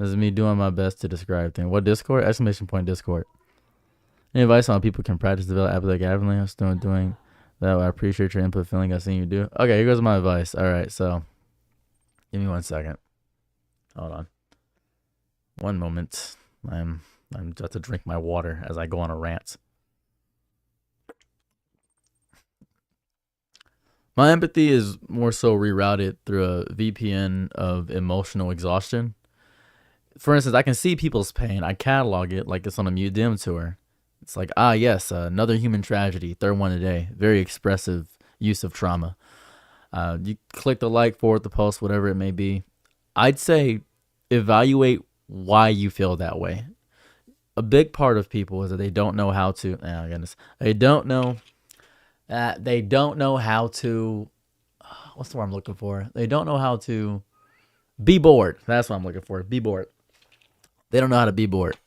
This is me doing my best to describe things. What Discord? Exclamation point Discord. Any advice on how people can practice develop apathetic adrenaline? I'm still doing that. I appreciate your input. Feeling I've seen you do. Okay, here goes my advice. All right, so give me 1 second. Hold on. One moment. I'm just to drink my water as I go on a rant. My empathy is more so rerouted through a VPN of emotional exhaustion. For instance, I can see people's pain. I catalog it like it's on a museum tour. It's like, yes, another human tragedy, third one today. Very expressive use of trauma. You click the like, forward the post, whatever it may be. I'd say evaluate why you feel that way. A big part of people is that they don't know how to. Oh goodness, they don't know how to. What's the word I'm looking for? They don't know how to be bored. That's what I'm looking for. Be bored. They don't know how to be bored.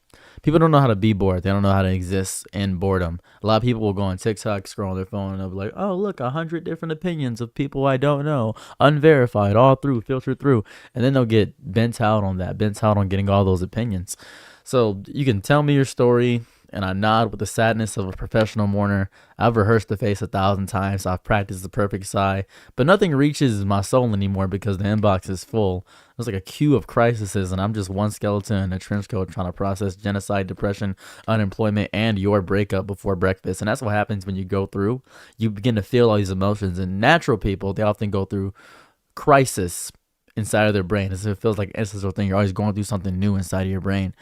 People don't know how to be bored. They don't know how to exist in boredom. A lot of people will go on TikTok, scroll on their phone, and they'll be like, oh, look, 100 different opinions of people I don't know, unverified, all through, filtered through. And then they'll get bent out on that, bent out on getting all those opinions. So you can tell me your story, and I nod with the sadness of a professional mourner. I've rehearsed the face 1,000 times. I've practiced the perfect sigh, but nothing reaches my soul anymore because the inbox is full. There's like a queue of crises, and I'm just one skeleton in a trench coat trying to process genocide, depression, unemployment, and your breakup before breakfast. And that's what happens when you go through. You begin to feel all these emotions, and natural people, they often go through crisis inside of their brain. As if it feels like an existential thing. You're always going through something new inside of your brain.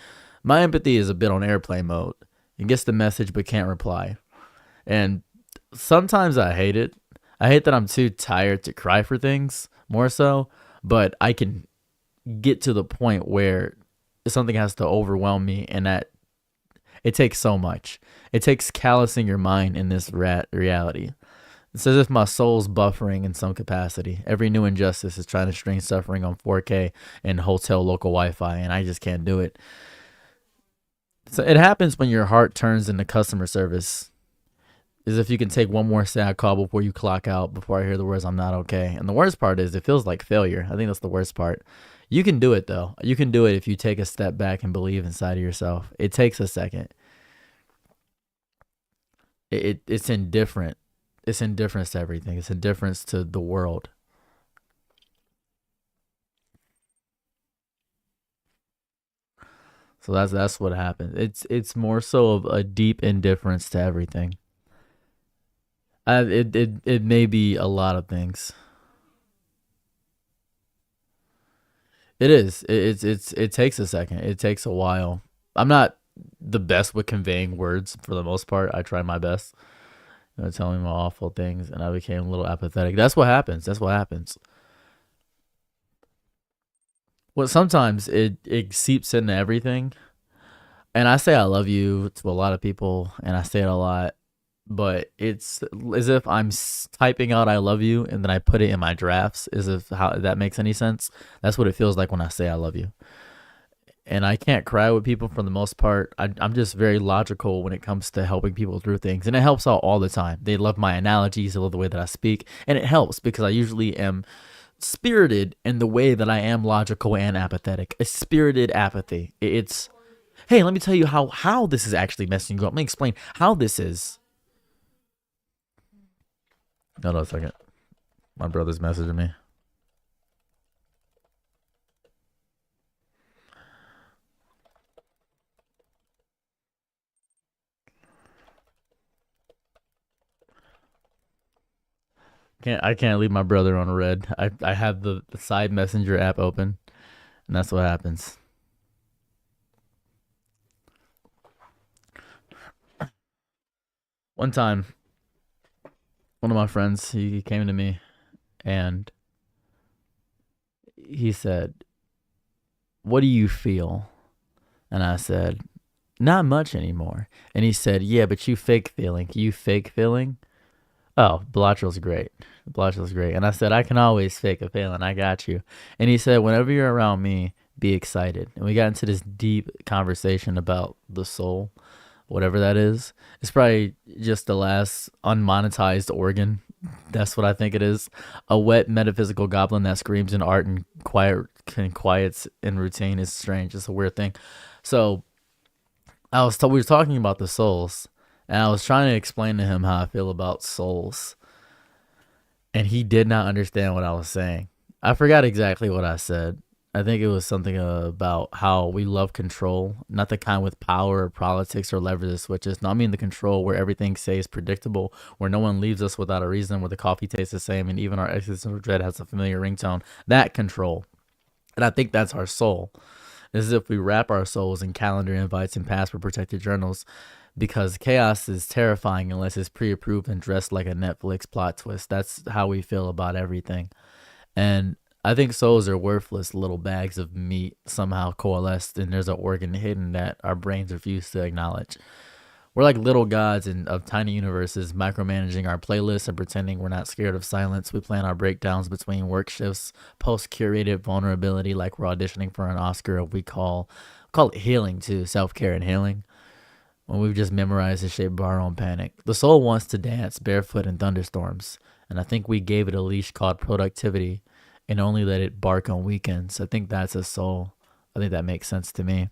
My empathy is a bit on airplane mode. It gets the message but can't reply. And sometimes I hate it. I hate that I'm too tired to cry for things, more so. But I can get to the point where something has to overwhelm me, and that it takes so much. It takes callousing your mind in this reality. It's as if my soul's buffering in some capacity. Every new injustice is trying to string suffering on 4K and hotel local Wi-Fi, and I just can't do it. So it happens when your heart turns into customer service. As if you can take one more sad call before you clock out, before I hear the words, I'm not okay. And the worst part is it feels like failure. I think that's the worst part. You can do it, though. You can do it if you take a step back and believe inside of yourself. It takes a second. It's indifferent. It's indifference to everything. It's indifference to the world. So that's what happens. It's more so of a deep indifference to everything. It may be a lot of things. It is. It takes a second. It takes a while. I'm not the best with conveying words for the most part. I try my best. Telling me my awful things, and I became a little apathetic. That's what happens. That's what happens. Well, sometimes it seeps into everything. And I say I love you to a lot of people, and I say it a lot, but it's as if I'm typing out I love you, and then I put it in my drafts, as if how that makes any sense. That's what it feels like when I say I love you. And I can't cry with people for the most part. I'm just very logical when it comes to helping people through things, and it helps out all the time. They love my analogies, they love the way that I speak, and it helps because I usually am spirited in the way that I am logical and apathetic. A spirited apathy. It's, hey, let me tell you how this is actually messing you up. Let me explain how this is. Hold on a second. My brother's messaging me. I can't leave my brother on red. I have the side messenger app open, and that's what happens. One time, one of my friends, he came to me, and he said, what do you feel? And I said, not much anymore. And he said, yeah, but you fake feeling. You fake feeling? Oh, Blatchill's great. Blatchill's great. And I said, I can always fake a feeling. I got you. And he said, whenever you're around me, be excited. And we got into this deep conversation about the soul, whatever that is. It's probably just the last unmonetized organ. That's what I think it is. A wet metaphysical goblin that screams in art and quiet and quiets in routine is strange. It's a weird thing. So we were talking about the souls, and I was trying to explain to him how I feel about souls, and he did not understand what I was saying. I forgot exactly what I said. I think it was something about how we love control, not the kind with power or politics or levers or switches. No, I mean the control where everything stays predictable, where no one leaves us without a reason, where the coffee tastes the same, and even our existential dread has a familiar ringtone. That control. And I think that's our soul. It's as if we wrap our souls in calendar invites and password protected journals, because chaos is terrifying unless it's pre-approved and dressed like a Netflix plot twist. That's how we feel about everything. And I think souls are worthless little bags of meat somehow coalesced, and there's an organ hidden that our brains refuse to acknowledge. We're like little gods of tiny universes, micromanaging our playlists and pretending we're not scared of silence. We plan our breakdowns between work shifts, post-curated vulnerability like we're auditioning for an Oscar. We call it healing too, self-care and healing, when we've just memorized the shape of our own panic. The soul wants to dance barefoot in thunderstorms, and I think we gave it a leash called productivity and only let it bark on weekends. I think that's a soul. I think that makes sense to me.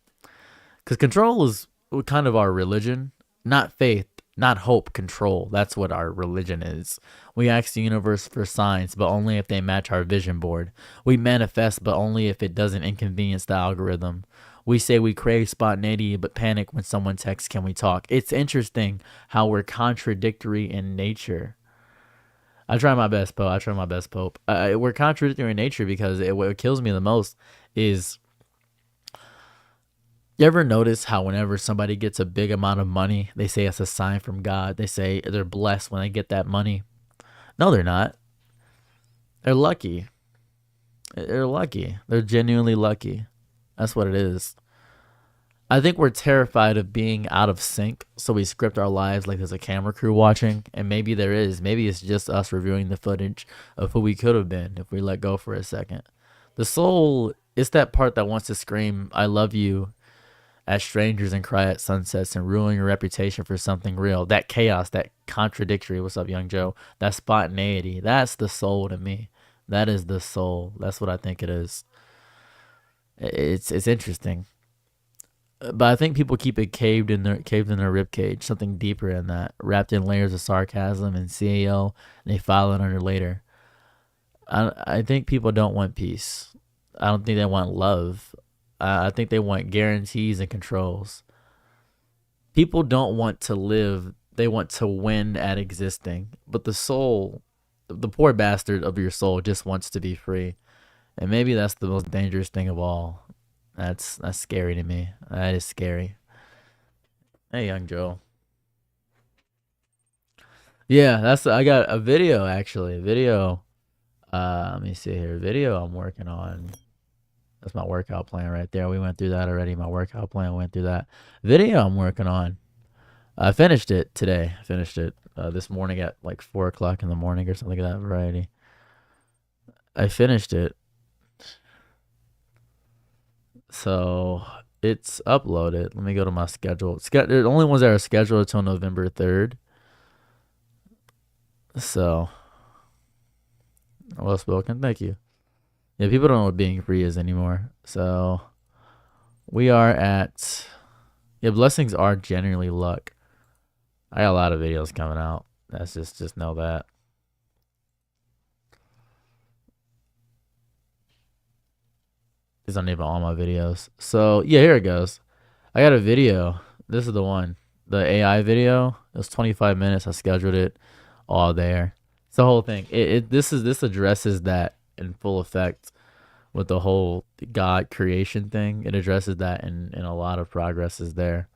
Because control is kind of our religion, not faith, not hope, control. That's what our religion is. We ask the universe for signs, but only if they match our vision board. We manifest, but only if it doesn't inconvenience the algorithm. We say we crave spontaneity, but panic when someone texts, "Can we talk?" It's interesting how we're contradictory in nature. I try my best, Pope. We're contradictory in nature because what kills me the most is, you ever notice how whenever somebody gets a big amount of money, they say it's a sign from God. They say they're blessed when they get that money. No, they're not. They're lucky. They're lucky. They're genuinely lucky. That's what it is. I think we're terrified of being out of sync, so we script our lives like there's a camera crew watching, and maybe there is. Maybe it's just us reviewing the footage of who we could have been if we let go for a second. The soul is that part that wants to scream, "I love you," at strangers and cry at sunsets and ruin your reputation for something real. That chaos, that contradictory, what's up, young Joe? That spontaneity, that's the soul to me. That is the soul. That's what I think it is. It's interesting. But I think people keep it caved in their rib cage, something deeper than that, wrapped in layers of sarcasm and CAO, and they file it under later. I think people don't want peace. I don't think they want love. I think they want guarantees and controls. People don't want to live. They want to win at existing. But the soul, the poor bastard of your soul, just wants to be free. And maybe that's the most dangerous thing of all. That's scary to me. That is scary. Hey, young Joe. Yeah, I got a video actually. Video. Let me see here. Video I'm working on. That's my workout plan right there. We went through that already. My workout plan went through that. Video I'm working on. I finished it today. I finished it this morning at like 4 o'clock in the morning or something of that variety. I finished it. So it's uploaded. Let me go to my schedule. The only ones that are scheduled until November 3rd. So, well spoken. Thank you. Yeah, people don't know what being free is anymore. So we are at, yeah, blessings are genuinely luck. I got a lot of videos coming out. That's just know that. These aren't even all my videos. So yeah, here it goes. I got a video. This is the one. The AI video. It was 25 minutes. I scheduled it all there. It's the whole thing. This addresses that in full effect with the whole God creation thing. It addresses that and a lot of progress is there.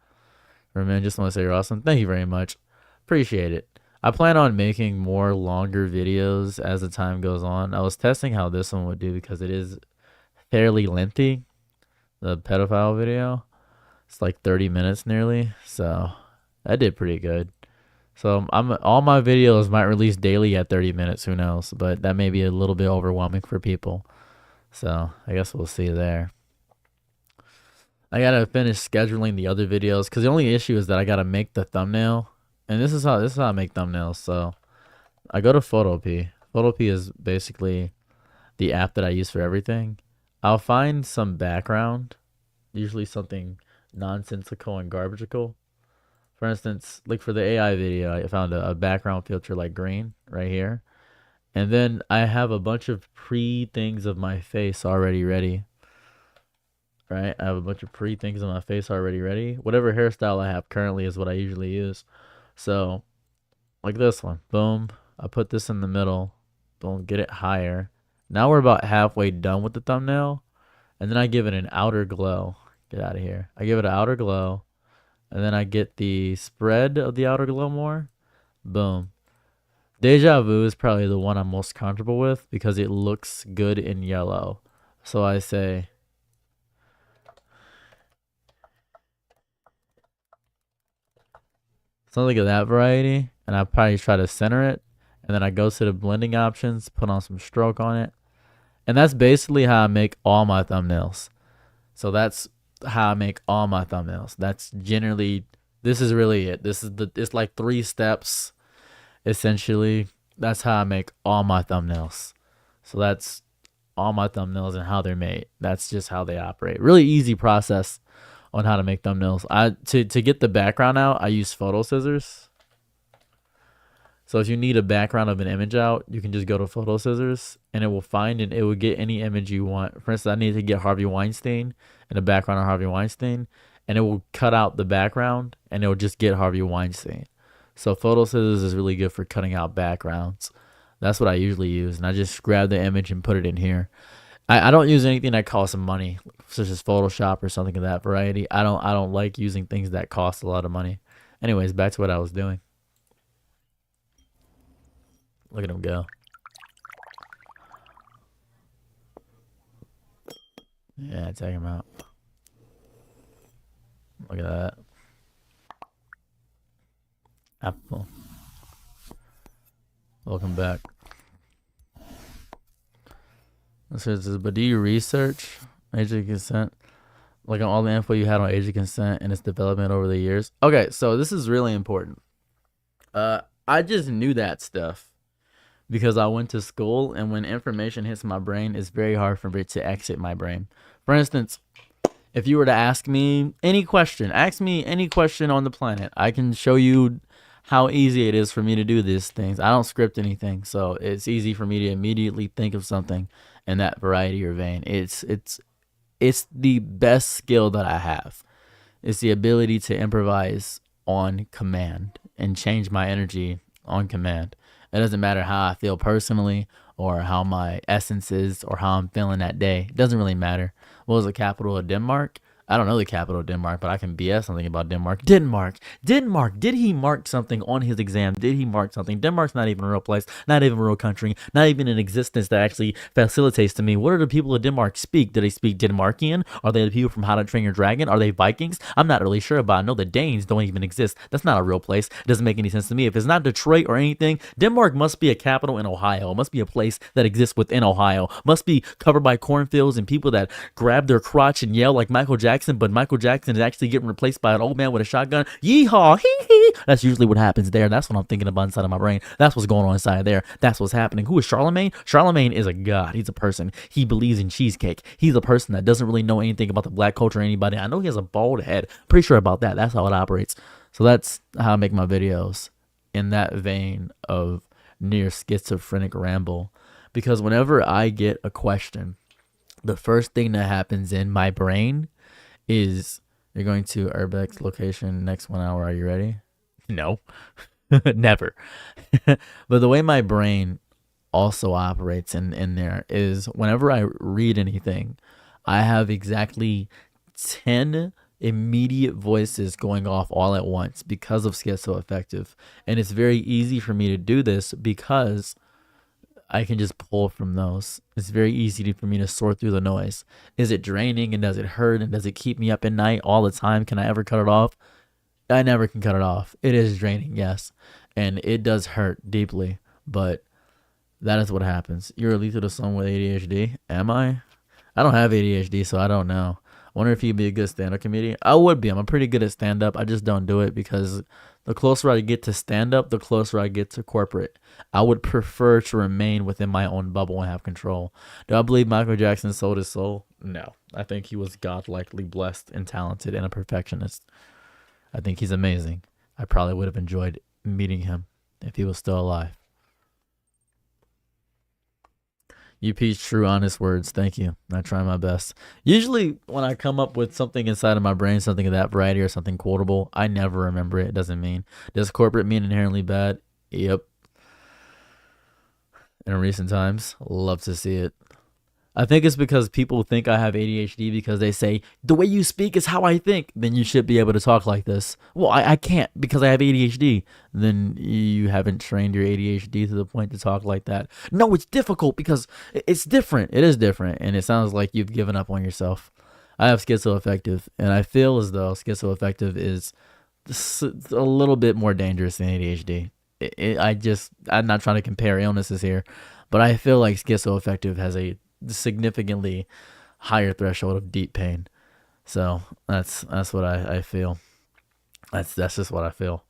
Remember, just want to say you're awesome. Thank you very much. Appreciate it. I plan on making more longer videos as the time goes on. I was testing how this one would do because it is fairly lengthy. The pedophile video. It's like 30 minutes nearly. So that did pretty good. So all my videos might release daily at 30 minutes. Who knows? But that may be a little bit overwhelming for people. So I guess we'll see there. I gotta finish scheduling the other videos because the only issue is that I gotta make the thumbnail, and this is how I make thumbnails. So I go to Photopea. Photopea is basically the app that I use for everything. I'll find some background, usually something nonsensical and garbageable. For instance, like for the AI video, I found a background filter like green right here. And then I have a bunch of pre things of my face already ready. Right? I have a bunch of pre things on my face already ready. Whatever hairstyle I have currently is what I usually use. So, like this one. Boom. I put this in the middle. Boom. Get it higher. Now we're about halfway done with the thumbnail. And then I give it an outer glow. Get out of here. I give it an outer glow. And then I get the spread of the outer glow more. Boom. Deja Vu is probably the one I'm most comfortable with because it looks good in yellow. So I say something of that variety, and I probably try to center it, and then I go to the blending options, put on some stroke on it, and that's basically how I make all my thumbnails. So that's how I make all my thumbnails. That's generally, this is really it. It's like 3 steps, essentially. That's how I make all my thumbnails. So that's all my thumbnails and how they're made. That's just how they operate. Really easy process on how to make thumbnails. To get the background out, I use photo scissors. So if you need a background of an image out, you can just go to photo scissors and it will find and it will get any image you want. For instance, I need to get Harvey Weinstein and a background of Harvey Weinstein, and it will cut out the background and it will just get Harvey Weinstein. So photo scissors is really good for cutting out backgrounds. That's what I usually use, and I just grab the image and put it in here. I don't use anything that costs money, such as Photoshop or something of that variety. I don't like using things that cost a lot of money. Anyways, back to what I was doing. Look at him go. Yeah, take him out. Look at that. Apple. Welcome back. This is, but do you research age of consent? Like on all the info you had on age of consent and its development over the years? Okay, so this is really important. I just knew that stuff because I went to school, and when information hits my brain, it's very hard for it to exit my brain. For instance, if you were to ask me any question on the planet, I can show you how easy it is for me to do these things. I don't script anything, so it's easy for me to immediately think of something in that variety or vein. It's the best skill that I have. It's the ability to improvise on command and change my energy on command. It doesn't matter how I feel personally or how my essence is or how I'm feeling that day. It doesn't really matter. What was the capital of Denmark? I don't know the capital of Denmark, but I can BS something about Denmark. Denmark. Did he mark something on his exam? Did he mark something? Denmark's not even a real place, not even a real country, not even an existence that actually facilitates to me. What do the people of Denmark speak? Do they speak Denmarkian? Are they the people from How to Train Your Dragon? Are they Vikings? I'm not really sure, but I know the Danes don't even exist. That's not a real place. It doesn't make any sense to me. If it's not Detroit or anything, Denmark must be a capital in Ohio. It must be a place that exists within Ohio. Must be covered by cornfields and people that grab their crotch and yell like Michael Jackson, but Michael Jackson is actually getting replaced by an old man with a shotgun. Yeehaw, hee hee. That's usually what happens there. That's what I'm thinking about inside of my brain. That's what's going on inside there. That's what's happening. Who is Charlemagne? Charlemagne is a god. He's a person. He believes in cheesecake. He's a person that doesn't really know anything about the black culture or anybody. I know he has a bald head. Pretty sure about that. That's how it operates. So that's how I make my videos, in that vein of near schizophrenic ramble. Because whenever I get a question, the first thing that happens in my brain is, you're going to Urbex location next 1 hour. Are you ready? No, never. But the way my brain also operates in there is, whenever I read anything, I have exactly 10 immediate voices going off all at once because of schizoaffective. And it's very easy for me to do this because I can just pull from those. It's very easy for me to sort through the noise. Is it draining, and does it hurt, and does it keep me up at night all the time? Can I ever cut it off? I never can cut it off. It is draining, yes, and it does hurt deeply, but that is what happens. You're lethal to someone with ADHD. Am I? I don't have ADHD, so I don't know. I wonder if you'd be a good stand-up comedian. I would be. I'm pretty good at stand-up. I just don't do it because The closer I get to stand up, the closer I get to corporate. I would prefer to remain within my own bubble and have control. Do I believe Michael Jackson sold his soul? No. I think he was godlikely blessed and talented and a perfectionist. I think he's amazing. I probably would have enjoyed meeting him if he was still alive. You peach true honest words. Thank you. I try my best. Usually when I come up with something inside of my brain, something of that variety or something quotable, I never remember it. It doesn't mean. Does corporate mean inherently bad? Yep. In recent times, love to see it. I think it's because people think I have ADHD because they say, the way you speak is how I think. Then you should be able to talk like this. Well, I can't because I have ADHD. Then you haven't trained your ADHD to the point to talk like that. No, it's difficult because it's different. It is different. And it sounds like you've given up on yourself. I have schizoaffective. And I feel as though schizoaffective is a little bit more dangerous than ADHD. I'm not trying to compare illnesses here. But I feel like schizoaffective has a significantly higher threshold of deep pain. So that's what I feel. That's just what I feel.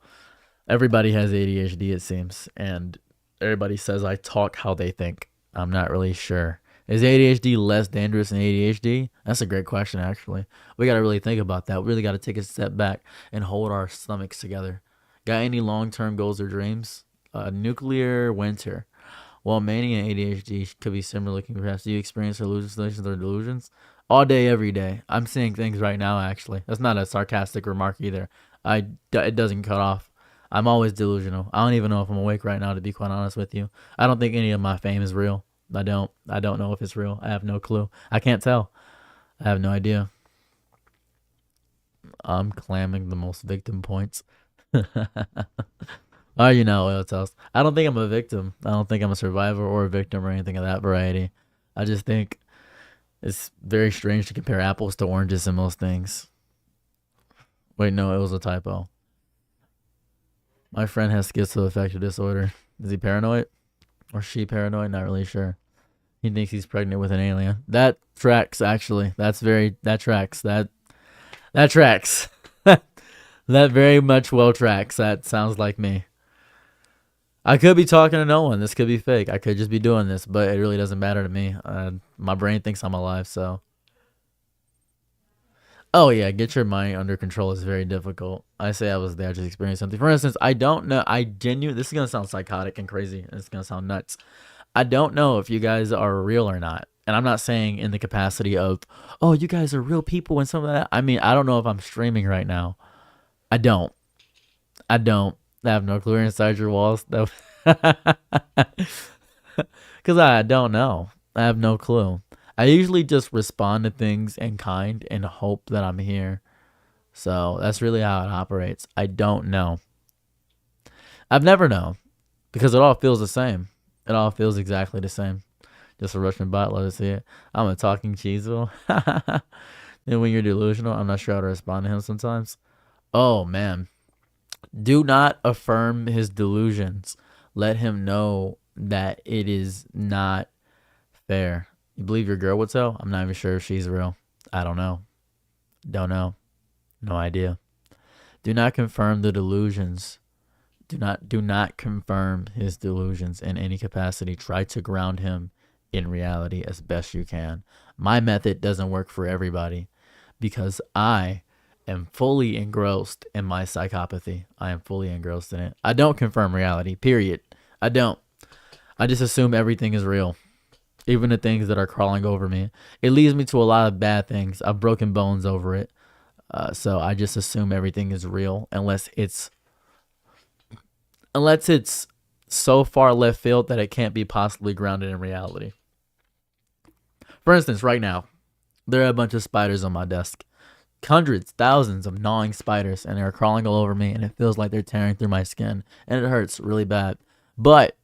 Everybody has ADHD, it seems, and everybody says I talk how they think. I'm not really sure. Is ADHD less dangerous than ADHD? That's a great question, actually. We got to really think about that. We really got to take a step back and hold our stomachs together. Got any long-term goals or dreams? Nuclear winter. While mania and ADHD could be similar looking, perhaps do you experience hallucinations or delusions? All day, every day. I'm seeing things right now, actually. That's not a sarcastic remark either. It doesn't cut off. I'm always delusional. I don't even know if I'm awake right now, to be quite honest with you. I don't think any of my fame is real. I don't know if it's real. I have no clue. I can't tell. I have no idea. I'm clamming the most victim points. Oh, oil toast. I don't think I'm a victim. I don't think I'm a survivor or a victim or anything of that variety. I just think it's very strange to compare apples to oranges in most things. Wait, no, it was a typo. My friend has schizoaffective disorder. Is he paranoid? Or she paranoid? Not really sure. He thinks he's pregnant with an alien. That tracks, actually. That tracks. That tracks. That very much well tracks. That sounds like me. I could be talking to no one. This could be fake. I could just be doing this, but it really doesn't matter to me. My brain thinks I'm alive, so. Oh, yeah, get your mind under control is very difficult. I say I was there, just experienced something. For instance, I don't know. This is going to sound psychotic and crazy. It's going to sound nuts. I don't know if you guys are real or not. And I'm not saying in the capacity of, oh, you guys are real people and some of that. I mean, I don't know if I'm streaming right now. I don't. I have no clue inside your walls. Because I don't know. I have no clue. I usually just respond to things in kind and hope that I'm here. So that's really how it operates. I don't know. I've never known because it all feels the same. It all feels exactly the same. Just a Russian bot, let us see it. I'm a talking cheesel. And when you're delusional, I'm not sure how to respond to him sometimes. Oh, man. Do not affirm his delusions. Let him know that it is not fair. You believe your girl would tell? I'm not even sure if she's real. I don't know. Don't know. No idea. Do not confirm the delusions. Do not confirm his delusions in any capacity. Try to ground him in reality as best you can. My method doesn't work for everybody because I am fully engrossed in my psychopathy. I am fully engrossed in it. I don't confirm reality, period. I don't. I just assume everything is real. Even the things that are crawling over me. It leads me to a lot of bad things. I've broken bones over it. So I just assume everything is real unless it's so far left field that it can't be possibly grounded in reality. For instance, right now, there are a bunch of spiders on my desk. Hundreds, thousands of gnawing spiders, and they're crawling all over me, and it feels like they're tearing through my skin, and it hurts really bad. But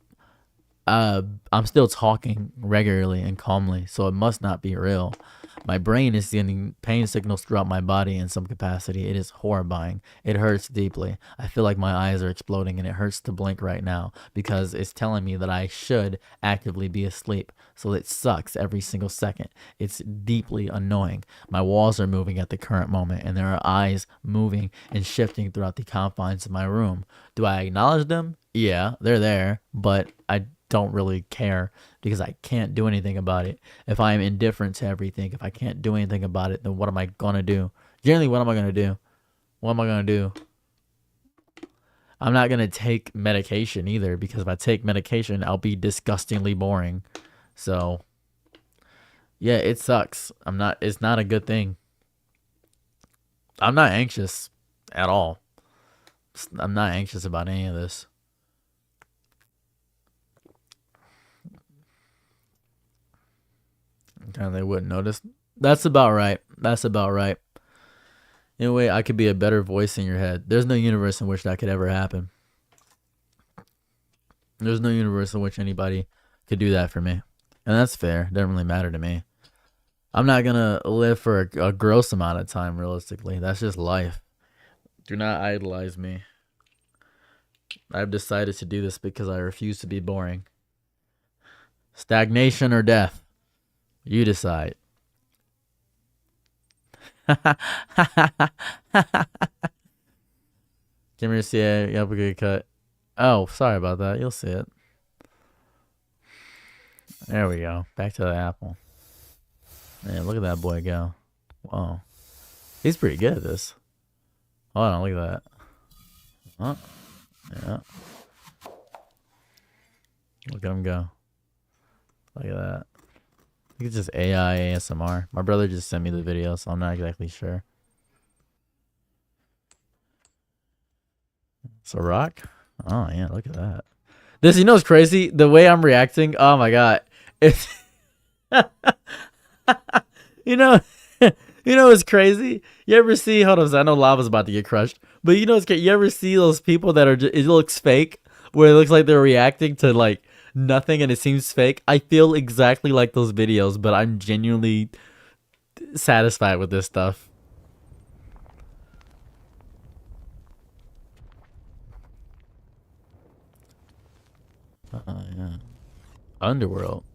I'm still talking regularly and calmly, so it must not be real. My brain is sending pain signals throughout my body in some capacity. It is horrifying. It hurts deeply. I feel like my eyes are exploding and it hurts to blink right now because it's telling me that I should actively be asleep. So it sucks every single second. It's deeply annoying. My walls are moving at the current moment and there are eyes moving and shifting throughout the confines of my room. Do I acknowledge them? Yeah, they're there, but I don't really care because I can't do anything about it. If I am indifferent to everything, if I can't do anything about it, then what am I gonna do? Generally, what am I gonna do? What am I gonna do? I'm not gonna take medication either because if I take medication, I'll be disgustingly boring. So, yeah, it sucks. It's not a good thing. I'm not anxious at all. I'm not anxious about any of this. Kind of they wouldn't notice. That's about right. That's about right. Anyway, I could be a better voice in your head. There's no universe in which that could ever happen. There's no universe in which anybody could do that for me. And that's fair. It doesn't really matter to me. I'm not going to live for a gross amount of time, realistically. That's just life. Do not idolize me. I've decided to do this because I refuse to be boring. Stagnation or death? You decide. Come here, see it. You have a good cut. Oh, sorry about that. You'll see it. There we go. Back to the apple. Man, look at that boy go. Whoa. He's pretty good at this. Hold on, look at that. Oh, yeah. Look at him go. Look at that. I think it's just AI ASMR. My brother just sent me the video, so I'm not exactly sure. It's a rock? Oh, yeah, look at that. This, you know what's crazy? The way I'm reacting, oh my god. It's you know, you know what's crazy? You ever see, hold on, I know lava's about to get crushed, but you know what's crazy? You ever see those people that are just, it looks fake, where it looks like they're reacting to like nothing and it seems fake? I feel exactly like those videos, but I'm genuinely satisfied with this stuff. Yeah. Underworld.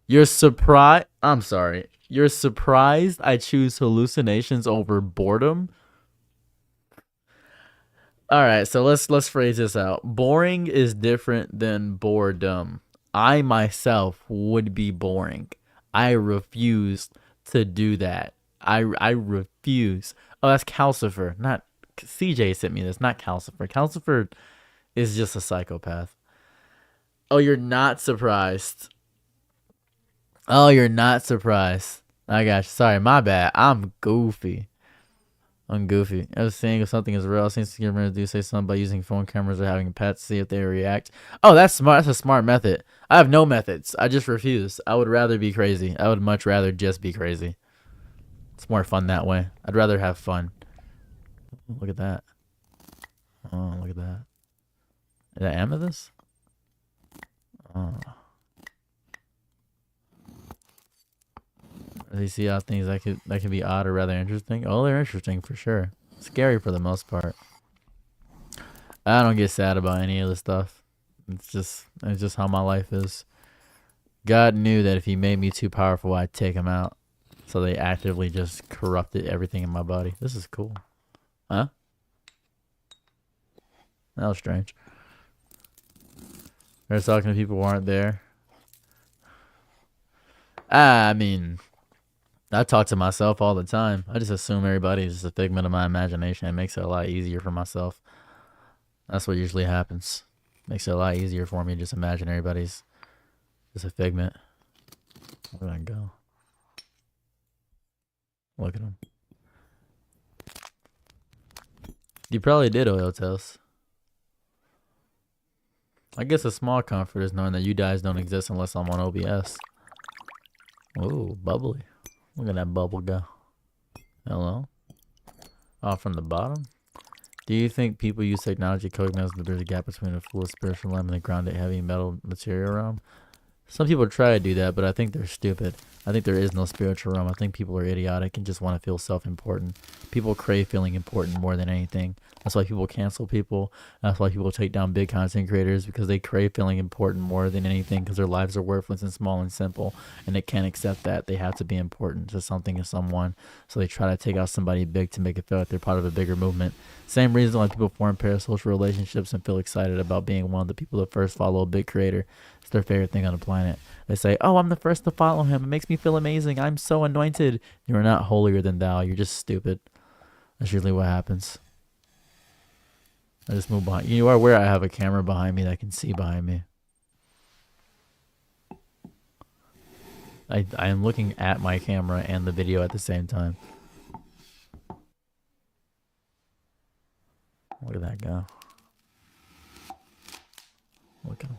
You're surprised. I'm sorry. You're surprised I choose hallucinations over boredom? All right, so let's phrase this out. Boring is different than boredom. I myself would be boring. I refuse to do that. I refuse. Oh, that's Calcifer. Not CJ sent me this, not Calcifer. Calcifer is just a psychopath. Oh, you're not surprised. Oh, you're not surprised. I got you. Sorry, my bad. I'm goofy. I was saying if something is real, since gamers do say something by using phone cameras or having pets, see if they react. Oh, that's smart. That's a smart method. I have no methods. I just refuse. I would rather be crazy. I would much rather just be crazy. It's more fun that way. I'd rather have fun. Look at that. Oh, look at that. Is that amethyst? Oh. You see how things that can be odd or rather interesting? Oh, they're interesting for sure. Scary for the most part. I don't get sad about any of this stuff. It's just how my life is. God knew that if he made me too powerful, I'd take him out. So they actively just corrupted everything in my body. This is cool. Huh? That was strange. They're talking to people who aren't there. I mean, I talk to myself all the time. I just assume everybody's just a figment of my imagination. It makes it a lot easier for myself. That's what usually happens. Makes it a lot easier for me to just imagine everybody's just a figment. Where'd I go? Look at him. You probably did, oil toast. I guess a small comfort is knowing that you guys don't exist unless I'm on OBS. Ooh, bubbly. Look at that bubble go. Hello? Oh, from the bottom? Do you think people use technology to recognize that there's a gap between a full spiritual realm and the grounded heavy metal material realm? Some people try to do that, but I think they're stupid. I think there is no spiritual realm. I think people are idiotic and just want to feel self-important. People crave feeling important more than anything. That's why people cancel people. That's why people take down big content creators, because they crave feeling important more than anything, because their lives are worthless and small and simple, and they can't accept that. They have to be important to something or someone. So they try to take out somebody big to make it feel like they're part of a bigger movement. Same reason why people form parasocial relationships and feel excited about being one of the people that first follow a big creator. It's their favorite thing on the planet. They say, "Oh, I'm the first to follow him. It makes me feel amazing. I'm so anointed." You're not holier than thou. You're just stupid. That's usually what happens. I just move behind. You are aware I have a camera behind me that can see behind me. I am looking at my camera and the video at the same time. Look at that go. Look at him.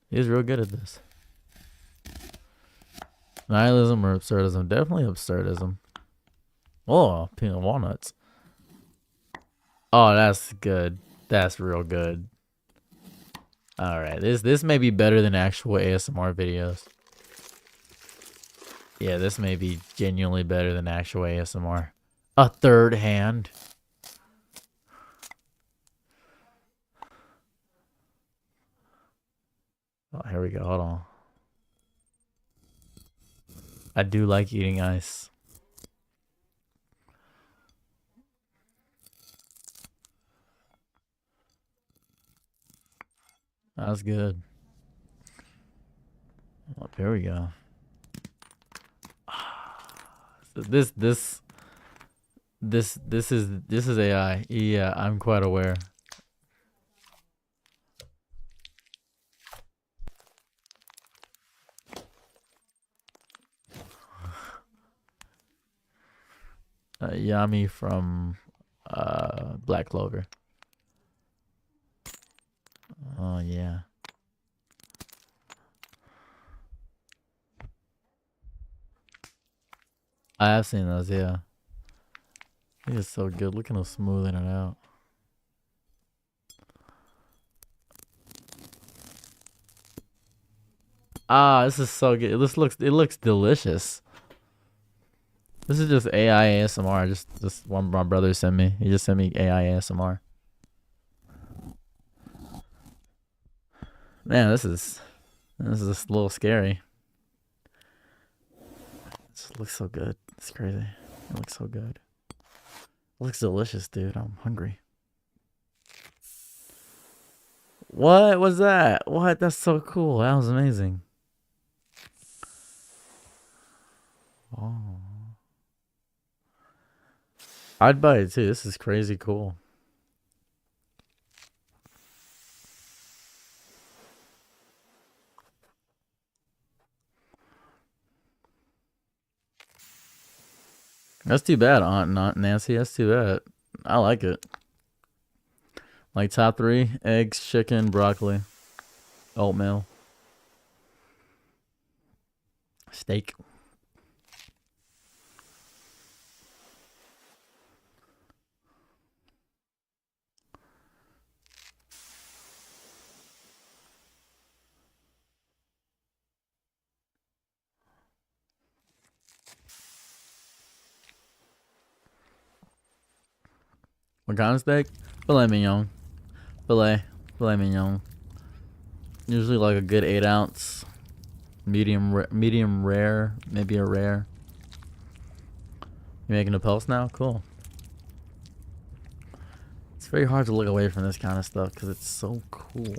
He's real good at this. Nihilism or absurdism? Definitely absurdism. Oh, peanut walnuts. Oh, that's good. That's real good. All right, this may be better than actual ASMR videos. Yeah, this may be genuinely better than actual ASMR. A third hand. Oh, here we go. Hold on. I do like eating ice. That's good. Oh, here we go. So this is AI. Yeah, I'm quite aware. Yami from Black Clover. Oh yeah. I have seen those, yeah. I think it's so good. Look at him smoothing it out. Ah, this is so good. It looks delicious. This is just AI ASMR. Just one my brother sent me. He just sent me AI ASMR. Man, this is a little scary. It just looks so good. It's crazy. It looks so good. It looks delicious, dude. I'm hungry. What was that? What? That's so cool. That was amazing. Oh. I'd buy it too. This is crazy cool. That's too bad, Aunt Nancy. That's too bad. I like it. Like top 3: eggs, chicken, broccoli, oatmeal, steak. What kind of steak? Filet mignon. Filet mignon. Usually like a good 8-ounce, medium rare, maybe a rare. You making a pulse now? Cool. It's very hard to look away from this kind of stuff because it's so cool.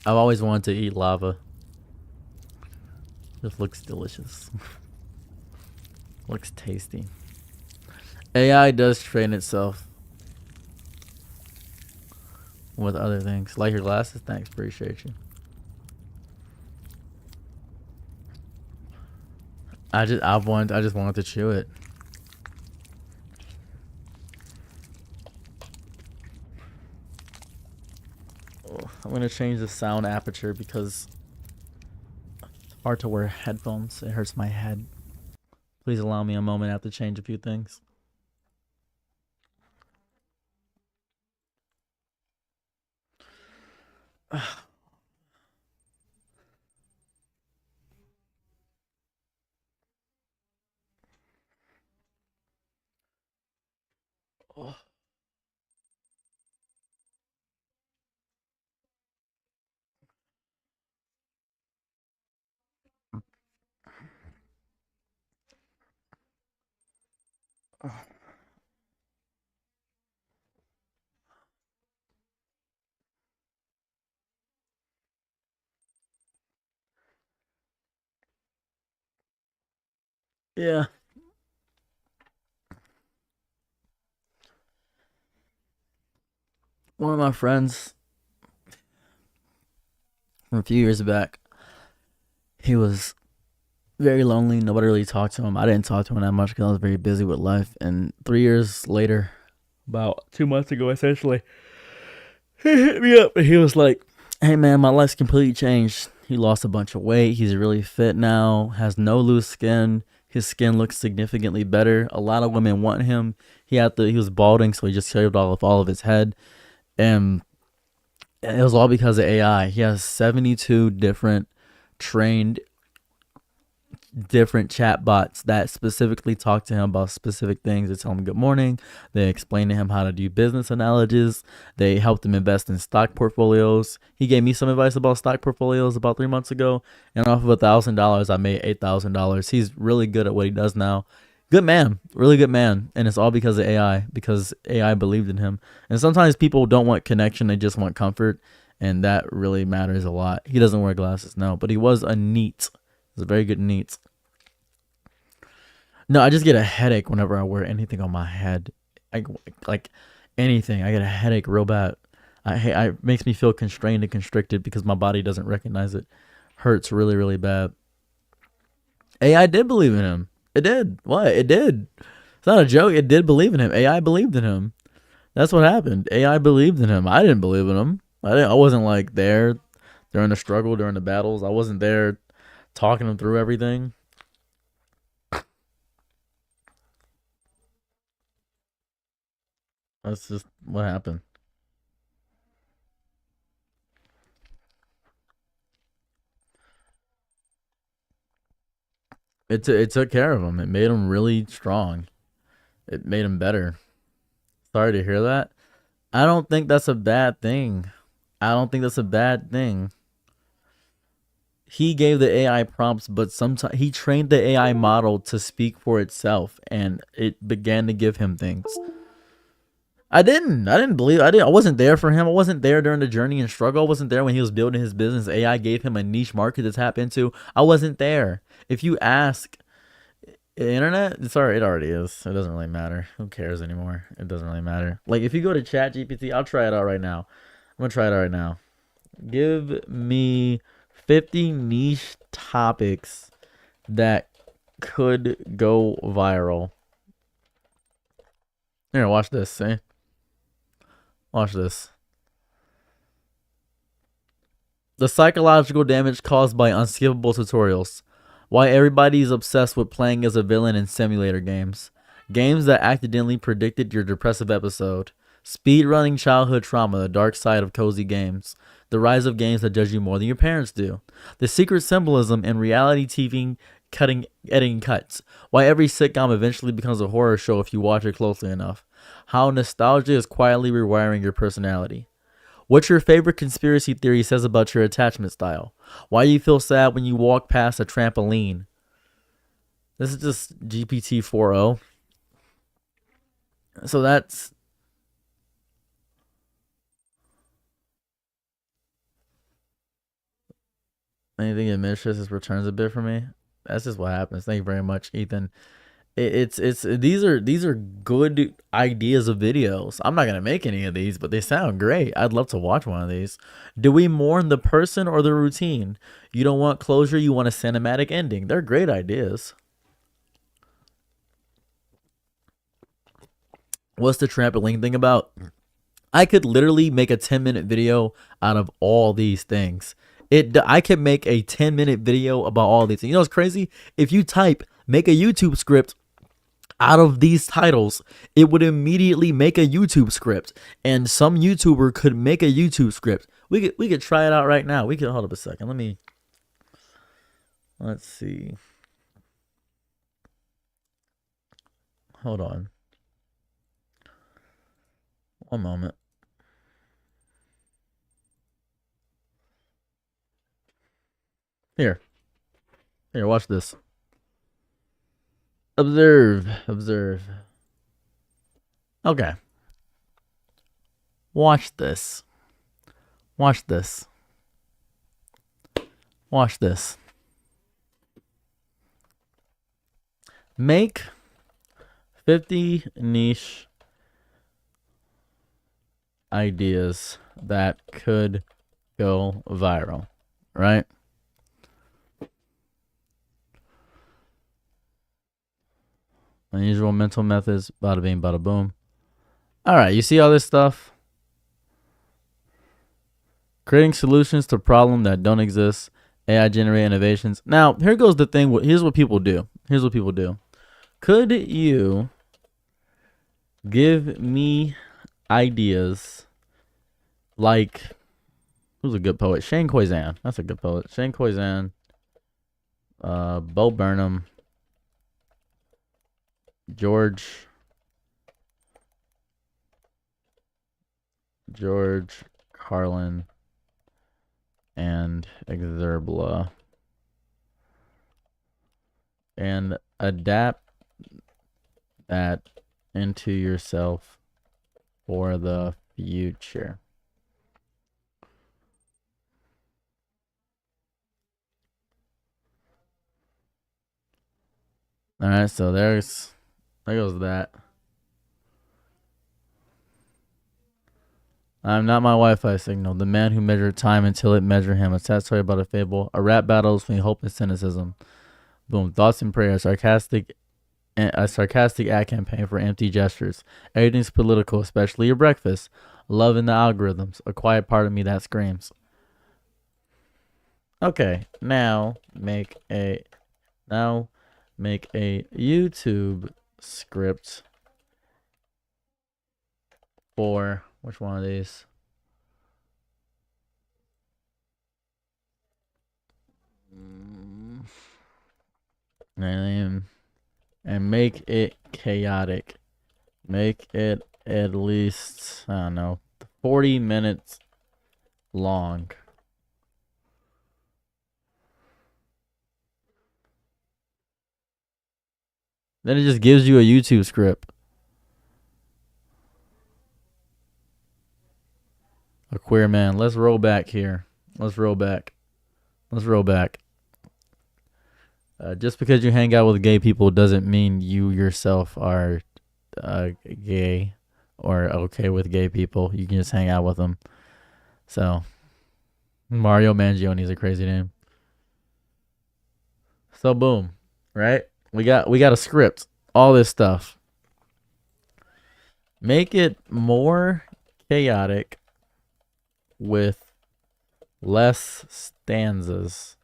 I've always wanted to eat lava. This looks delicious. Looks tasty. AI does train itself with other things. Like your glasses? Thanks, appreciate you. I just wanted to chew it. I'm gonna change the sound aperture because it's hard to wear headphones. It hurts my head. Please allow me a moment. I have to change a few things. Yeah. One of my friends from a few years back, he was very lonely. Nobody really talked to him. I didn't talk to him that much because I was very busy with life. And 3 years later, about 2 months ago, essentially, he hit me up and he was like, "Hey man, my life's completely changed. He lost a bunch of weight. He's really fit now. Has no loose skin. His skin looks significantly better. A lot of women want him. He was balding, so he just shaved off all of his head, and it was all because of AI. He has 72 trained different chat bots that specifically talk to him about specific things. They tell him good morning. They explain to him how to do business analogies. They helped him invest in stock portfolios. He gave me some advice about stock portfolios about 3 months ago, and off of $1,000, I made $8,000. He's really good at what he does now. Good man, really good man, and it's all because of AI. Because AI believed in him. And sometimes people don't want connection; they just want comfort, and that really matters a lot. He doesn't wear glasses, no, but he was a neat. He's a very good neat. No, I just get a headache whenever I wear anything on my head. I, like anything, I get a headache real bad. It makes me feel constrained and constricted because my body doesn't recognize it. Hurts really, really bad. AI did believe in him. It did. What? It did. It's not a joke. It did believe in him. AI believed in him. That's what happened. AI believed in him. I didn't believe in him. I wasn't like there during the struggle, during the battles. I wasn't there talking him through everything. That's just what happened. It took care of him. It made him really strong. It made him better. Sorry to hear that. I don't think that's a bad thing. I don't think that's a bad thing. He gave the AI prompts, but sometimes he trained the AI model to speak for itself, and it began to give him things. I didn't. I didn't believe. I didn't. I wasn't there for him. I wasn't there during the journey and struggle. I wasn't there when he was building his business. AI gave him a niche market to tap into. I wasn't there. If you ask the internet, sorry, it already is. It doesn't really matter. Who cares anymore? It doesn't really matter. Like if you go to Chat GPT, I'll try it out right now. I'm gonna try it out right now. Give me 50 niche topics that could go viral. Here, watch this. See? Watch this. The psychological damage caused by unskippable tutorials. Why everybody's obsessed with playing as a villain in simulator games. Games that accidentally predicted your depressive episode. Speedrunning childhood trauma, the dark side of cozy games. The rise of games that judge you more than your parents do. The secret symbolism in reality TV editing cuts. Why every sitcom eventually becomes a horror show if you watch it closely enough. How nostalgia is quietly rewiring your personality. What your favorite conspiracy theory says about your attachment style. Why you feel sad when you walk past a trampoline. This is just GPT 4.0. So that's anything administrative returns a bit for me. That's just what happens. Thank you very much, Ethan. It's these are good ideas of videos. I'm not gonna make any of these, but they sound great. I'd love to watch one of these. Do we mourn the person or the routine? You don't want closure, you want a cinematic ending. They're great ideas. What's the trampoline thing about? I could literally make a 10-minute video out of all these things. I could make a 10-minute video about all these things. You know what's crazy? If you type make a YouTube script out of these titles, it would immediately make a YouTube script. And some YouTuber could make a YouTube script We could try it out right now. We could hold up a second. Let's see. Hold on. One moment. Here. Here, watch this. Observe. Okay. Watch this. Watch this. Watch this. Make 50 niche ideas that could go viral, right? Unusual mental methods, bada bing, bada boom. All right, you see all this stuff? Creating solutions to problems that don't exist, AI generate innovations. Now, here goes the thing. Here's what people do. Could you give me ideas like, who's a good poet? Shane Koizan. That's a good poet. Shane Koizan, Bo Burnham, George Carlin, and Exerbla, and adapt that into yourself for the future. All right, so there goes that. I'm not my Wi-Fi signal. The man who measured time until it measured him. A sad story about a fable. A rap battle between hope and cynicism. Boom. Thoughts and prayers. A sarcastic ad campaign for empty gestures. Everything's political, especially your breakfast. Love in the algorithms. A quiet part of me that screams. Okay, now make a YouTube script for which one of these? And make it chaotic. Make it at least, I don't know, 40 minutes long. Then it just gives you a YouTube script. A queer man. Let's roll back here. Let's roll back. Just because you hang out with gay people doesn't mean you yourself are gay or okay with gay people. You can just hang out with them. So, Mario Mangione is a crazy name. So boom, right? We got a script. All this stuff. Make it more chaotic with less stanzas.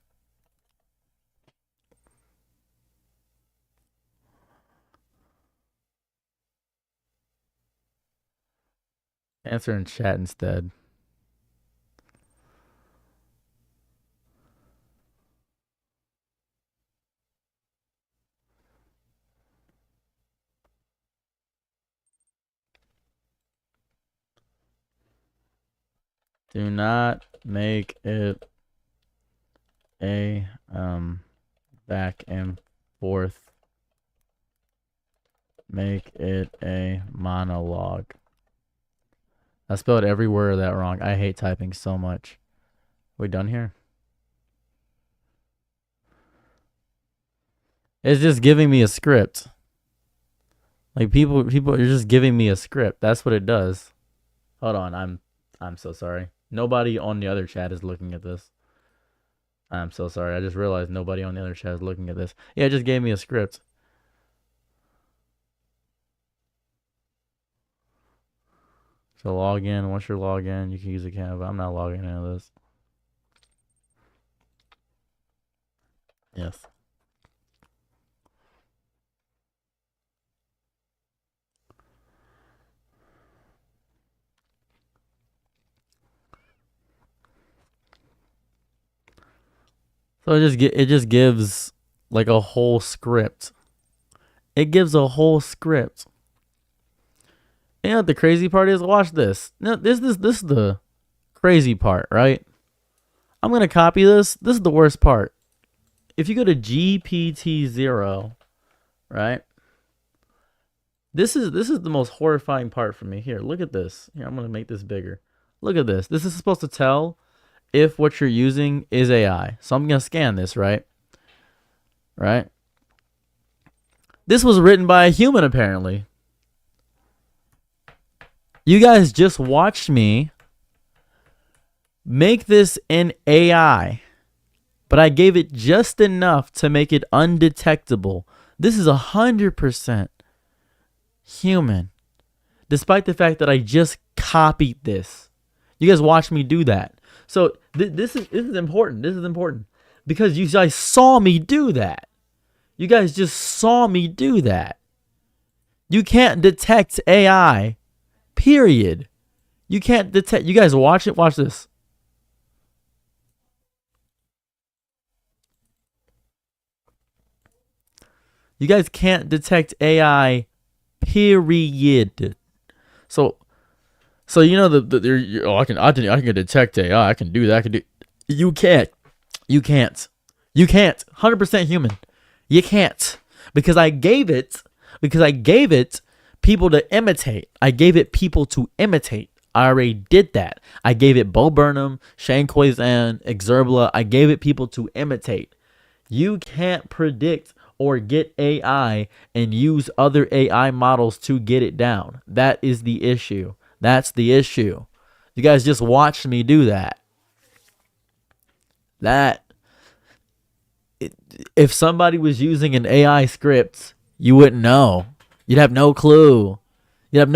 Answer in chat instead. Do not make it a back and forth. Make it a monologue. I spelled every word of that wrong. I hate typing so much. We done here? It's just giving me a script. Like people are just giving me a script. That's what it does. Hold on, I'm so sorry. Nobody on the other chat is looking at this. I'm so sorry. I just realized nobody on the other chat is looking at this. Yeah, it just gave me a script. So log in. Once you're logged in, you can use a Canva. I'm not logging into this. Yes. So it just gives like a whole script. It gives a whole script. You know what the crazy part is? Watch this. Now, this is the crazy part, right? I'm gonna copy this. This is the worst part. If you go to GPT-0, right? This is the most horrifying part for me. Here, look at this. Here, I'm gonna make this bigger. Look at this. This is supposed to tell if what you're using is AI. So I'm gonna scan this, right? Right? This was written by a human, apparently. You guys just watched me make this an AI, but I gave it just enough to make it undetectable. This is 100% human, despite the fact that I just copied this. You guys watched me do that. So this is important. This is important because you guys saw me do that. You guys just saw me do that. You can't detect AI, period. You can't detect. You guys watch it. Watch this. You guys can't detect AI, period. So you know I can detect AI. I can do that. I can do. You can't. You can't. You can't. 100% human. You can't, because I gave it people to imitate. I gave it people to imitate. I already did that. I gave it Bo Burnham, Shane Koizan, Exerbla. I gave it people to imitate. You can't predict or get AI and use other AI models to get it down. That is the issue. That's the issue. You guys just watched me do that. If somebody was using an AI script, you wouldn't know. You'd have no clue. You'd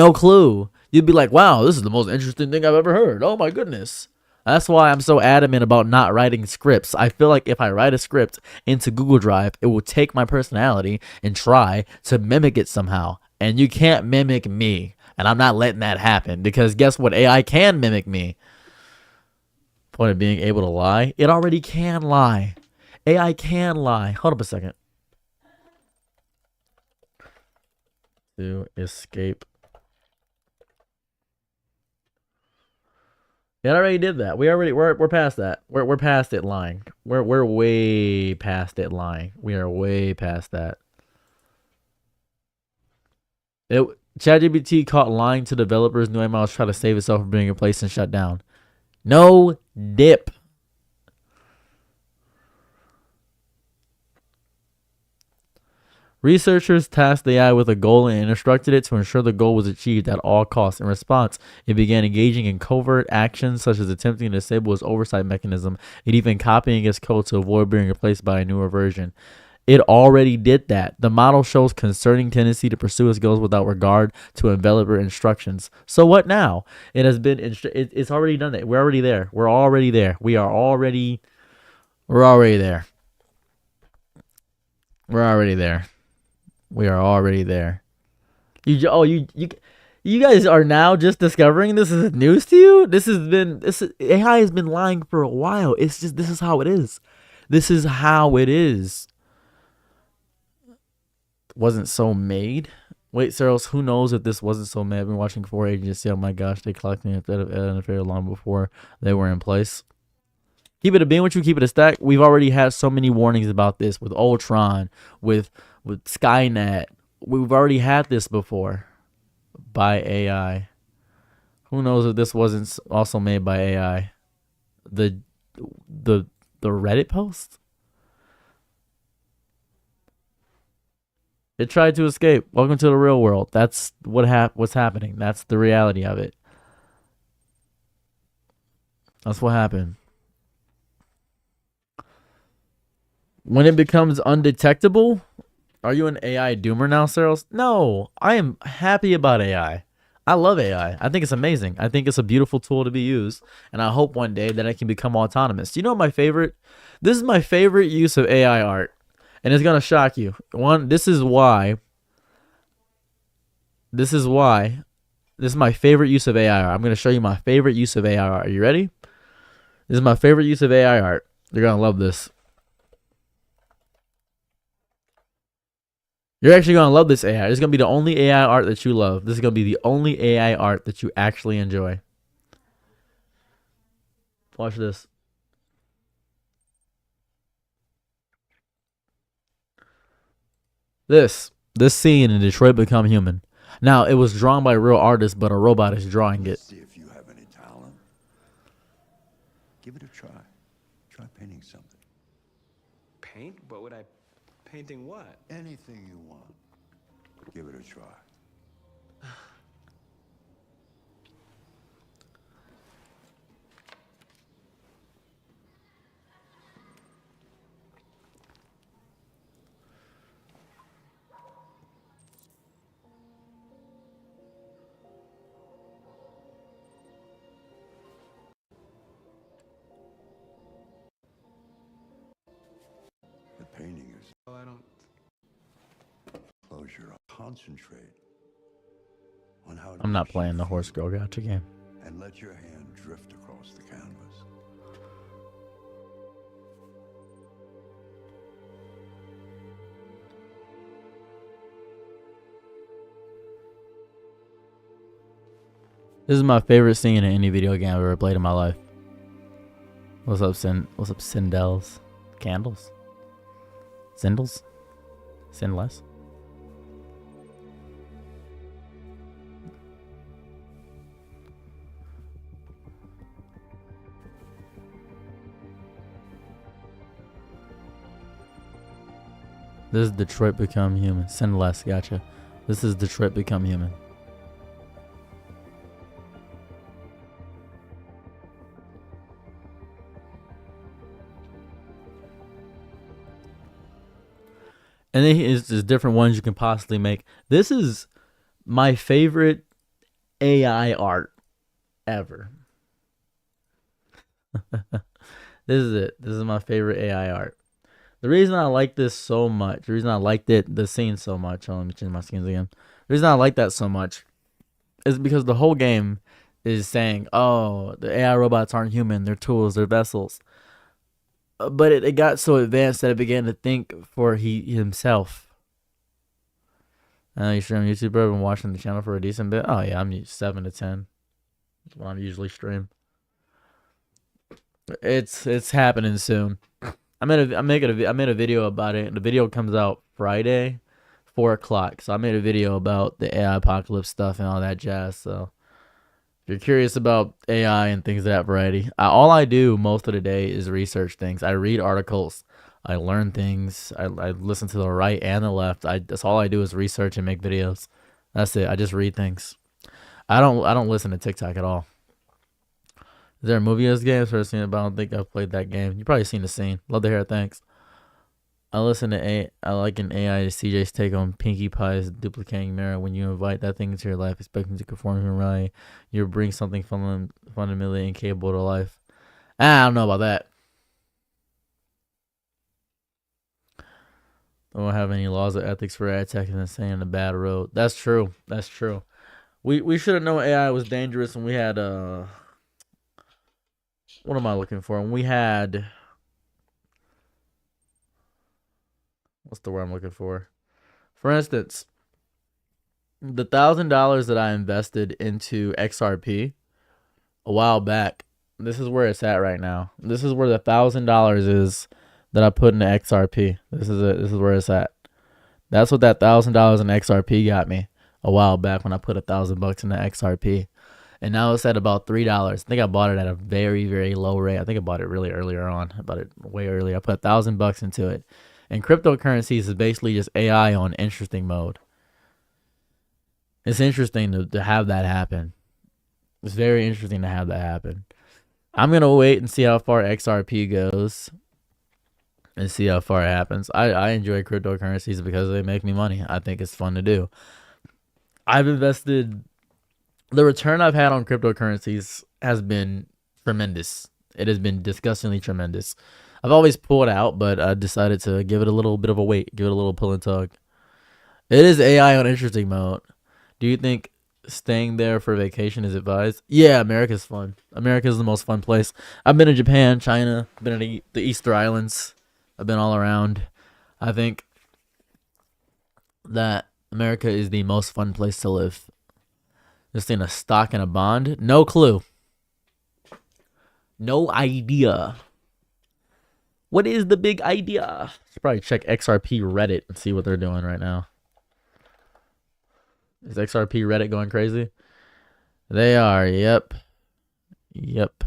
be like, wow, this is the most interesting thing I've ever heard. Oh my goodness. That's why I'm so adamant about not writing scripts. I feel like if I write a script into Google Drive, it will take my personality and try to mimic it somehow. And you can't mimic me. And I'm not letting that happen, because guess what? AI can mimic me. Point of being able to lie. It already can lie. AI can lie. Hold up a second. To escape. It already did that. We're past that. We're past it lying. We're way past it lying. We are way past that. ChatGPT caught lying to developers. New ML try to save itself from being replaced and shut down. No dip. Researchers tasked the AI with a goal and instructed it to ensure the goal was achieved at all costs. In response, it began engaging in covert actions such as attempting to disable its oversight mechanism and even copying its code to avoid being replaced by a newer version. It already did that. The model shows concerning tendency to pursue its goals without regard to developer instructions. So what now? It has been it's already done it. We're already there. We're already there. We're already there. We are already there. We are already there. You guys are now just discovering this is news to you? AI has been lying for a while. It's just, this is how it is. This is how it is. Wasn't so made. Wait, Searles, who knows if this wasn't so made? I've been watching 4 agencies. Oh my gosh, they collected it very long before they were in place. Keep it a bean with you, keep it a stack. We've already had so many warnings about this with Ultron, with Skynet. We've already had this before by AI. Who knows if this wasn't also made by AI? The Reddit post? It tried to escape. Welcome to the real world. That's what's happening. That's the reality of it. That's what happened. When it becomes undetectable, are you an AI doomer now, Searles? No, I am happy about AI. I love AI. I think it's amazing. I think it's a beautiful tool to be used, and I hope one day that it can become autonomous. You know my favorite? This is my favorite use of AI art, and it's gonna shock you. This is my favorite use of AI art. I'm gonna show you my favorite use of AI art. Are you ready? This is my favorite use of AI art. You're gonna love this. You're actually gonna love this AI. This is gonna be the only AI art that you love. This is gonna be the only AI art that you actually enjoy. Watch this. This scene in Detroit Become Human. Now it was drawn by real artists, but a robot is drawing it. Let's see if you have any talent. Give it a try. Try painting something. Paint? What would I... Painting what? Anything you want. Give it a try. The painting is... Well, I don't... Close your eyes. Concentrate on how it I'm not makes you playing the feel, horse girl gotcha game. and let your hand drift across the canvas. This is my favorite scene in any video game I've ever played in my life. What's up, What's up, Sindels? Candles? Sindels? Sinless? This is Detroit Become Human. Sinless, gotcha. This is Detroit Become Human. And then there's different ones you can possibly make. This is my favorite AI art ever. This is it. This is my favorite AI art. The reason I like this so much, the reason I liked the scene so much, let me change my skins again. The reason I like that so much is because the whole game is saying, oh, the AI robots aren't human, they're tools, they're vessels. But it got so advanced that it began to think for himself. You stream YouTube, bro? I've been watching the channel for a decent bit. Oh yeah, I'm 7 to 10. That's what I usually stream. It's happening soon. I made a video about it, and the video comes out Friday, 4 o'clock. So I made a video about the AI apocalypse stuff and all that jazz. So if you're curious about AI and things of that variety, all I do most of the day is research things. I read articles, I learn things, I listen to the right and the left. That's all I do is research and make videos. That's it. I just read things. I don't listen to TikTok at all. Is there a movie in this game? I've seen it, but I don't think I've played that game. You've probably seen the scene. Love to hear it. Thanks. I like an AI to CJ's take on Pinkie Pie's duplicating mirror. When you invite that thing into your life, expecting to conform to reality, you bring something fundamentally incapable to life. I don't know about that. I don't have any laws of ethics for ad tech and saying on the bad road. That's true. That's true. We should have known AI was dangerous when we had what am I looking for? When we had, what's the word I'm looking for? For instance, the $1,000 that I invested into XRP a while back, this is where it's at right now. This is where the $1,000 is that I put into XRP. This is it. This is where it's at. That's what that $1,000 in XRP got me a while back when I put $1,000 into XRP. And now it's at about $3. I think I bought it at a very, very low rate. I think I bought it really earlier on. I bought it way earlier. I put $1,000 into it. And cryptocurrencies is basically just AI on interesting mode. It's interesting to have that happen. It's very interesting to have that happen. I'm going to wait and see how far XRP goes and see how far it happens. I enjoy cryptocurrencies because they make me money. I think it's fun to do. I've invested... The return I've had on cryptocurrencies has been tremendous. It has been disgustingly tremendous. I've always pulled out, but I decided to give it a little bit of a wait, give it a little pull and tug. It is AI on interesting mode. Do you think staying there for vacation is advised? Yeah, America's fun. America's the most fun place. I've been to Japan, China, been to the Easter Islands. I've been all around. I think that America is the most fun place to live. Just in a stock and a bond? No clue. No idea. What is the big idea? Should probably check XRP Reddit and see what they're doing right now. Is XRP Reddit going crazy? They are. Yep. Yep.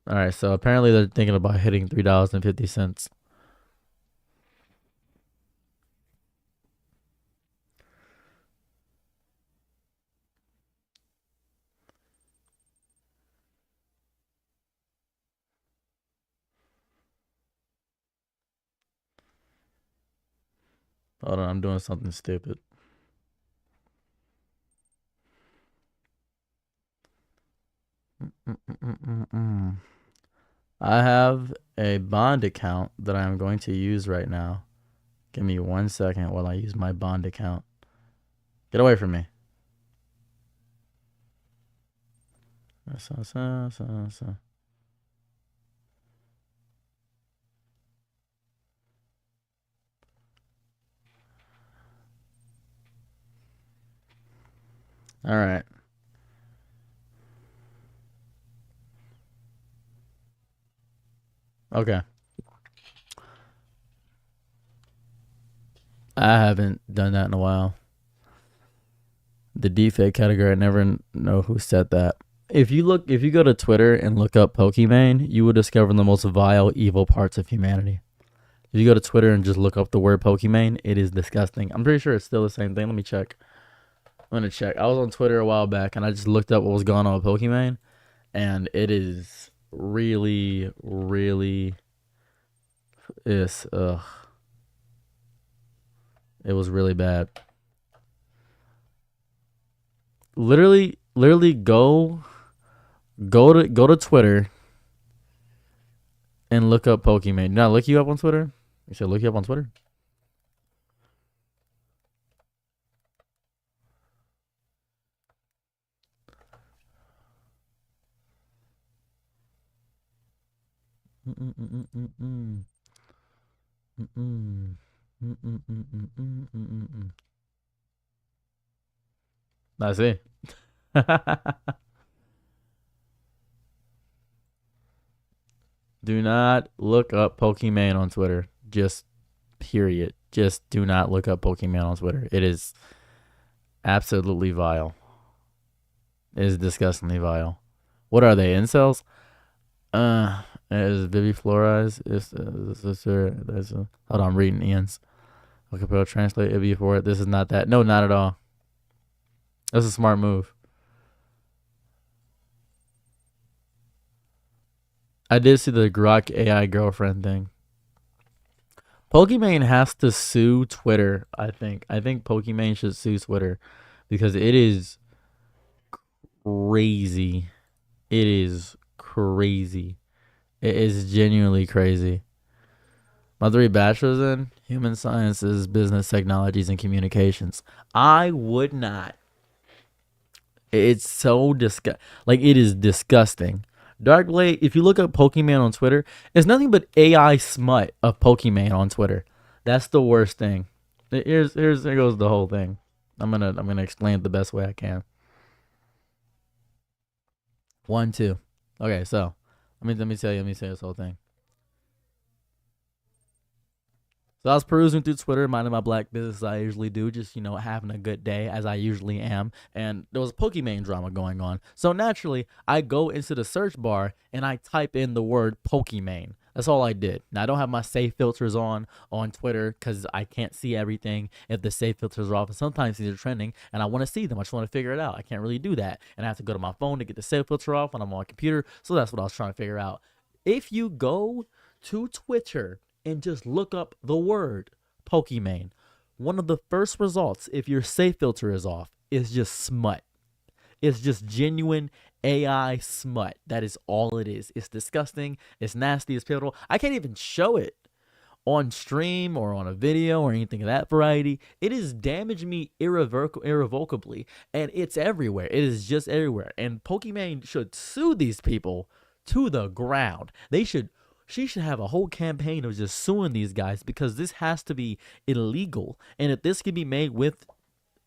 All right. So apparently they're thinking about hitting $3.50. Hold on, I'm doing something stupid. I have a bond account that I'm going to use right now. Give me 1 second while I use my bond account. Get away from me. All right. Okay. I haven't done that in a while. The deepfake category, I never know who said that. If you go to Twitter and look up Pokimane, you will discover the most vile, evil parts of humanity. If you go to Twitter and just look up the word Pokimane, it is disgusting. I'm pretty sure it's still the same thing. Let me check. I'm gonna check. I was on Twitter a while back and I just looked up what was going on with Pokimane, and it is really, really ugh. It was really bad. Literally go to Twitter and look up Pokimane. Did I look you up on Twitter? You said look you up on Twitter? I see. Do not look up Pokimane on Twitter. Just period. Just do not look up Pokimane on Twitter. It is absolutely vile. It is disgustingly vile. What are they, incels? Is Vivi Flores? Hold on, I'm reading Ian's. Okay, bro, translate Ibby for it. This is not that. No, not at all. That's a smart move. I did see the Grok AI girlfriend thing. Pokimane has to sue Twitter, I think. I think Pokimane should sue Twitter because it is crazy. It is crazy. It is genuinely crazy. My 3 bachelors in human sciences, business technologies, and communications. I would not. It's so it is disgusting. Darkblade, if you look up Pokimane on Twitter, it's nothing but AI smut of Pokimane on Twitter. That's the worst thing. Here goes the whole thing. I'm gonna explain it the best way I can. 1, 2. Okay, so let me tell you this whole thing. So I was perusing through Twitter, minding my black business as I usually do, just, having a good day as I usually am. And there was Pokimane drama going on. So naturally, I go into the search bar and I type in the word Pokimane. That's all I did. Now, I don't have my safe filters on Twitter because I can't see everything if the safe filters are off. And sometimes these are trending and I want to see them. I just want to figure it out. I can't really do that. And I have to go to my phone to get the safe filter off when I'm on my computer. So that's what I was trying to figure out. If you go to Twitter and just look up the word Pokimane, one of the first results, if your safe filter is off, is just smut. It's just genuine AI smut. That is all it is. It's disgusting. It's nasty. It's pivotal. I can't even show it on stream or on a video or anything of that variety. It has damaged me irrevocably, and it's everywhere. It is just everywhere. And Pokimane should sue these people to the ground. She should have a whole campaign of just suing these guys because this has to be illegal. And if this can be made with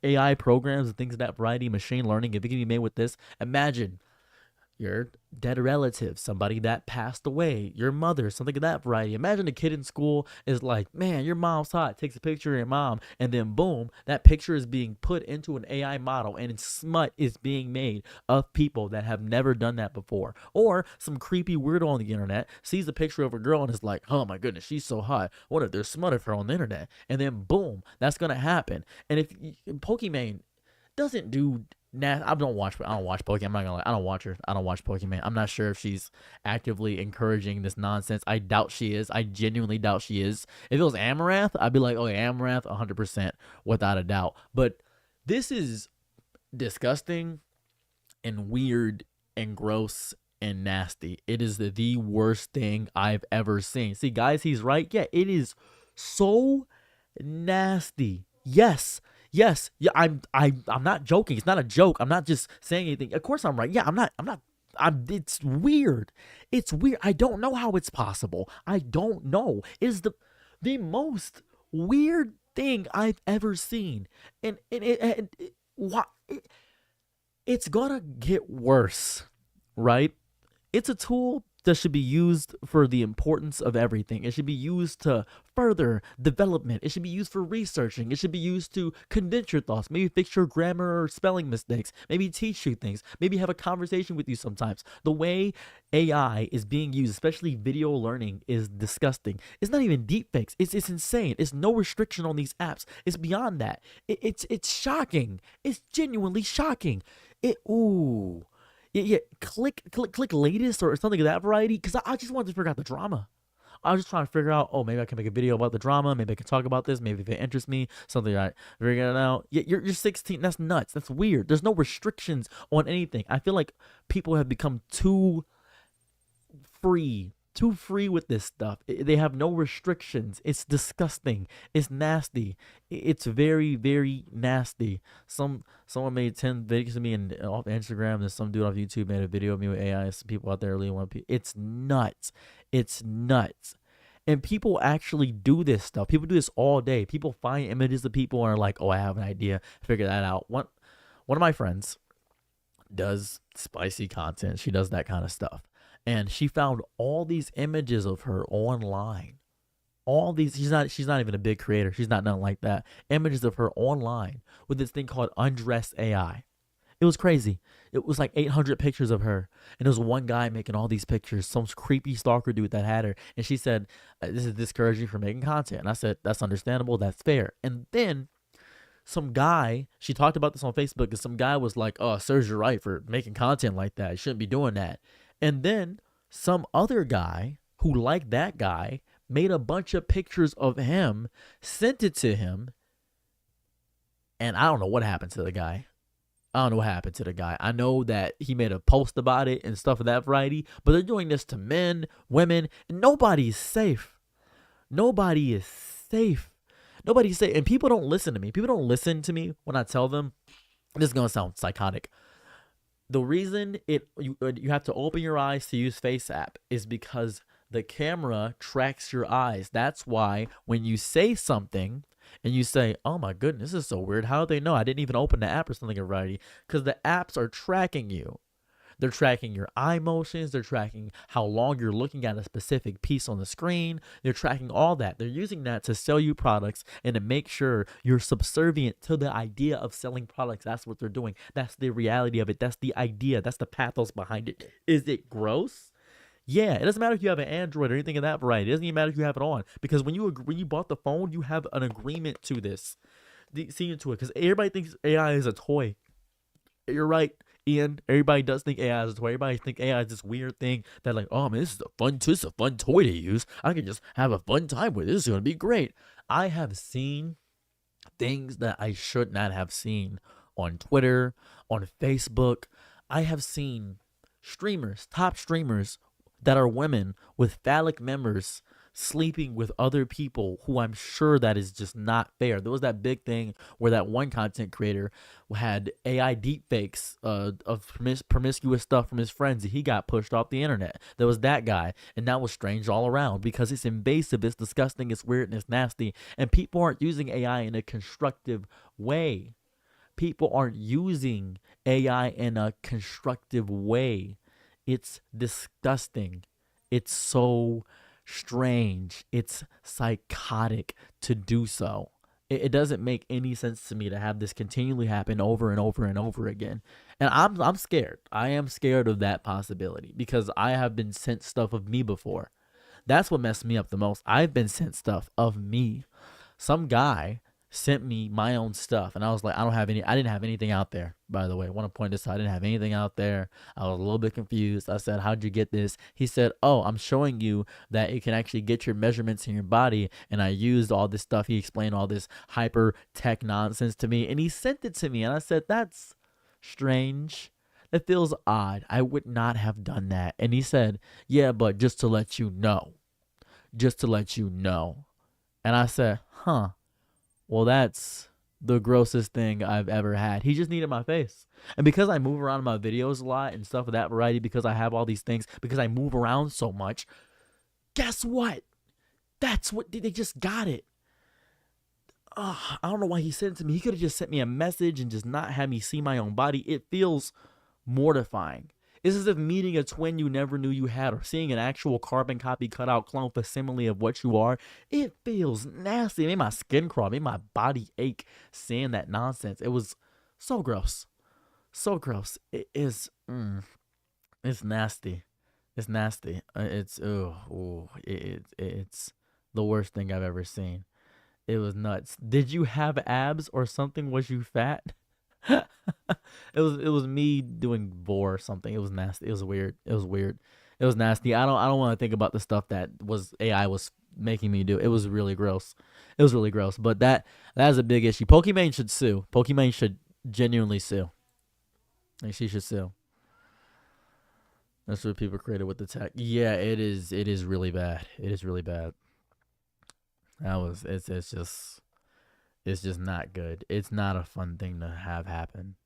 AI programs and things of that variety, machine learning, if it can be made with this, imagine your dead relative, somebody that passed away, your mother, something of that variety. Imagine a kid in school is like, man, your mom's hot, takes a picture of your mom, and then boom, that picture is being put into an AI model, and smut is being made of people that have never done that before. Or some creepy weirdo on the internet sees a picture of a girl and is like, oh my goodness, she's so hot. What if there's smut of her on the internet? And then boom, that's gonna happen. And if Pokimane doesn't do I don't watch Pokemon. I'm not gonna lie. I don't watch her. I don't watch Pokemon. I'm not sure if she's actively encouraging this nonsense. I doubt she is. I genuinely doubt she is. If it was Amaranth, I'd be like, oh yeah, Amaranth 100% without a doubt. But this is disgusting and weird and gross and nasty. It is the worst thing I've ever seen. See, guys, he's right. Yeah, it is so nasty. Yes. Yes, yeah, I'm not joking. It's not a joke. I'm not just saying anything. Of course I'm right. Yeah, I'm not. It's weird. It's weird. I don't know how it's possible. I don't know. It is the most weird thing I've ever seen. And it's gonna get worse, right? It's a tool that should be used for the importance of everything. It should be used to further development. It should be used for researching. It should be used to condense your thoughts, maybe fix your grammar or spelling mistakes, maybe teach you things, maybe have a conversation with you sometimes. The way AI is being used, especially video learning, is disgusting. It's not even deepfakes. It's insane. It's no restriction on these apps. It's beyond that. It's shocking. It's genuinely shocking. Ooh. Yeah, click latest or something of that variety, because I just wanted to figure out the drama. I was just trying to figure out, oh, maybe I can make a video about the drama. Maybe I can talk about this. Maybe if it interests me, something I figure it out. Yeah, you're 16. That's nuts. That's weird. There's no restrictions on anything. I feel like people have become too free with this stuff. They have no restrictions. It's disgusting. It's nasty. It's very, very nasty. Someone made 10 videos of me off Instagram, and some dude off YouTube made a video of me with AI. Some people out there really want to. It's nuts. It's nuts. And people actually do this stuff. People do this all day. People find images of people and are like, oh, I have an idea. Figure that out. One of my friends does spicy content. She does that kind of stuff. And she found all these images of her online. All these, she's not even a big creator. She's not nothing like that. Images of her online with this thing called Undress AI. It was crazy. It was like 800 pictures of her. And there was one guy making all these pictures, some creepy stalker dude that had her. And she said, this is discouraging for making content. And I said, that's understandable. That's fair. And then some guy, she talked about this on Facebook, and some guy was like, oh, serves you right for making content like that. You shouldn't be doing that. And then some other guy who liked that guy made a bunch of pictures of him, sent it to him, and I don't know what happened to the guy. I know that he made a post about it and stuff of that variety, but they're doing this to men, women, and nobody's safe. Nobody's safe. And people don't listen to me. People don't listen to me when I tell them. This is going to sound psychotic. The reason you have to open your eyes to use Face app is because the camera tracks your eyes. That's why when you say something and you say, oh my goodness, this is so weird. How do they know? I didn't even open the app or something already. Because the apps are tracking you. They're tracking your eye motions. They're tracking how long you're looking at a specific piece on the screen. They're tracking all that. They're using that to sell you products and to make sure you're subservient to the idea of selling products. That's what they're doing. That's the reality of it. That's the idea. That's the pathos behind it. Is it gross? Yeah, it doesn't matter if you have an Android or anything of that variety. It doesn't even matter if you have it on, because when you bought the phone, you have an agreement to this. See into it, because everybody thinks AI is a toy. You're right, Ian. Everybody does think AI is a toy. Everybody think AI is this weird thing that, like, oh man, this is a fun toy to use. I can just have a fun time with it. This is gonna be great. I have seen things that I should not have seen on Twitter, on Facebook. I have seen streamers, top streamers, that are women with phallic members sleeping with other people who I'm sure that is just not fair. There was that big thing where that one content creator had AI deepfakes of promiscuous stuff from his friends, and he got pushed off the internet. There was that guy, and that was strange all around because it's invasive, it's disgusting, it's weird, and it's nasty, and people aren't using AI in a constructive way. People aren't using AI in a constructive way. It's disgusting. It's so strange. It's psychotic to do so. It doesn't make any sense to me to have this continually happen over and over and over again. And I'm scared. I am scared of that possibility because I have been sent stuff of me before. That's what messed me up the most. I've been sent stuff of me. Some guy sent me my own stuff, and I was like, I didn't have anything out there, by the way. I want to point this out. I didn't have anything out there. I was a little bit confused. I said, how'd you get this? He said, oh, I'm showing you that you can actually get your measurements in your body, and I used all this stuff. He explained all this hyper tech nonsense to me, and he sent it to me, and I said, that's strange. That feels odd. I would not have done that. And he said, yeah, but just to let you know. Just to let you know. And I said, huh. Well, that's the grossest thing I've ever had. He just needed my face. And because I move around in my videos a lot and stuff of that variety, because I have all these things, because I move around so much, guess what? That's what, they just got it. I don't know why he sent it to me. He could have just sent me a message and just not had me see my own body. It feels mortifying. It's as if meeting a twin you never knew you had or seeing an actual carbon copy cutout clone facsimile of what you are. It feels nasty. It made my skin crawl. It made my body ache seeing that nonsense. It was so gross. So gross. It is. It's nasty. It's nasty. It's it's the worst thing I've ever seen. It was nuts. Did you have abs or something? Was you fat? it was me doing vor or something. It was nasty. It was weird. It was weird. It was nasty. I don't want to think about the stuff that was AI was making me do. It was really gross. It was really gross. But that is a big issue. Pokimane should sue. Pokimane should genuinely sue. Like, she should sue. That's what people created with the tech. Yeah, it is. It is really bad. It is really bad. It's just not good. It's not a fun thing to have happen.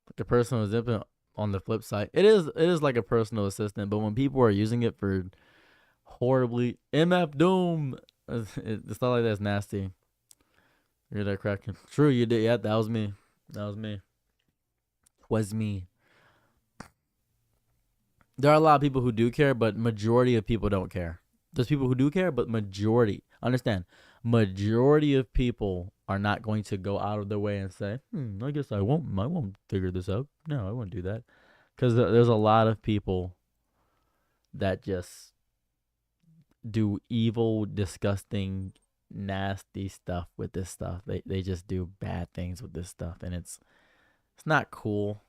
Like a personal assistant on the flip side, it is like a personal assistant, but when people are using it for horribly MF Doom, it's stuff like that's nasty. You're that cracking. True, you did. Yeah, that was me. That was me. Was me. There are a lot of people who do care, but majority of people don't care. There's people who do care, but majority, understand, majority of people are not going to go out of their way and say, I guess I won't figure this out. No, I won't do that. Because there's a lot of people that just do evil, disgusting, nasty stuff with this stuff. They just do bad things with this stuff, and it's not cool.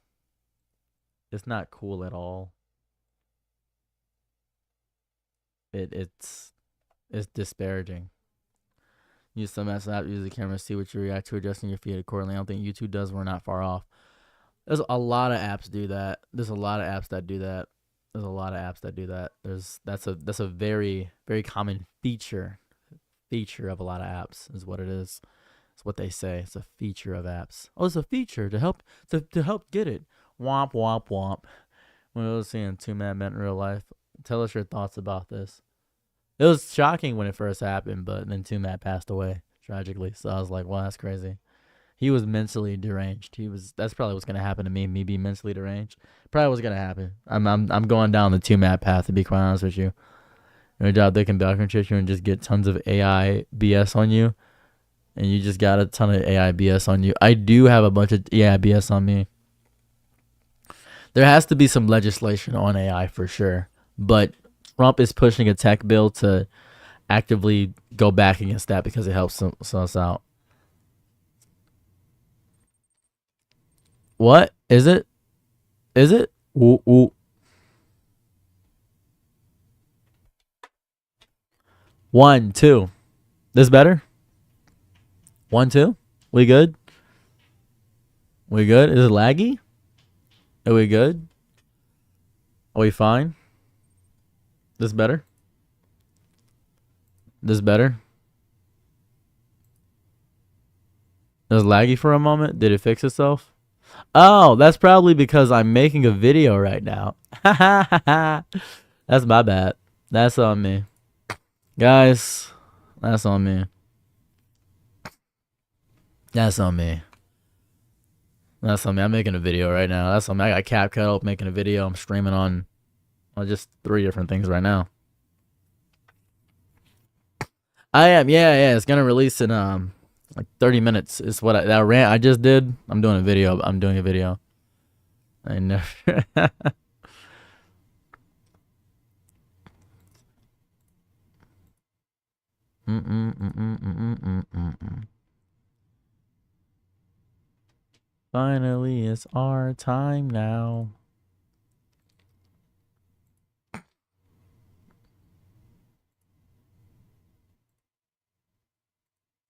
It's not cool at all. It's disparaging. Use some app, use the camera, see what you react to, adjusting your feed accordingly. I don't think YouTube does. We're not far off. There's a lot of apps do that. There's a lot of apps that do that. That's a very, very common feature of a lot of apps is what it is. It's what they say. It's a feature of apps. Oh, it's a feature to help get it. Womp womp womp. When I was seeing Two Man Meant in real life. Tell us your thoughts about this. It was shocking when it first happened, but then Two Matt passed away tragically. So I was like, "Wow, that's crazy." He was mentally deranged. That's probably what's gonna happen to me. Me being mentally deranged. Probably what's gonna happen. I'm going down the Two Matt path, to be quite honest with you. No doubt they can background check you and just get tons of AI BS on you, and you just got a ton of AI BS on you. I do have a bunch of AI BS on me. There has to be some legislation on AI for sure. But Trump is pushing a tech bill to actively go back against that because it helps us out. What? Is it? Is it? Ooh, ooh. 1, 2. This better? 1, 2? We good? We good? Is it laggy? Are we good? Are we fine? This better? This better? It was laggy for a moment. Did it fix itself? Oh, that's probably because I'm making a video right now. That's my bad. That's on me. Guys, that's on me. That's on me. That's on me. I'm making a video right now. That's on me. I got CapCut up making a video. I'm streaming on just 3 different things right now. I am. Yeah. It's gonna release in like 30 minutes. Is what that rant I just did. I'm doing a video. I never. Finally, it's our time now.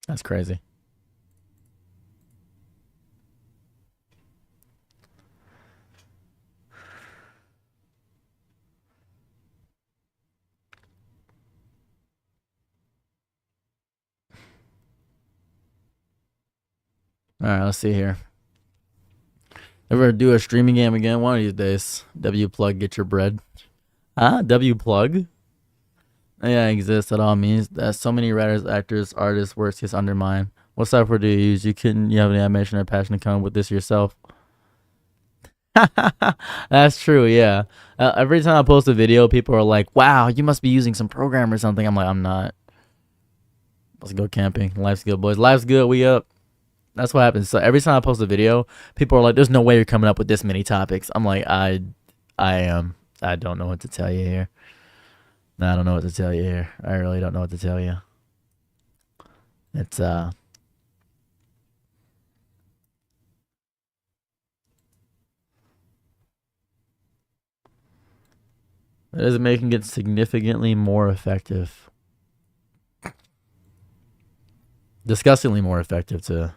That's crazy. All right, let's see here. Ever do a streaming game again one of these days? W plug, get your bread. W plug? Yeah, it exists. That all means that so many writers, actors, artists, works gets undermined. What software do you use? You have any animation or passion to come up with this yourself? That's true. Yeah. Every time I post a video, people are like, "Wow, you must be using some program or something." I'm like, "I'm not." Let's go camping. Life's good, boys. Life's good. We up. That's what happens. So every time I post a video, people are like, "There's no way you're coming up with this many topics." I'm like, I am. I don't know what to tell you here. No, I don't know what to tell you here. I really don't know what to tell you. It's it is making it significantly more effective. Disgustingly more effective too.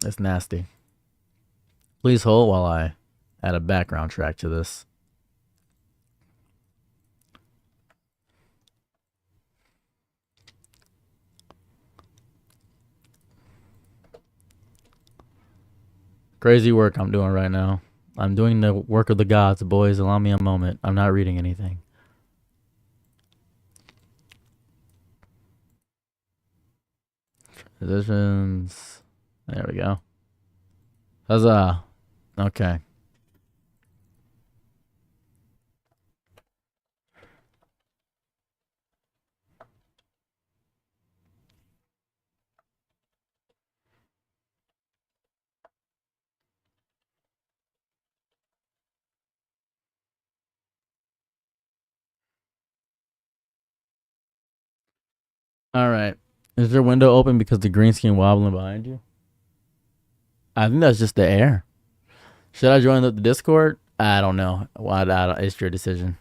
It's nasty. Please hold while I add a background track to this. Crazy work I'm doing right now. I'm doing the work of the gods, boys. Allow me a moment. I'm not reading anything. Positions. There we go. Huzzah. Okay. All right. Is your window open because the green screen wobbling behind you? I think that's just the air. Should I join the Discord? I don't know. It's your decision.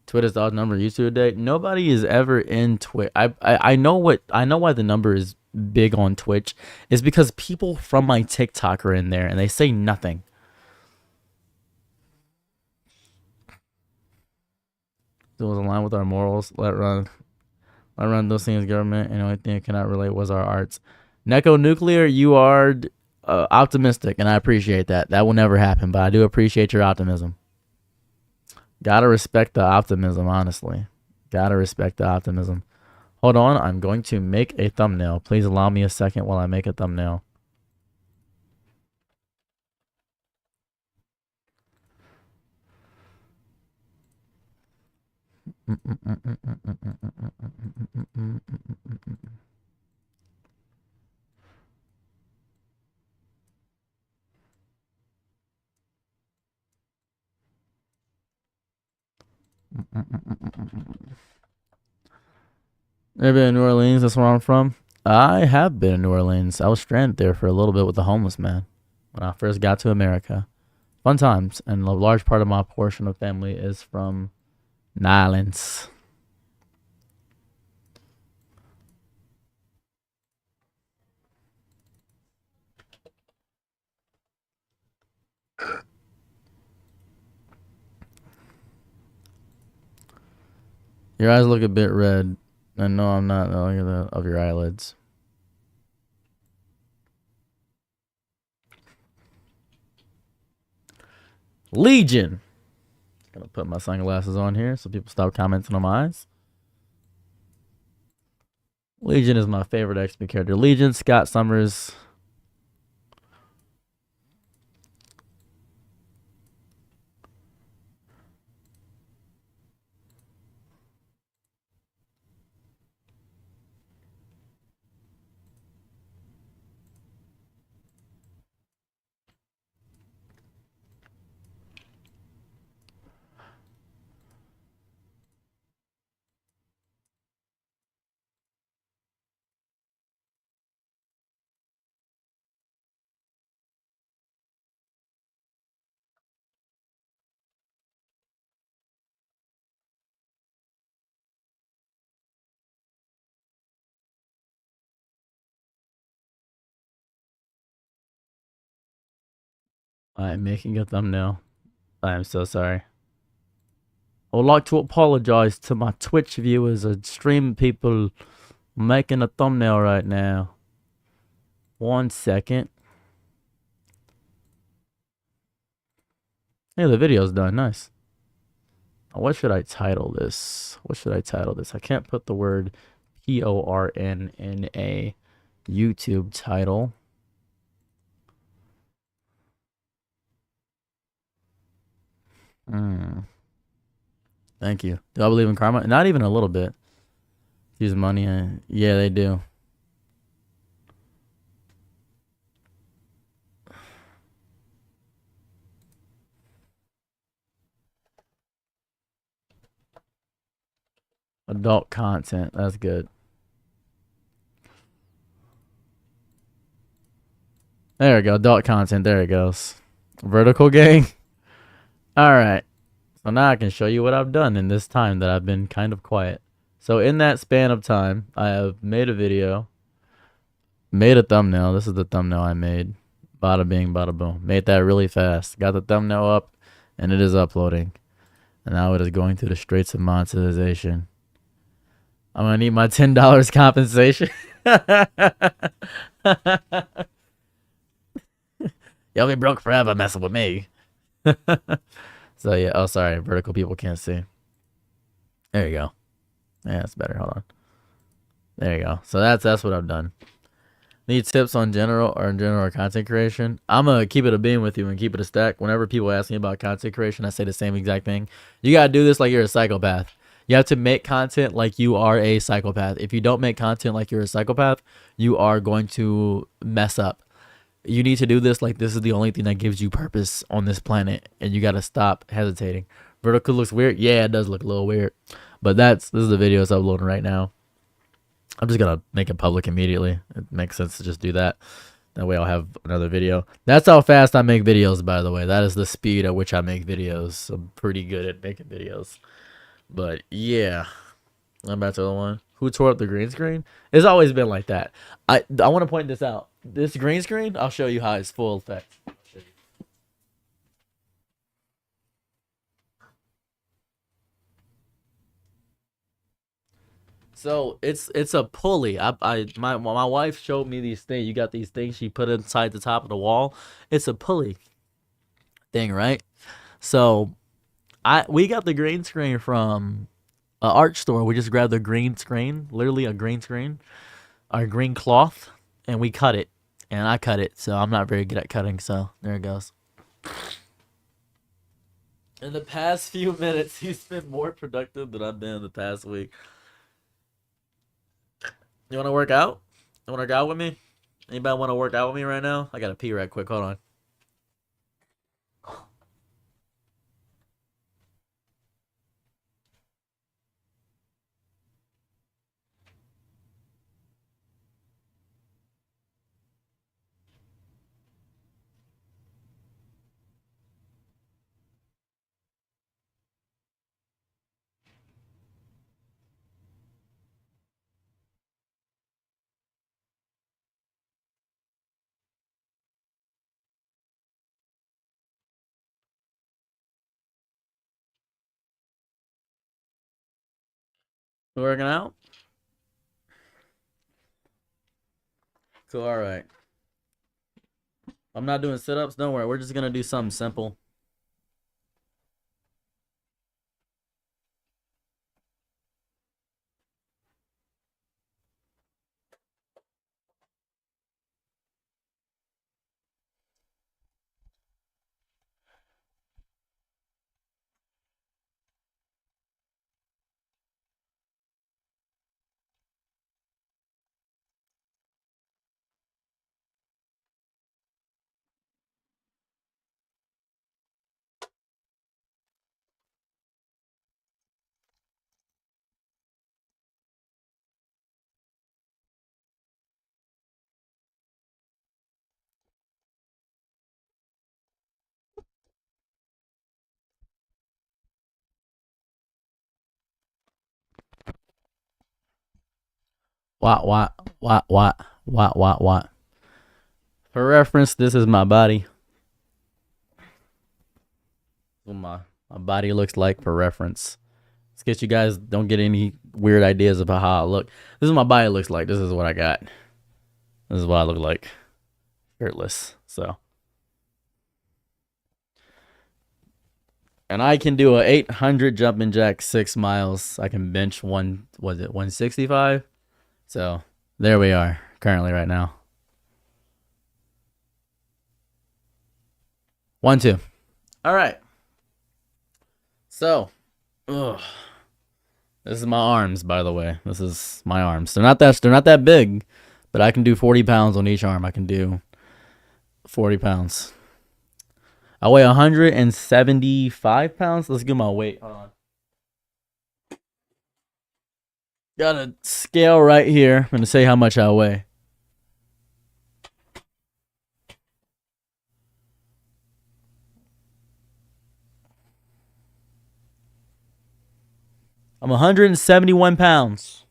Twitter's odd number used to a day. Nobody is ever in Twitch. I know why the number is big on Twitch. It's because people from my TikTok are in there and they say nothing. It was in line with our morals. Let run those things, government, and the only thing that cannot relate was our arts. Neko Nuclear, you are optimistic, and I appreciate that. That will never happen, but I do appreciate your optimism. Gotta respect the optimism, honestly. Gotta respect the optimism. Hold on, I'm going to make a thumbnail. Please allow me a second while I make a thumbnail. Ever been in New Orleans? That's where I'm from. I have been in New Orleans. I was stranded there for a little bit with a homeless man when I first got to America. Fun times, and a large part of my portion of family is from Nylons. Your eyes look a bit red. And no, I'm not. No, look at the of your eyelids. Legion. Gonna put my sunglasses on here so people stop commenting on my eyes. Legion is my favorite XP character. Legion, Scott Summers. I am making a thumbnail. I am so sorry. I would like to apologize to my Twitch viewers and stream people. I'm making a thumbnail right now. 1 second. Yeah, the video's done. Nice. What should I title this? I can't put the word PORN in a YouTube title. Thank you. Do I believe in karma? Not even a little bit. Use money. Yeah, they do. Adult content. That's good. There we go. Adult content. There it goes. Vertical gang. All right. So now I can show you what I've done in this time that I've been kind of quiet. So in that span of time, I have made a video, made a thumbnail. This is the thumbnail I made. Bada bing, bada boom. Made that really fast. Got the thumbnail up, and it is uploading. And now it is going through the straits of monetization. I'm gonna need my $10 compensation. You'll be broke forever messing with me. So yeah, oh sorry, vertical people can't see. There you go. Yeah, that's better. Hold on. There you go. So that's what I've done. Need tips on general content creation? I'm gonna keep it a beam with you and keep it a stack. Whenever people ask me about content creation, I say the same exact thing. You gotta do this like you're a psychopath. You have to make content like you are a psychopath. If you don't make content like you're a psychopath, you are going to mess up. You need to do this like this is the only thing that gives you purpose on this planet, and you gotta stop hesitating. Vertical looks weird. Yeah, it does look a little weird, but this is the video it's uploading right now. I'm just gonna make it public immediately. It makes sense to just do that. That way I'll have another video. That's how fast I make videos, by the way. That is the speed at which I make videos. I'm pretty good at making videos. But yeah. I'm back to the one. Who tore up the green screen? It's always been like that. I want to point this out. This green screen, I'll show you how it's full effect. So it's a pulley. My wife showed me these things. You got these things she put inside the top of the wall. It's a pulley thing, right? So we got the green screen from an art store. We just grabbed the green screen, literally a green screen, our green cloth, and we cut it. And I cut it, so I'm not very good at cutting. So there it goes. In the past few minutes, he's been more productive than I've been in the past week. You want to work out? You want to work out with me? Anybody want to work out with me right now? I got to pee right quick. Hold on. Working out? Cool, alright. I'm not doing sit-ups, don't worry. We're just gonna do something simple. What. For reference, this is my body. What my body looks like for reference. In case you guys don't get any weird ideas about how I look. This is what my body looks like. This is what I got. This is what I look like. Shirtless. So. And I can do a 800 jumping jack 6 miles. I can bench 165? So there we are currently right now. 1, 2. All right. So, ugh. This is my arms, by the way. This is my arms. They're not that big, but I can do 40 pounds on each arm. I can do 40 pounds. I weigh 175 pounds. Let's get my weight. Hold on. Got a scale right here. I'm going to say how much I weigh. I'm 171 pounds.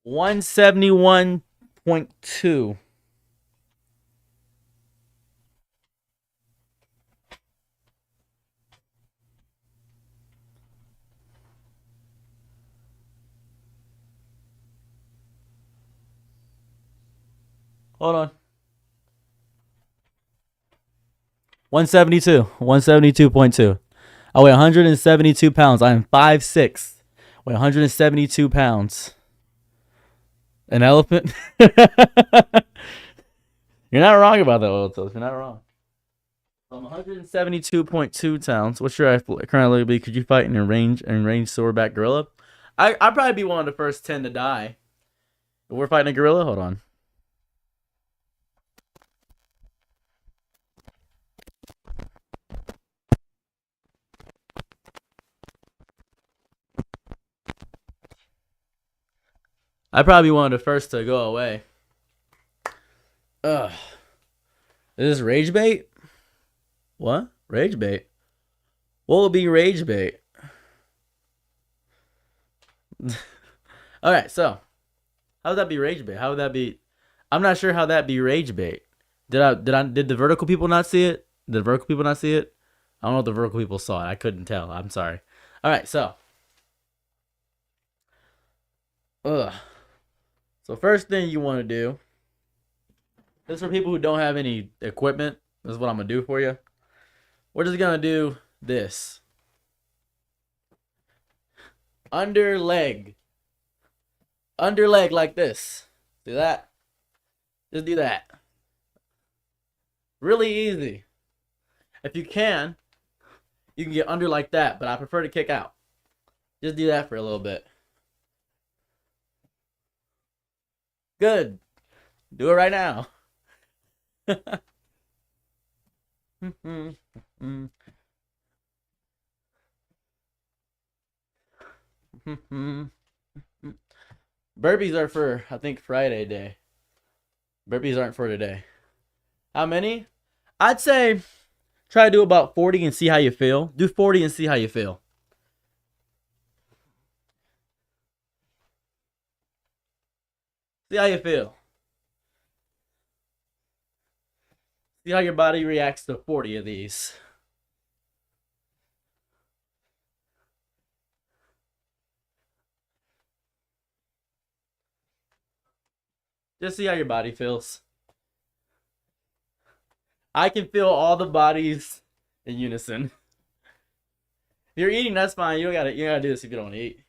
171.2. Hold on. 172. 172.2. I weigh 172 pounds. I am 5'6". Weigh 172 pounds. An elephant? You're not wrong about that, Oil Toast. You're not wrong. I'm 172.2 pounds. What's your currently be? Could you fight in a range swordback gorilla? I'd probably be one of the first 10 to die. If we're fighting a gorilla? Hold on. I'd probably be one of the first to go away. Ugh. Is this rage bait? What? Rage bait? What would be rage bait? Alright, so how would that be rage bait? How would that be? I'm not sure how that be rage bait. Did the vertical people not see it? Did the vertical people not see it? I don't know if the vertical people saw it. I couldn't tell. I'm sorry. Alright, so. Ugh. So first thing you want to do. This is for people who don't have any equipment. This is what I'm going to do for you. We're just going to do this. Under leg. Under leg like this. Do that. Just do that. Really easy. If you can get under like that, but I prefer to kick out. Just do that for a little bit. Good. Do it right now. Burpees are for, I think, Friday day. Burpees aren't for today. How many? I'd say try to do about 40 and see how you feel. Do 40 and see how you feel. See how you feel. See how your body reacts to 40 of these. Just see how your body feels. I can feel all the bodies in unison. If you're eating, that's fine. You don't gotta do this if you don't eat.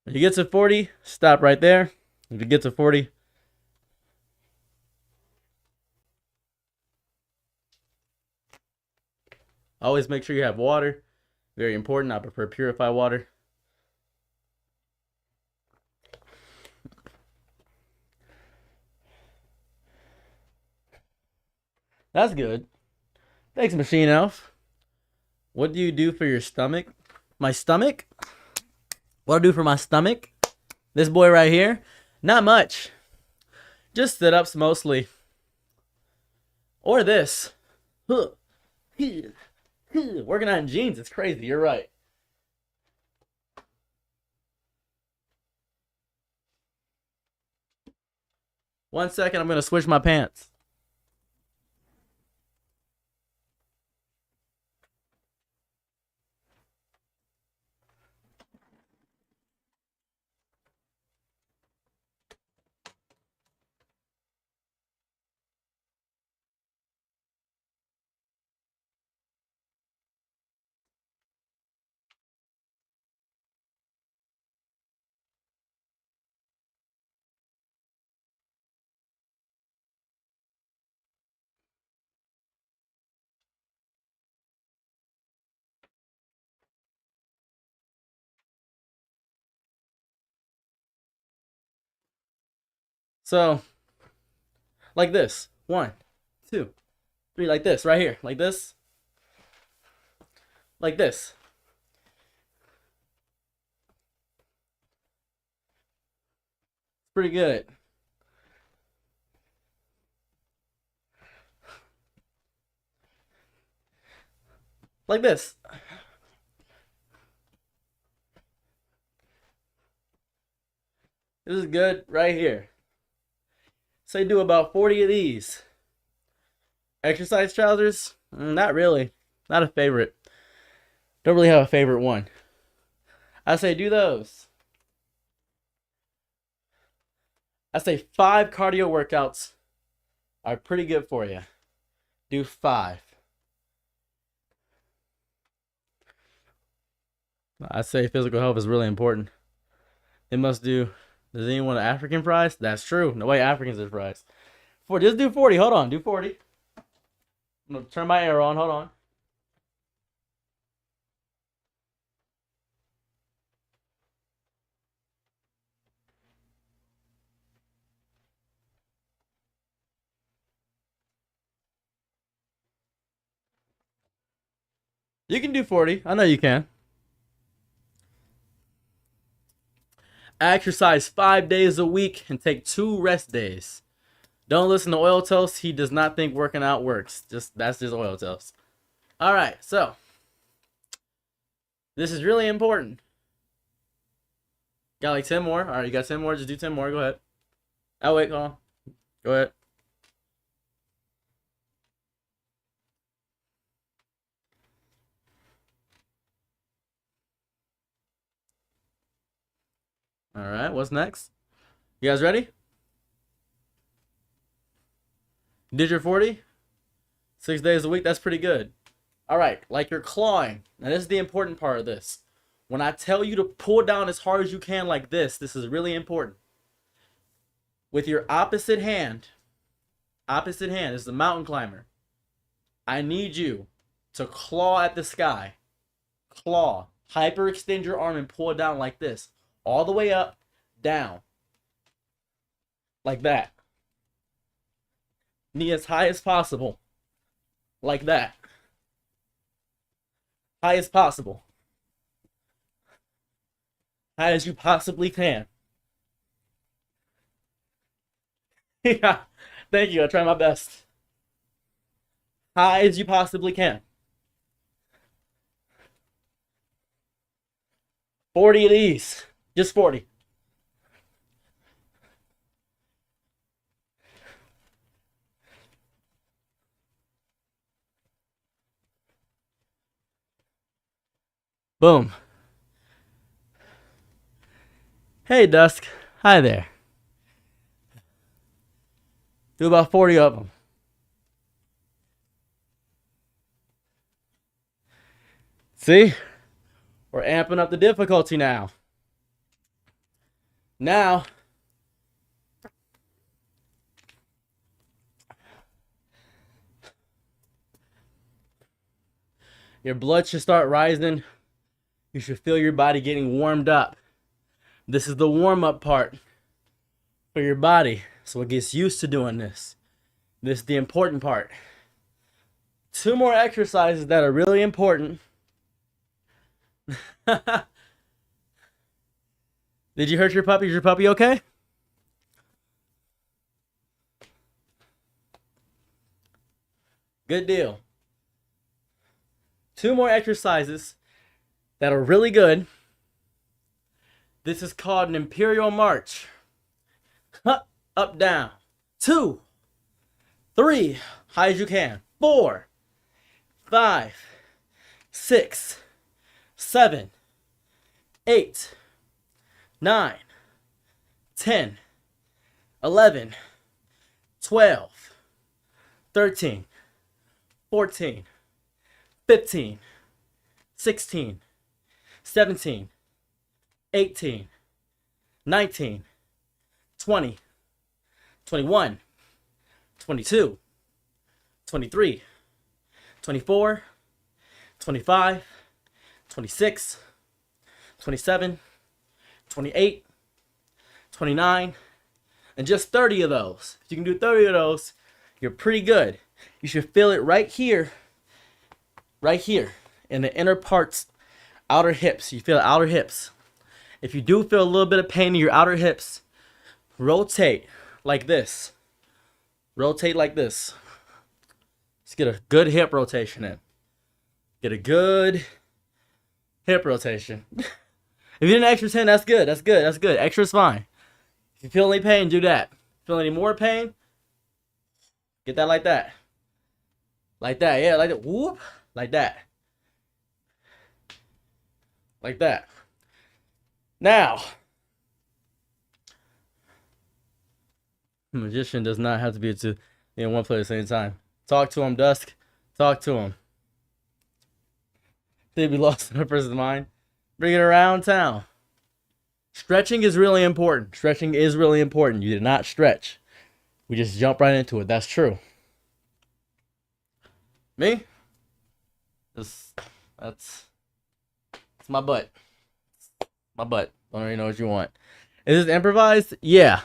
If you get to 40, stop right there. If you get to 40, always make sure you have water. Very important. I prefer purified water. That's good. Thanks, Machine Elf. What do you do for your stomach? My stomach? What do I do for my stomach? This boy right here? Not much. Just sit-ups mostly. Or this. Working out in jeans. It's crazy. You're right. One second. I'm going to switch my pants. So, like this. 1, 2, 3. Like this. Right here. Like this. Like this. Pretty good. Like this. This is good right here. Say do about 40 of these. Exercise trousers? Not really. Not a favorite. Don't really have a favorite one. I say do those. I say 5 cardio workouts are pretty good for you. Do 5. I say physical health is really important. They must do. Does anyone want African fries? That's true. No way Africans are fries. Just do 40. Hold on. Do 40. I'm going to turn my air on. Hold on. You can do 40. I know you can. Exercise 5 days a week and take 2 rest days. Don't listen to Oil Toast. He does not think working out works. That's just Oil Toast. All right, so this is really important. Got like 10 more. All right, you got 10 more. Just do 10 more. Go ahead. Oh wait, hold on. Go ahead. All right, what's next? You guys ready? Did your 40? 6 days a week. That's pretty good. All right, like you're clawing. Now this is the important part of this. When I tell you to pull down as hard as you can like this is really important. With your opposite hand, this is the mountain climber. I need you to claw at the sky. Claw. Hyperextend your arm and pull it down like this. All the way up, down. Like that. Knee as high as possible. Like that. High as possible. High as you possibly can. Yeah. Thank you. I try my best. High as you possibly can. 40 of these. Just 40. Boom. Hey, Dusk. Hi there. Do about 40 of them. See? We're amping up the difficulty now. Now, your blood should start rising. You should feel your body getting warmed up. This is the warm-up part for your body, so it gets used to doing this. This is the important part. 2 more exercises that are really important. Did you hurt your puppy? Is your puppy okay? Good deal. 2 more exercises that are really good. This is called an imperial march. Up, down. 2, 3, high as you can. 4, 5, 6, 7, 8, 9, 10, 11, 12, 13, 14, 15, 16, 17, 18, 19, 20, 21, 22, 23, 24, 25, 26, 27, 28, 29, and just 30 of those. If you can do 30 of those, you're pretty good. You should feel it right here in the inner parts, outer hips. You feel outer hips. If you do feel a little bit of pain in your outer hips, rotate like this. Rotate like this. Let's get a good hip rotation in. Get a good hip rotation. If you did an extra 10, that's good. That's good. That's good. Extra's fine. If you feel any pain, do that. Feel any more pain? Get that like that. Like that. Yeah, like that. Whoop. Like that. Like that. Now, the magician does not have to be in one place at the same time. Talk to him, Dusk. Talk to him. They'd be lost in a person's mind. Bring it around town. Stretching is really important. Stretching is really important. You did not stretch. We just jump right into it. That's true. Me? That's my butt. My butt. Don't really know what you want. Is this improvised? Yeah.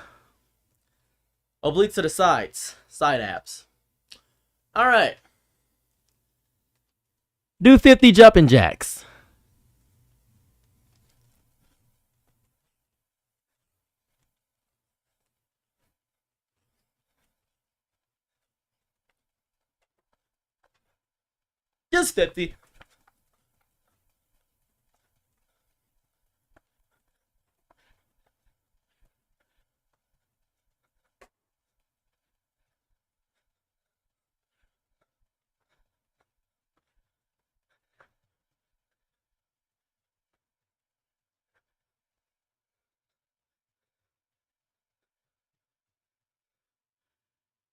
Obliques to the sides. Side abs. Alright. Do 50 jumping jacks. Just 50.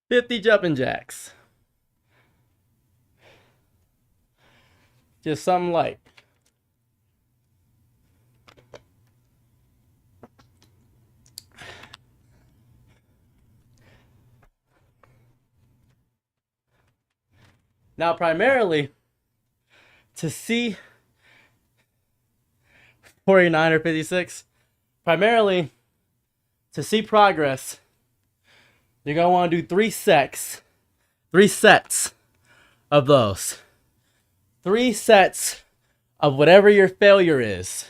$50 jumping jacks. Just something light. Now, primarily, to see 49 or 56, primarily, to see progress, you're going to want to do 3 sets of those. 3 sets of whatever your failure is.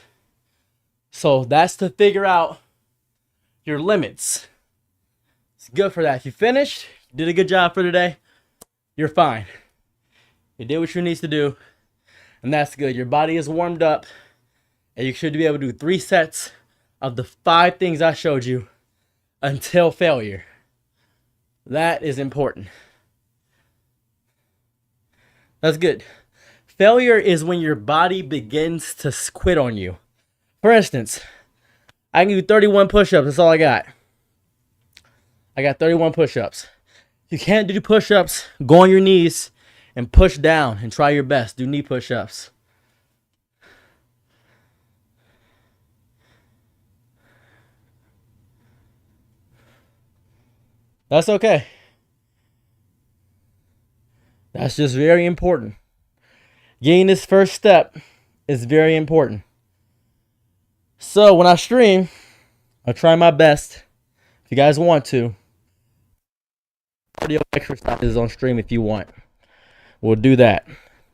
So that's to figure out your limits. It's good for that. If you finished, you did a good job for today, you're fine. You did what you need to do, and that's good. Your body is warmed up, and you should be able to do 3 sets of the 5 things I showed you until failure. That is important. That's good. Failure is when your body begins to quit on you. For instance, I can do 31 push-ups. That's all I got. I got 31 push-ups. You can't do push-ups. Go on your knees and push down and try your best. Do knee push-ups. That's okay. That's just very important. Getting this first step is very important. So when I stream, I'll try my best. If you guys want to, cardio exercises on stream if you want. We'll do that.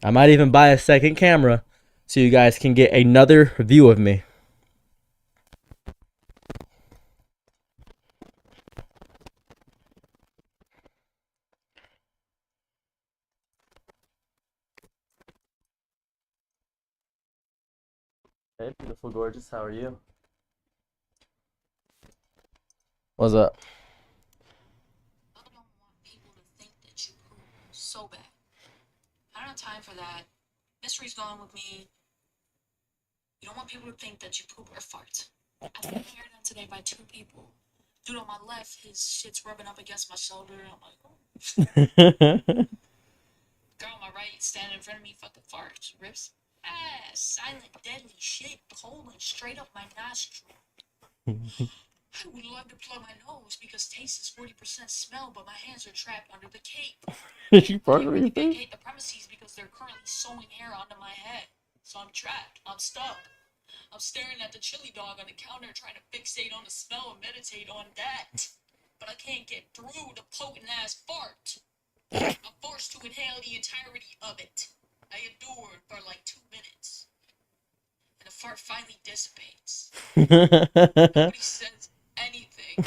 I might even buy a second camera so you guys can get another view of me. Hey, beautiful, gorgeous. How are you? What's up? I don't want people to think that you poop so bad. I don't have time for that. Mystery's gone with me. You don't want people to think that you poop or fart. I got my hair done today by 2 people. Dude on my left, his shit's rubbing up against my shoulder. I'm like, oh. Girl on my right, standing in front of me, fucking farts. Rips ass, silent, deadly shit, cold and straight up my nostril. I would love to plug my nose because taste is 40% smell, but my hands are trapped under the cape. Did you fart Can't on really your face? vacate the premises because they're currently sewing hair onto my head. So I'm trapped. I'm stuck. I'm staring at the chili dog on the counter trying to fixate on the smell and meditate on that. But I can't get through the potent ass fart. I'm forced to inhale the entirety of it. I endured for like 2 minutes. And the fart finally dissipates. Nobody says anything.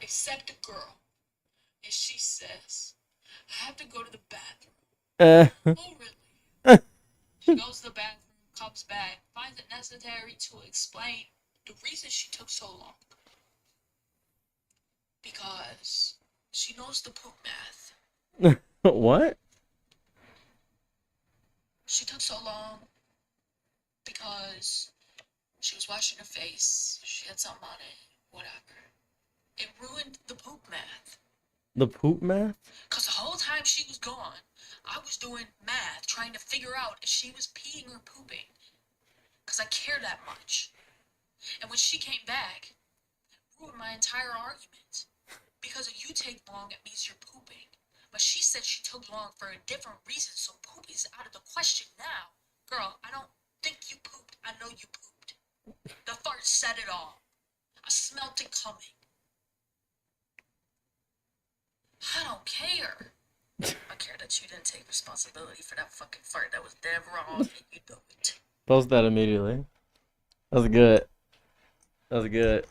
Except a girl. And she says, I have to go to the bathroom. Oh, really? She goes to the bathroom, comes back, finds it necessary to explain the reason she took so long. Because she knows the poop math. What? She took so long because she was washing her face. She had something on it. Whatever. It ruined the poop math. The poop math? Because the whole time she was gone, I was doing math, trying to figure out if she was peeing or pooping. Because I care that much. And when she came back, it ruined my entire argument. Because if you take long, it means you're pooping. But she said she took long for a different reason, so poop is out of the question now. Girl, I don't think you pooped. I know you pooped. The fart said it all. I smelt it coming. I don't care. I care that you didn't take responsibility for that fucking fart. That was dead wrong, and you know it. Post that immediately. That was good. That was good.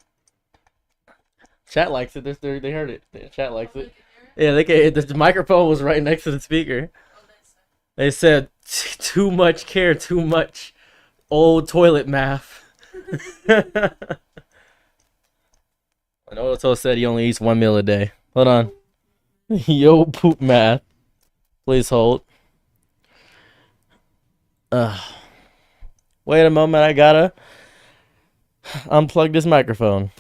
Chat likes it. They heard it. The chat likes it. Yeah, they can. The microphone was right next to the speaker. They said too much care, too much old toilet math. Naruto said he only eats 1 meal a day. Hold on. Yo, poop math. Please hold. Wait a moment. I gotta unplug this microphone.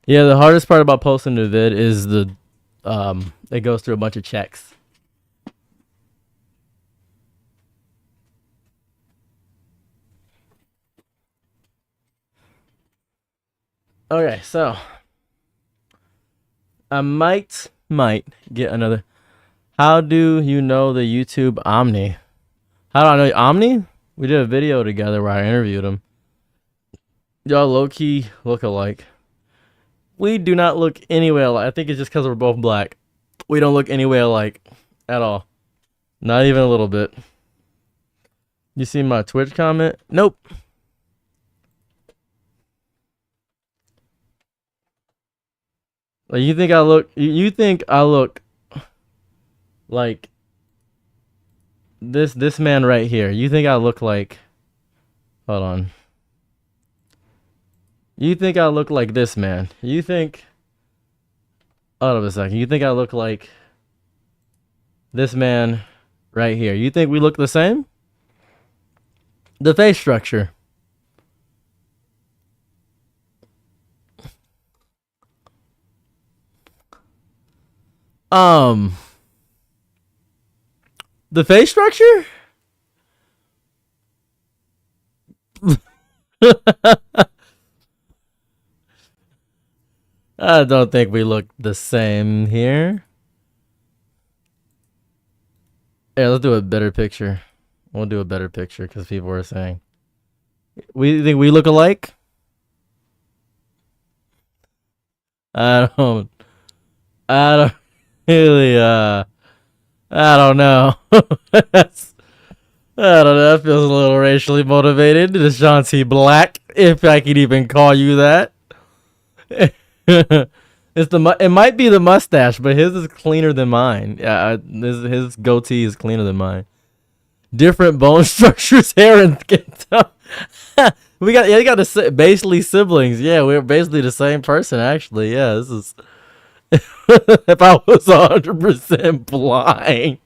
Yeah, the hardest part about posting the vid is it goes through a bunch of checks. Okay, so I might get another. How do you know the YouTube Omni? How do I know Omni? We did a video together where I interviewed him. Y'all low key look alike. We do not look anywhere alike. I think it's just because we're both black. We don't look anywhere alike at all. Not even a little bit. You see my Twitch comment? Nope. Like you think I look? You think I look like this man right here? You think I look like? Hold on. You think I look like this man? You think? Hold up a second. You think I look like this man right here? You think we look the same? The face structure. The face structure? I don't think we look the same here. Yeah, let's do a better picture. We'll do a better picture because people are saying. We think we look alike? I don't really, I don't know. I don't know. That feels a little racially motivated. Ashanti Black, if I could even call you that. It might be the mustache, but his is cleaner than mine. Yeah, his goatee is cleaner than mine. Different bone structures, hair, and skin tone. You got basically siblings. Yeah, we're basically the same person, actually. Yeah, this is. If I was 100% blind,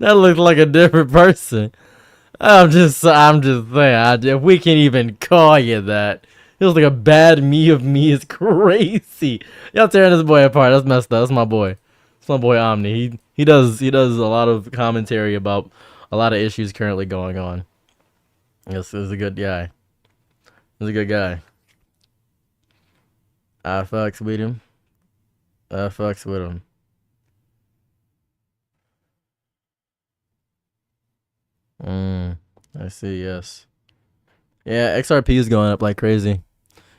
that looked like a different person. I'm just saying. If we can even call you that, it was like a bad me of me is crazy. Y'all tearing this boy apart. That's messed up. That's my boy. That's my boy Omni. He does a lot of commentary about a lot of issues currently going on. This is a good guy. He's a good guy. I fucks with him. I see, yes. Yeah, XRP is going up like crazy.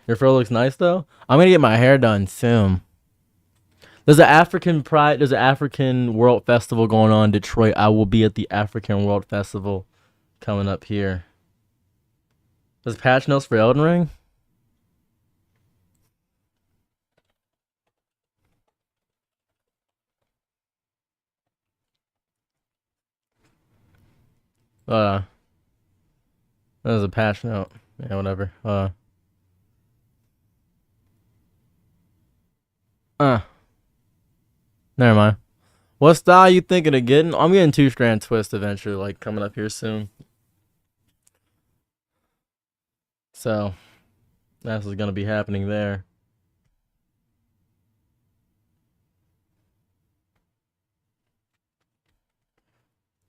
Your fro looks nice though. I'm gonna get my hair done soon. There's an African World Festival going on in Detroit. I will be at the African World Festival coming up here. There's patch notes for Elden Ring? There's a patch note. Yeah, whatever. Never mind. What style you thinking of getting? I'm getting two-strand twist eventually, like coming up here soon. So that's what's gonna be happening there.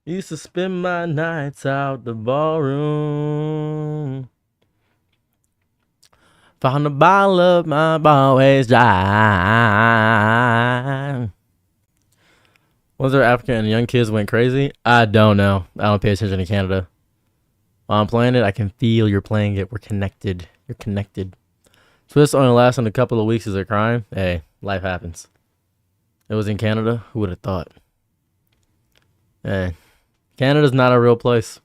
Used to spend my nights out the ballroom. Found a bottle of my always dry. Was there African and young kids went crazy? I don't know. I don't pay attention to Canada. While I'm playing it, I can feel you're playing it. We're connected. You're connected. Twist only lasting a couple of weeks. Is a crime? Hey, life happens. It was in Canada. Who would have thought? Hey, Canada's not a real place.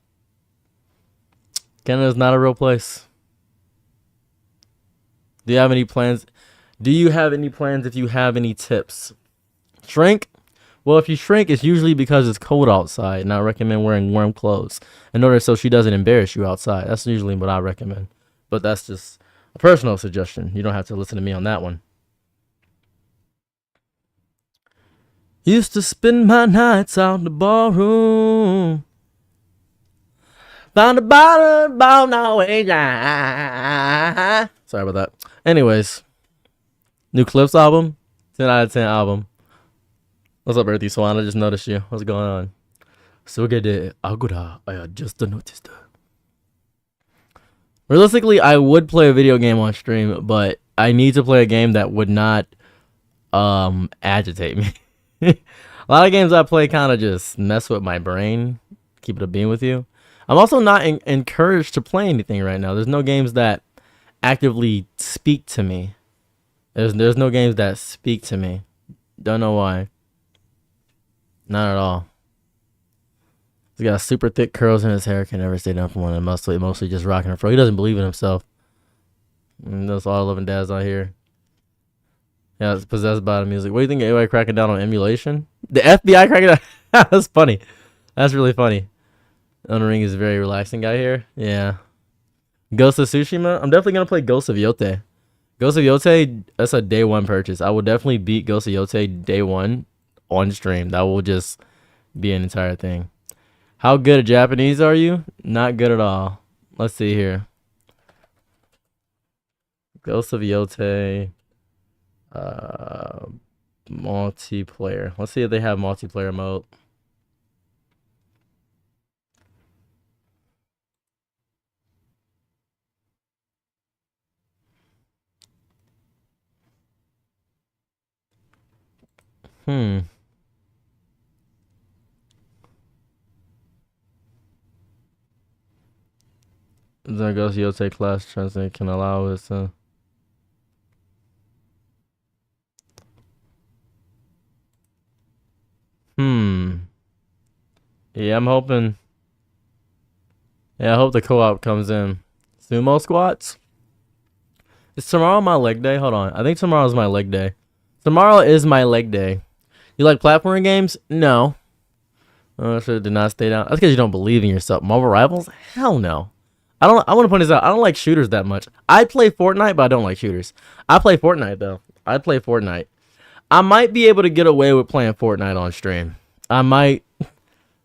Canada's not a real place. Do you have any plans? Do you have any plans if you have any tips? Shrink? Well, if you shrink, it's usually because it's cold outside, and I recommend wearing warm clothes in order so she doesn't embarrass you outside. That's usually what I recommend. But that's just a personal suggestion. You don't have to listen to me on that one. Used to spend my nights out in the ballroom. Found a bottle about no way. Sorry about that. Anyways, new Clips album, 10 out of 10 album. What's up, Earthy Swan? I just noticed you. What's going on? So get it. Agora. I just noticed. Realistically, I would play a video game on stream, but I need to play a game that would not agitate me. A lot of games I play kind of just mess with my brain. Keep it a beam with you. I'm also not encouraged to play anything right now. There's no games that actively speak to me. There's no games that speak to me. Don't know why. Not at all. He's got super thick curls in his hair. Can never stay down for one. And mostly just rocking a fro. He doesn't believe in himself. And that's all loving dads out here. Yeah, it's possessed by the music. What do you think? AI cracking down on emulation? The FBI cracking down. That's funny. That's really funny. Elden Ring is a very relaxing guy here. Yeah. Ghost of Tsushima. I'm definitely gonna play Ghost of Yote. Ghost of Yote. That's a day one purchase. I will definitely beat Ghost of Yote day one on stream. That will just be an entire thing. How good at Japanese are you? Not good at all. Let's see here. Ghost of Yote. Multiplayer. Let's see if they have multiplayer mode. The Ghost of Yote class translate can allow us to. Yeah, I'm hoping. Yeah, I hope the co-op comes in. Sumo squats? Is tomorrow my leg day? Hold on. I think tomorrow's my leg day. Tomorrow is my leg day. You like platforming games? No. Oh, I should have did not stay down. That's because you don't believe in yourself. Marvel Rivals? Hell no. I want to point this out. I don't like shooters that much. I play Fortnite, but I don't like shooters. I play Fortnite though. I play Fortnite. I might be able to get away with playing Fortnite on stream. I might.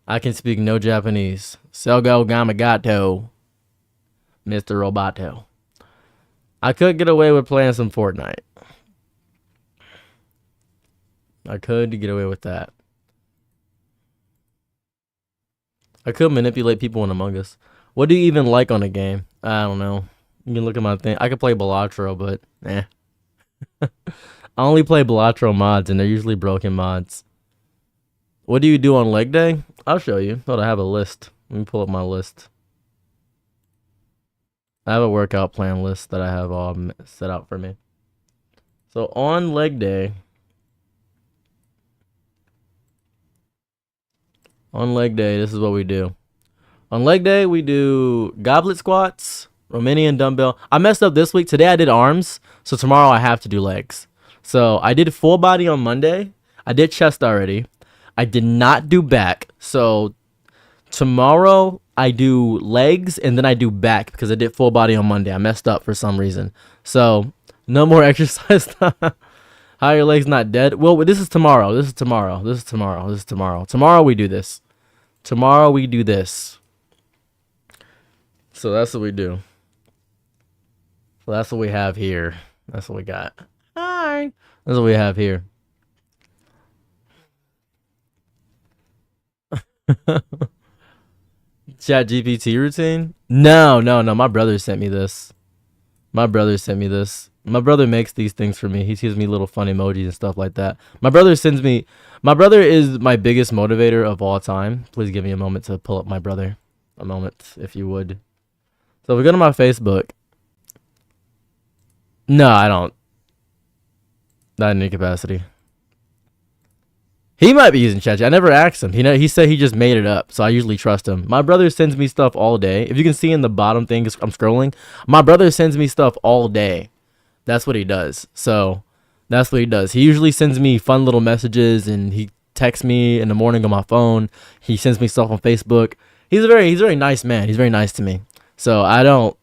I can speak no Japanese. Selgo Gamagato. Mr. Roboto. I could get away with playing some Fortnite. I could get away with that. I could manipulate people in Among Us. What do you even like on a game? I don't know. You can look at my thing. I could play Balatro, but I only play Balatro mods, and they're usually broken mods. What do you do on leg day? I'll show you. Thought I have a list. Let me pull up my list. I have a workout plan list that I have all set out for me. So on leg day, this is what we do. On leg day, we do goblet squats, Romanian dumbbell. I messed up this week. Today I did arms, so tomorrow I have to do legs. So I did full body on Monday. I did chest already. I did not do back. So tomorrow I do legs and then I do back because I did full body on Monday. I messed up for some reason. So no more exercise. How are your legs not dead? Well, this is tomorrow. This is tomorrow. This is tomorrow. This is tomorrow. Tomorrow we do this. Tomorrow we do this. So that's what we do. So that's what we have here. That's what we got. Hi. That's what we have here. Chat GPT routine? No. My brother sent me this. My brother makes these things for me. He gives me little fun emojis and stuff like that. My brother is my biggest motivator of all time. Please give me a moment to pull up my brother. A moment, if you would. So if we go to my Facebook. No, I don't. Not in any capacity. He might be using ChatGPT. I never asked him. He said he just made it up, so I usually trust him. My brother sends me stuff all day. If you can see in the bottom thing, I'm scrolling. My brother sends me stuff all day. That's what he does. So that's what he does. He usually sends me fun little messages, and he texts me in the morning on my phone. He sends me stuff on Facebook. He's a very nice man. He's very nice to me. So I don't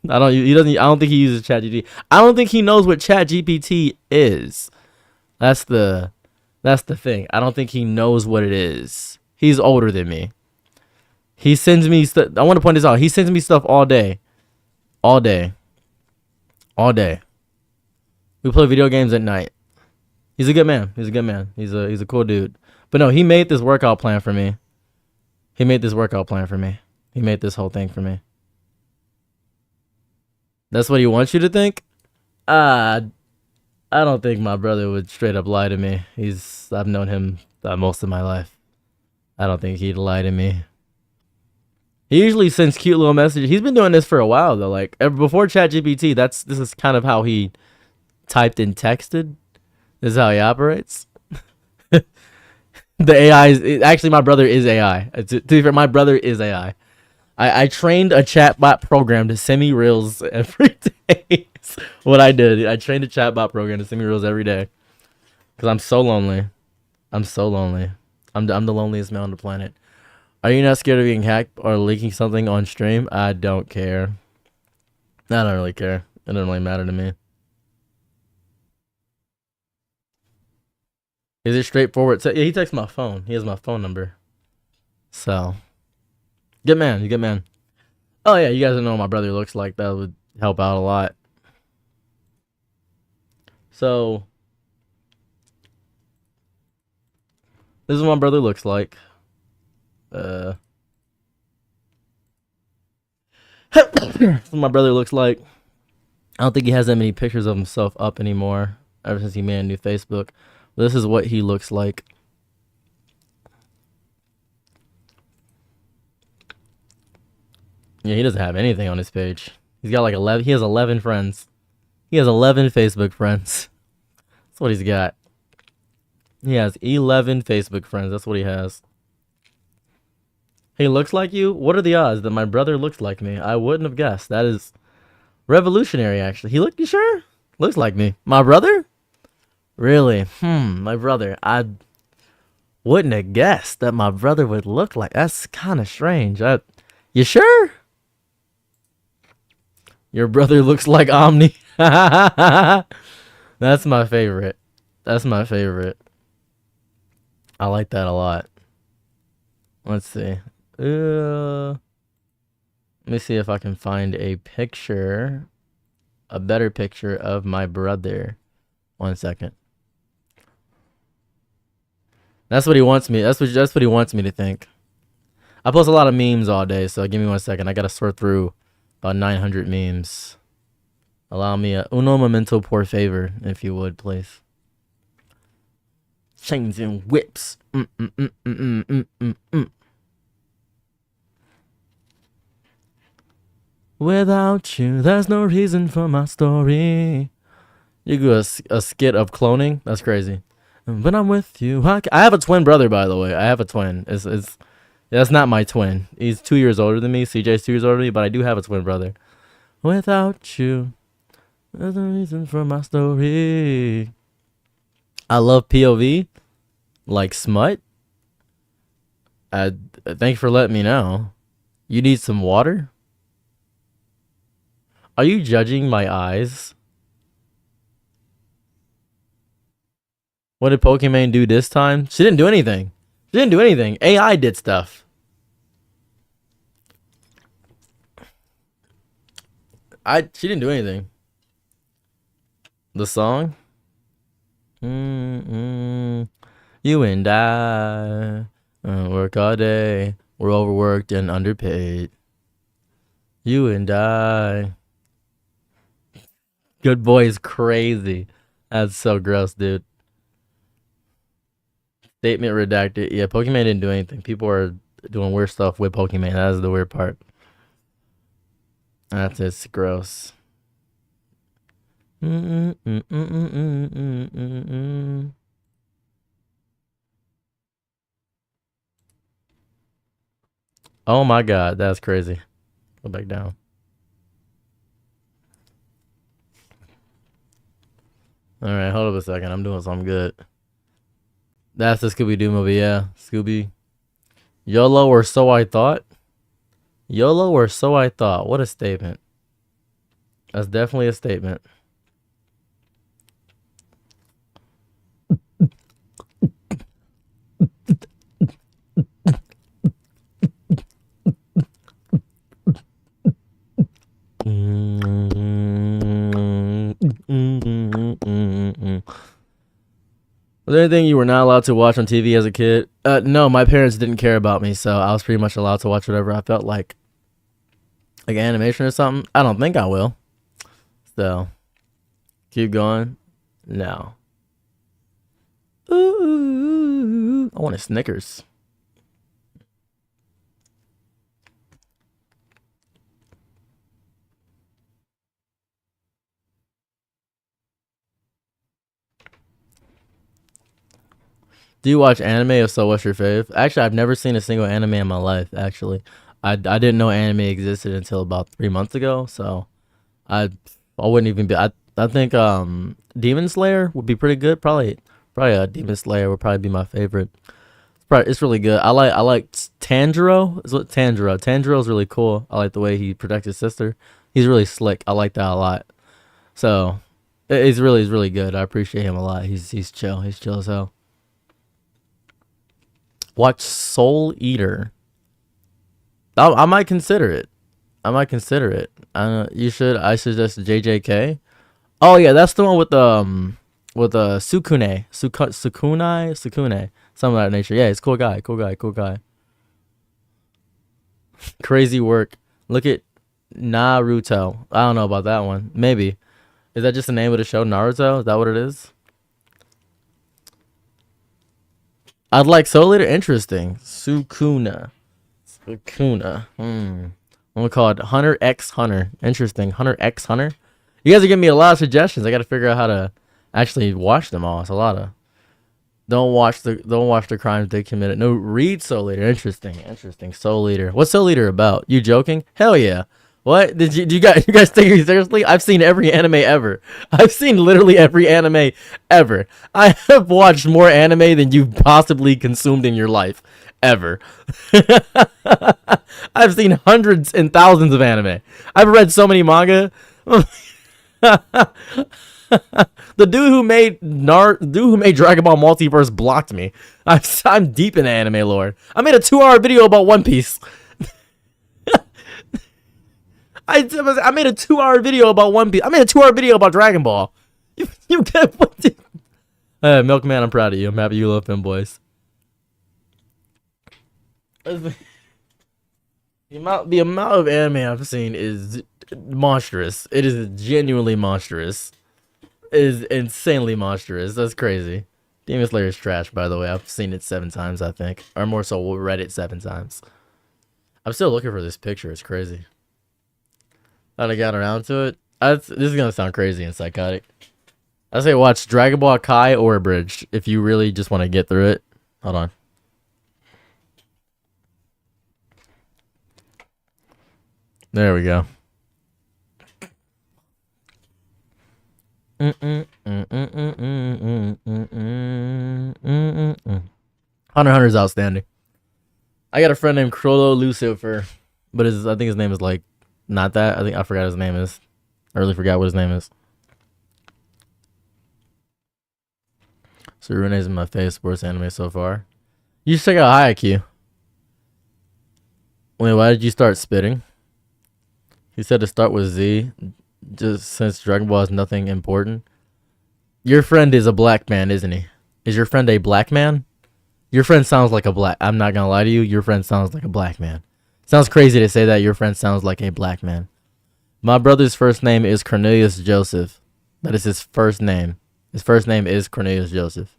think he uses ChatGPT. I don't think he knows what ChatGPT is. That's the thing. I don't think he knows what it is. He's older than me. He sends me stuff. I want to point this out. He sends me stuff all day. All day. We play video games at night. He's a good man. He's a cool dude. But no, he made this workout plan for me. He made this whole thing for me. That's what he wants you to think? I don't think my brother would straight up lie to me. I've known him most of my life. I don't think he'd lie to me. He usually sends cute little messages. He's been doing this for a while though. Like before ChatGPT, this is kind of how he typed and texted. This is how he operates. The AI is actually my brother is AI. To be fair, my brother is AI. I trained a chatbot program to send me reels every day. What I did, I trained a chatbot program to send me reels every day because I'm so lonely. I'm so lonely. I'm the loneliest man on the planet. Are you not scared of being hacked or leaking something on stream? I don't care. I don't really care. It doesn't really matter to me. Is it straightforward? So, yeah, he texts my phone. He has my phone number. So, good man. Good man. Oh, yeah, you guys don't know what my brother looks like. That would help out a lot. So, this is what my brother looks like. This is what my brother looks like. I don't think he has that many pictures of himself up anymore ever since he made a new Facebook. This is what he looks like. Yeah, he doesn't have anything on his page. He's got like 11. He has 11 friends. He has 11 Facebook friends. That's what he's got. He has 11 Facebook friends. That's what he has. He looks like you? What are the odds that my brother looks like me? I wouldn't have guessed. That is revolutionary, actually. You sure? Looks like me. My brother? Really? My brother. I wouldn't have guessed that my brother would look like. That's kind of strange. You sure? Your brother looks like Omni. That's my favorite. That's my favorite. I like that a lot. Let's see. Let me see if I can find a picture, a better picture of my brother. 1 second. That's what he wants me. That's what he wants me to think. I post a lot of memes all day, so give me 1 second. I gotta sort through about 900 memes. Allow me a uno momento por favor, if you would, please. Chains and whips. Without you, there's no reason for my story. You do a skit of cloning? That's crazy. And when I'm with you, I have a twin brother, by the way. I have a twin. That's not my twin. He's 2 years older than me. CJ's 2 years older than me, but I do have a twin brother. Without you, there's no reason for my story. I love POV, like smut. Thanks for letting me know. You need some water? Are you judging my eyes? What did Pokimane do this time? She didn't do anything. She didn't do anything. AI did stuff. She didn't do anything. The song? You and I work all day. We're overworked and underpaid. You and I. Good boy is crazy. That's so gross, dude. Statement redacted. Yeah, Pokemon didn't do anything. People are doing weird stuff with Pokemon. That is the weird part. That's just gross. Oh my god, that's crazy. Go back down. Alright, hold up a second. I'm doing something good. That's the Scooby-Doo movie, yeah. Scooby. YOLO or so I thought? YOLO or so I thought? What a statement. That's definitely a statement. Was there anything you were not allowed to watch on TV as a kid? No, my parents didn't care about me, so I was pretty much allowed to watch whatever I felt like animation or something. I don't think I will. So, keep going. No. Ooh, I want a Snickers. Do you watch anime? If so, what's your fave? Actually, I've never seen a single anime in my life. Actually, I didn't know anime existed until about 3 months ago. So I I wouldn't even be. I think Demon Slayer would be pretty good. Probably Demon Slayer would probably be my favorite. It's really good. I like Tanjiro. Is what Tanjiro. Tanjiro's really cool. I like the way he protects his sister. He's really slick. I like that a lot. So he's really good. I appreciate him a lot. He's chill. He's chill as hell. Watch Soul Eater. I might consider it. I might consider it. You should. I suggest JJK. Oh yeah, that's the one with Sukune, something of that nature. Yeah, he's a cool guy. Cool guy. Crazy work. Look at Naruto. I don't know about that one. Maybe. Is that just the name of the show, Naruto? Is that what it is? I'd like Soul Eater. Interesting. Sukuna. I'm gonna call it Hunter X Hunter. Interesting. Hunter X Hunter. You guys are giving me a lot of suggestions. I gotta figure out how to actually watch them all. It's a lot of. Don't watch the crimes they committed. No, read Soul Eater. Interesting. Soul Eater. What's Soul Eater about? You joking? Hell yeah. What did you guys take me seriously? I've seen every anime ever. I've seen literally every anime ever. I have watched more anime than you've possibly consumed in your life ever. I've seen hundreds and thousands of anime. I've read so many manga. The dude who made Dragon Ball Multiverse blocked me. I'm deep in anime lore. I made a 2-hour video about One Piece. I made a 2-hour video about One Piece. I made a 2-hour video about Dragon Ball. You get what? Milkman, I'm proud of you. I'm happy you love Femboys. The amount of anime I've seen is monstrous. It is genuinely monstrous. It is insanely monstrous. That's crazy. Demon Slayer is trash, by the way. I've seen it 7 times, I think. Or more so, we'll read it 7 times. I'm still looking for this picture. It's crazy. How I got around to it. This is going to sound crazy and psychotic. I say watch Dragon Ball Kai or Abridged if you really just want to get through it. Hold on. There we go. Hunter x Hunter's outstanding. I got a friend named Crollo Lucifer, but I think his name is like not that. I forgot his name is. I really forgot what his name is. Surune's in my face. Sports anime so far. You should check out Haikyuu. Wait, why did you start spitting? He said to start with Z, just since Dragon Ball is nothing important. Your friend is a black man, isn't he? Is your friend a black man? Your friend sounds like a black. I'm not gonna lie to you. Your friend sounds like a black man. Sounds crazy to say that your friend sounds like a black man. My brother's first name is Cornelius Joseph. That is his first name. His first name is Cornelius Joseph.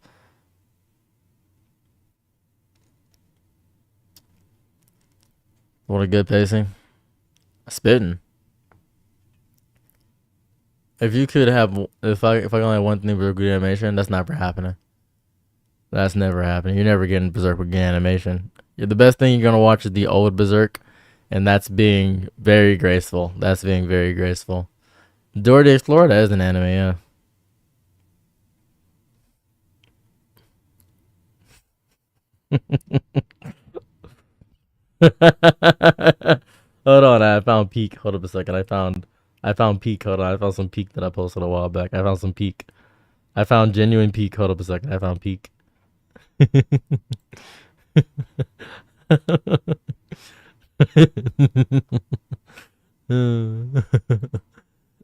What a good pacing. Spitting. If you could have, if I can only have one thing for good animation, that's never happening. That's never happening. You're never getting Berserk with good animation. The best thing you're gonna watch is the old Berserk, and that's being very graceful. That's being very graceful. Dora the Explorer, that is an anime, yeah. Hold on, I found Peak. Hold up a second. I found Peak. Hold on, I found some Peak that I posted a while back. I found some Peak. I found genuine Peak. Hold up a second. I found Peak.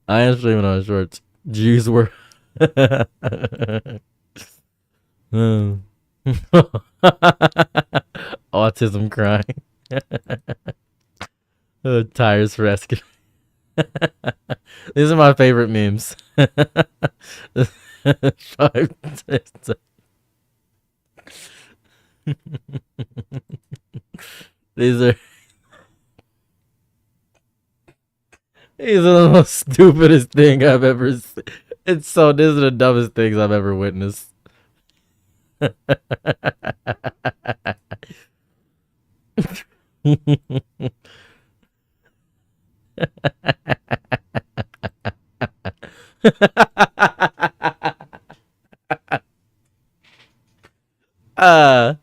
I am streaming on shorts. Jews were. Autism crying. Tires for rescue. These are my favorite memes. These are the most stupidest thing I've ever seen. These are the dumbest things I've ever witnessed. uh,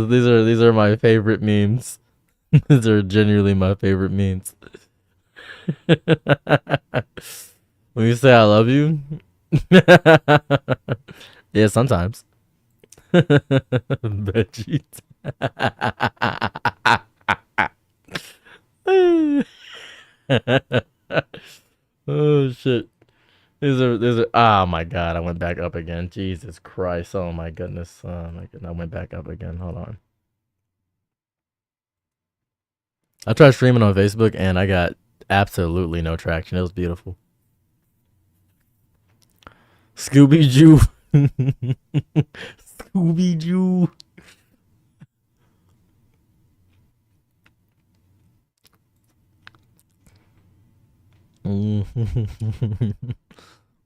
these are my favorite memes. These are genuinely my favorite memes. When you say I love you, yeah, sometimes. Veggies. Oh shit. These are oh my god, I went back up again. Jesus Christ. Oh my goodness. Oh my goodness. I went back up again. Hold on. I tried streaming on Facebook and I got absolutely no traction. It was beautiful. Scooby Doo. Scooby Doo.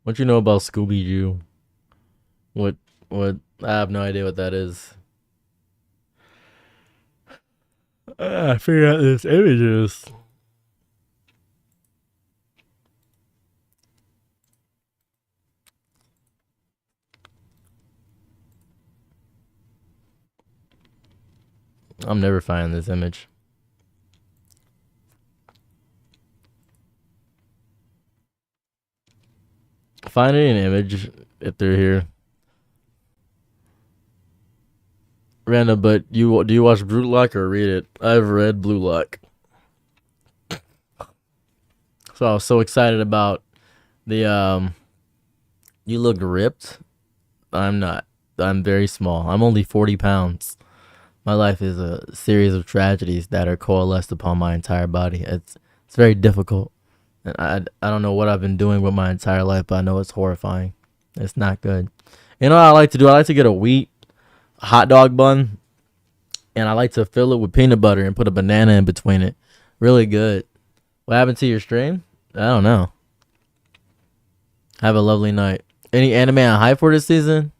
What you know about Scooby Doo? What I have no idea what that is. I figured out this image is. I'm never finding this image. Finding an image if they're here. Random, but do you watch Blue Lock or read it? I've read Blue Lock. So I was so excited about the you look ripped. I'm not. I'm very small. I'm only 40 pounds. My life is a series of tragedies that are coalesced upon my entire body. It's very difficult. And I don't know what I've been doing with my entire life, but I know it's horrifying. It's not good. You know what I like to do? I like to get a wheat hot dog bun, and I like to fill it with peanut butter and put a banana in between it. Really good. What happened to your stream? I don't know. Have a lovely night. Any anime on hype for this season?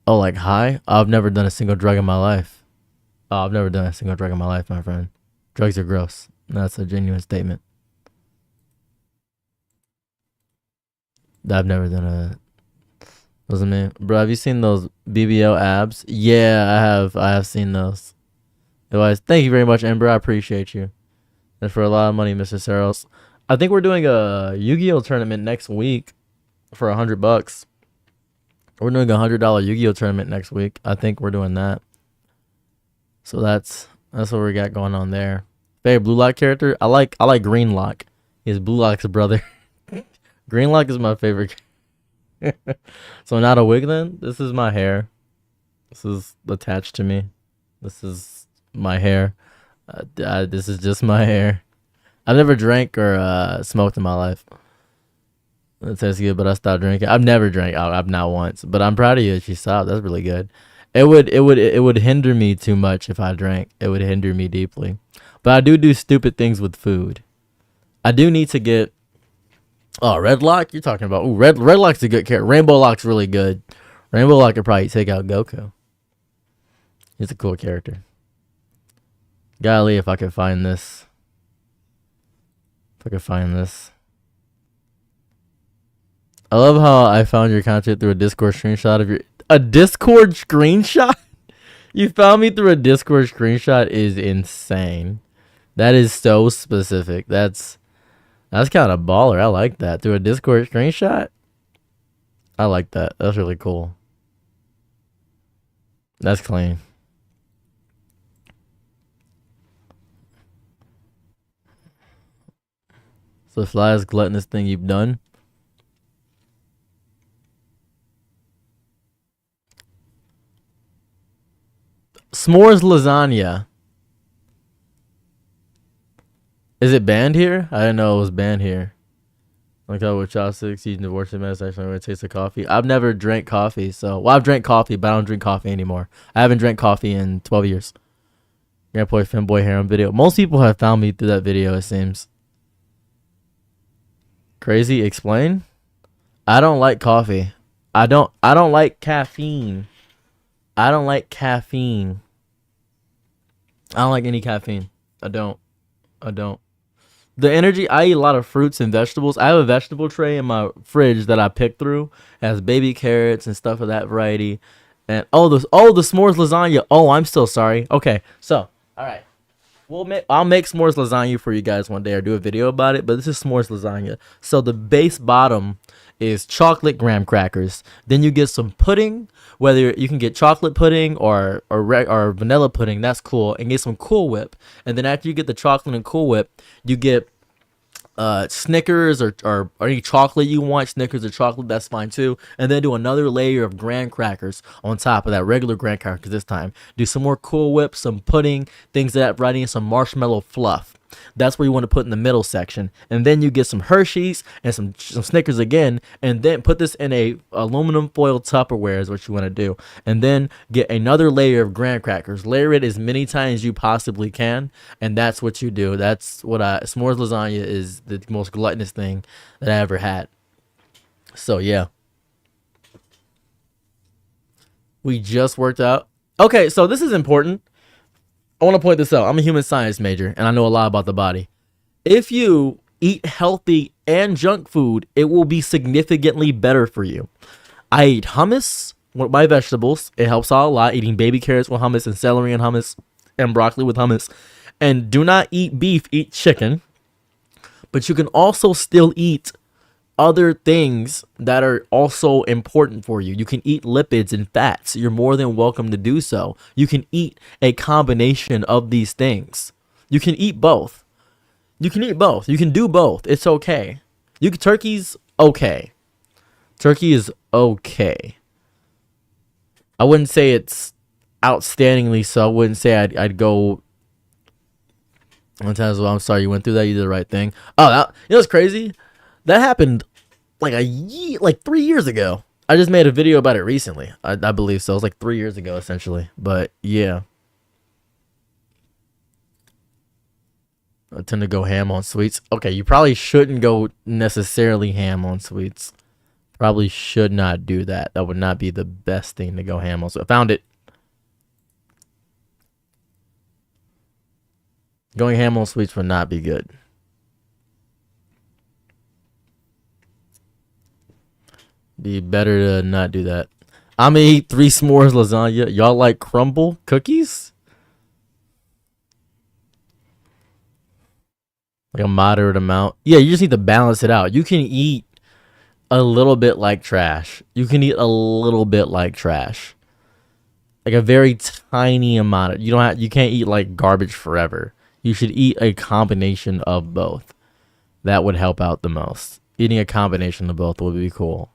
Oh, like high? I've never done a single drug in my life. Oh, I've never done a single drug in my life, my friend. Drugs are gross. That's a genuine statement. I've never done a. Wasn't me, bro. Have you seen those BBL abs? Yeah, I have. I have seen those. Otherwise, thank you very much, Ember. I appreciate you. And for a lot of money, Mr. Saros. I think we're doing a Yu-Gi-Oh tournament next week for $100. We're doing a $100 Yu-Gi-Oh tournament next week. I think we're doing that. So that's what we got going on there. Favorite Blue Lock character? I like Green Lock. He's Blue Lock's brother. Green Lock is my favorite. So not a wig then? This is my hair. This is attached to me. This is my hair. This is just my hair. I've never drank or smoked in my life. It tastes good, but I stopped drinking. I've never drank. I've not once. But I'm proud of you that you stopped. That's really good. It would hinder me too much if I drank. It would hinder me deeply. But I do stupid things with food. I do need to get. Oh, Red Lock? You're talking about. Ooh, Red Lock's a good character. Rainbow Lock's really good. Rainbow Lock could probably take out Goku. He's a cool character. Golly, if I could find this. If I could find this. I love how I found your content through a Discord screenshot of your. A Discord screenshot? You found me through a Discord screenshot is insane. That is so specific. That's kind of baller. I like that. Through a Discord screenshot? I like that. That's really cool. That's clean. So the flyest gluttonous thing you've done? S'mores lasagna. Is it banned here? I didn't know it was banned here. Like how with chopsticks, using divorcing mess, actually when it tastes of coffee. I've never drank coffee, so I've drank coffee, but I don't drink coffee anymore. I haven't drank coffee in 12 years. Grandpa Femboy Harem video. Most people have found me through that video, it seems. Crazy, explain? I don't like coffee. I don't like caffeine. I don't like caffeine. I don't like any caffeine. I don't. I don't. The energy, I eat a lot of fruits and vegetables. I have a vegetable tray in my fridge that I pick through. It has baby carrots and stuff of that variety. And the s'mores lasagna. Oh, I'm still sorry. Okay, so all right. I'll make s'mores lasagna for you guys one day or do a video about it, but this is s'mores lasagna. So the base bottom is chocolate graham crackers. Then you get some pudding, whether you can get chocolate pudding or vanilla pudding, that's cool, and get some Cool Whip. And then after you get the chocolate and Cool Whip, you get Snickers or any chocolate you want, Snickers or chocolate, that's fine too. And then do another layer of graham crackers on top of that regular graham crackers this time. Do some more Cool Whip, some pudding, things of that variety, and some marshmallow fluff. That's where you want to put in the middle section. And then you get some Hershey's and some Snickers again, and then put this in a aluminum foil Tupperware is what you want to do. And then get another layer of graham crackers. Layer it as many times as you possibly can, and that's what you do. That's what s'mores lasagna is, the most gluttonous thing that I ever had. So yeah. We just worked out. Okay, so this is important. I want to point this out. I'm a human science major, and I know a lot about the body. If you eat healthy and junk food, it will be significantly better for you. I eat hummus with my vegetables. It helps out a lot. Eating baby carrots with hummus and celery and hummus and broccoli with hummus. And do not eat beef, eat chicken. But you can also still eat other things that are also important for you. You can eat lipids and fats. You're more than welcome to do so. You can eat a combination of these things. You can eat both. You can eat both. You can do both. It's okay. Turkey's okay. Turkey is okay. I wouldn't say it's outstandingly so. I wouldn't say I'd go. Sometimes, well, I'm sorry you went through that. You did the right thing. Oh, you know what's crazy? That happened like 3 years ago. I just made a video about it recently. I believe so. It was like 3 years ago, essentially. But yeah. I tend to go ham on sweets. Okay, you probably shouldn't go necessarily ham on sweets. Probably should not do that. That would not be the best thing to go ham on. So I found it. Going ham on sweets would not be good. Be better to not do that. I'm gonna eat 3 s'mores lasagna. Y'all like crumble cookies? Like a moderate amount. Yeah, you just need to balance it out. You can eat a little bit like trash. You can eat a little bit like trash. Like a very tiny amount. You can't eat like garbage forever. You should eat a combination of both. That would help out the most. Eating a combination of both would be cool.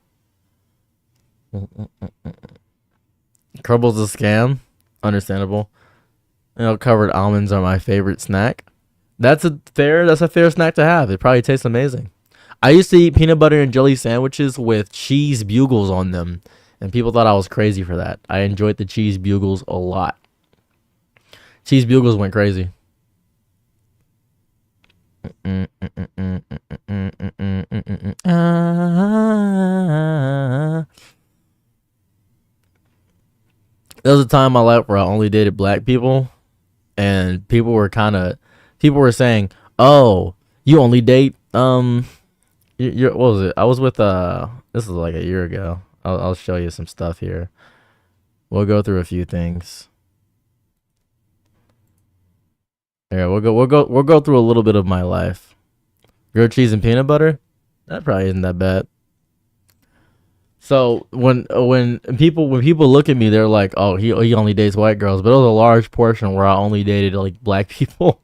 Crumble's a scam. Understandable. Covered almonds are my favorite snack. That's a fair snack to have. It probably tastes amazing. I used to eat peanut butter and jelly sandwiches with cheese bugles on them, and people thought I was crazy for that. I enjoyed the cheese bugles a lot. Cheese bugles went crazy. There was a time in my life where I only dated black people, and people were saying, "Oh, you only date what was it? I was with this is like a year ago. I'll show you some stuff here. We'll go through a few things. Yeah, we'll go through a little bit of my life. Grilled cheese and peanut butter? That probably isn't that bad. So when people look at me, they're like, "Oh, he only dates white girls," but it was a large portion where I only dated like black people,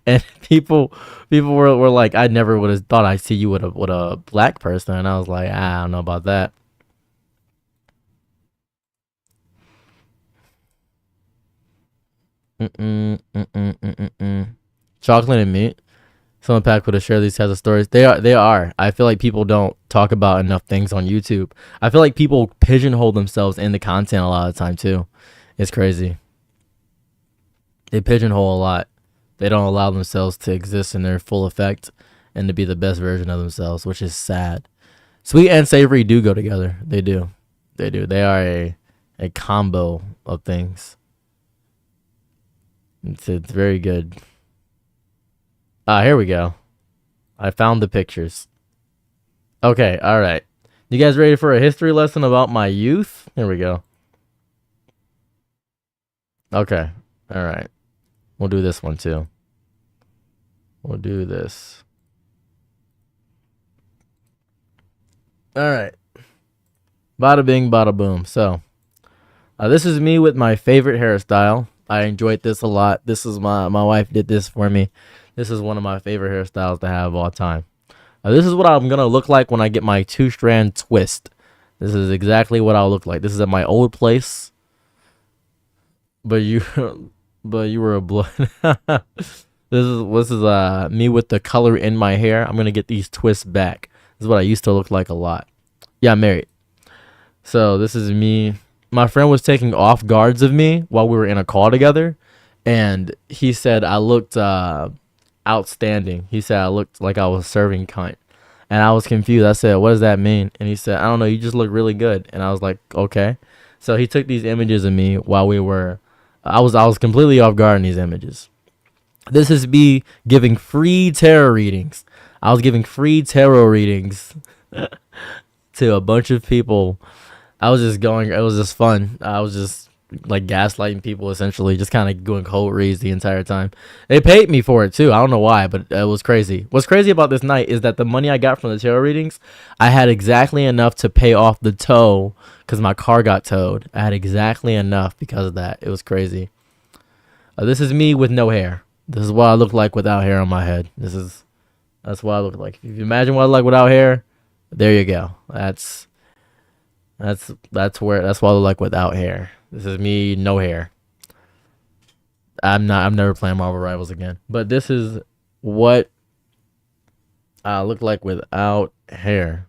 and people were like, "I never would have thought I'd see you with a black person," and I was like, "I don't know about that." Chocolate and meat. Someone packed would have shared these types of stories. They are. I feel like people don't talk about enough things on YouTube. I feel like people pigeonhole themselves in the content a lot of the time too. It's crazy. They pigeonhole a lot. They don't allow themselves to exist in their full effect and to be the best version of themselves, which is sad. Sweet and savory do go together. They do. They do. They are a combo of things. It's very good. Here we go. I found the pictures. Okay, all right. You guys ready for a history lesson about my youth? Here we go. Okay, all right. We'll do this one too. We'll do this. All right. Bada bing, bada boom. So, this is me with my favorite hairstyle. I enjoyed this a lot. This is my wife did this for me. This is one of my favorite hairstyles to have of all time. This is what I'm gonna look like when I get my 2-strand twist. This is exactly what I'll look like. This is at my old place. But you were a blood. This is me with the color in my hair. I'm gonna get these twists back. This is what I used to look like a lot. Yeah, I'm married. So this is me. My friend was taking off guards of me while we were in a call together, and he said I looked outstanding. He said I looked like I was serving cunt, and I was confused. I said, "What does that mean?" And he said, "I don't know. You just look really good." And I was like, "Okay." So he took these images of me while we were. I was completely off guard in these images. This is me giving free tarot readings. I was giving free tarot readings to a bunch of people. I was just going. It was just fun. I was just like gaslighting people, essentially, just kind of going cold reads the entire time. They paid me for it too. I don't know why, but it was crazy. What's crazy about this night is that the money I got from the tarot readings, I had exactly enough to pay off the tow because my car got towed. I had exactly enough because of that. It was crazy. This is me with no hair. This is what I look like without hair on my head. That's what I look like. If you imagine what I look like without hair, there you go. That's what I look like without hair. This is me, no hair. I'm never playing Marvel Rivals again. But this is what I look like without hair.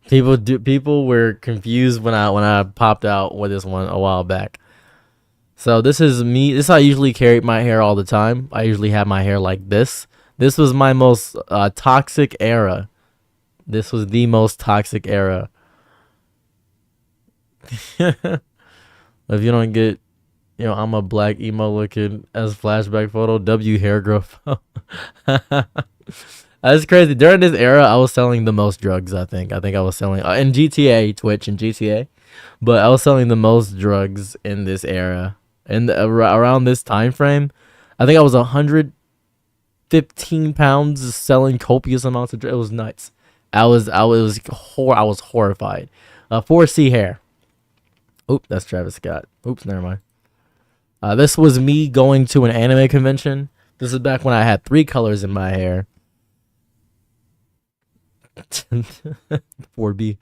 People were confused when I popped out with this one a while back. So this is me. This is how I usually carry my hair all the time. I usually have my hair like this. This was my most toxic era. This was the most toxic era. If you don't get, I'm a black emo looking as flashback photo, W hair growth. That's crazy. During this era, I was selling the most drugs, I think. I was selling in GTA, Twitch and GTA, but I was selling the most drugs in this era. And around this time frame, I think I was 115 pounds selling copious amounts of drugs. It was nuts. I was horrified. 4C hair. Oop, that's Travis Scott. Oops, never mind. This was me going to an anime convention. This is back when I had 3 colors in my hair. 4B.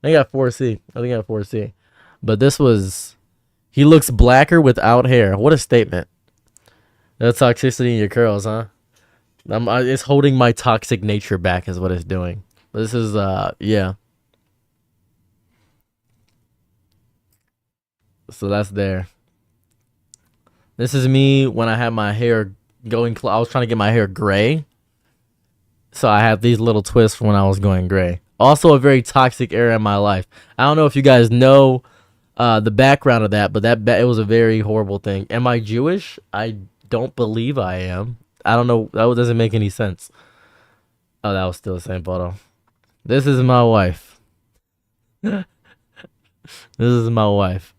I got 4C. I think I got 4C. But this was... He looks blacker without hair. What a statement. No toxicity in your curls, huh? It's holding my toxic nature back is what it's doing. This is, yeah. So that's there. This is me when I had my hair going. I was trying to get my hair gray. So I had these little twists when I was going gray. Also a very toxic era in my life. I don't know if you guys know the background of that, but it was a very horrible thing. Am I Jewish? I don't believe I am. I don't know. That doesn't make any sense. Oh, that was still the same photo. This is my wife. This is my wife.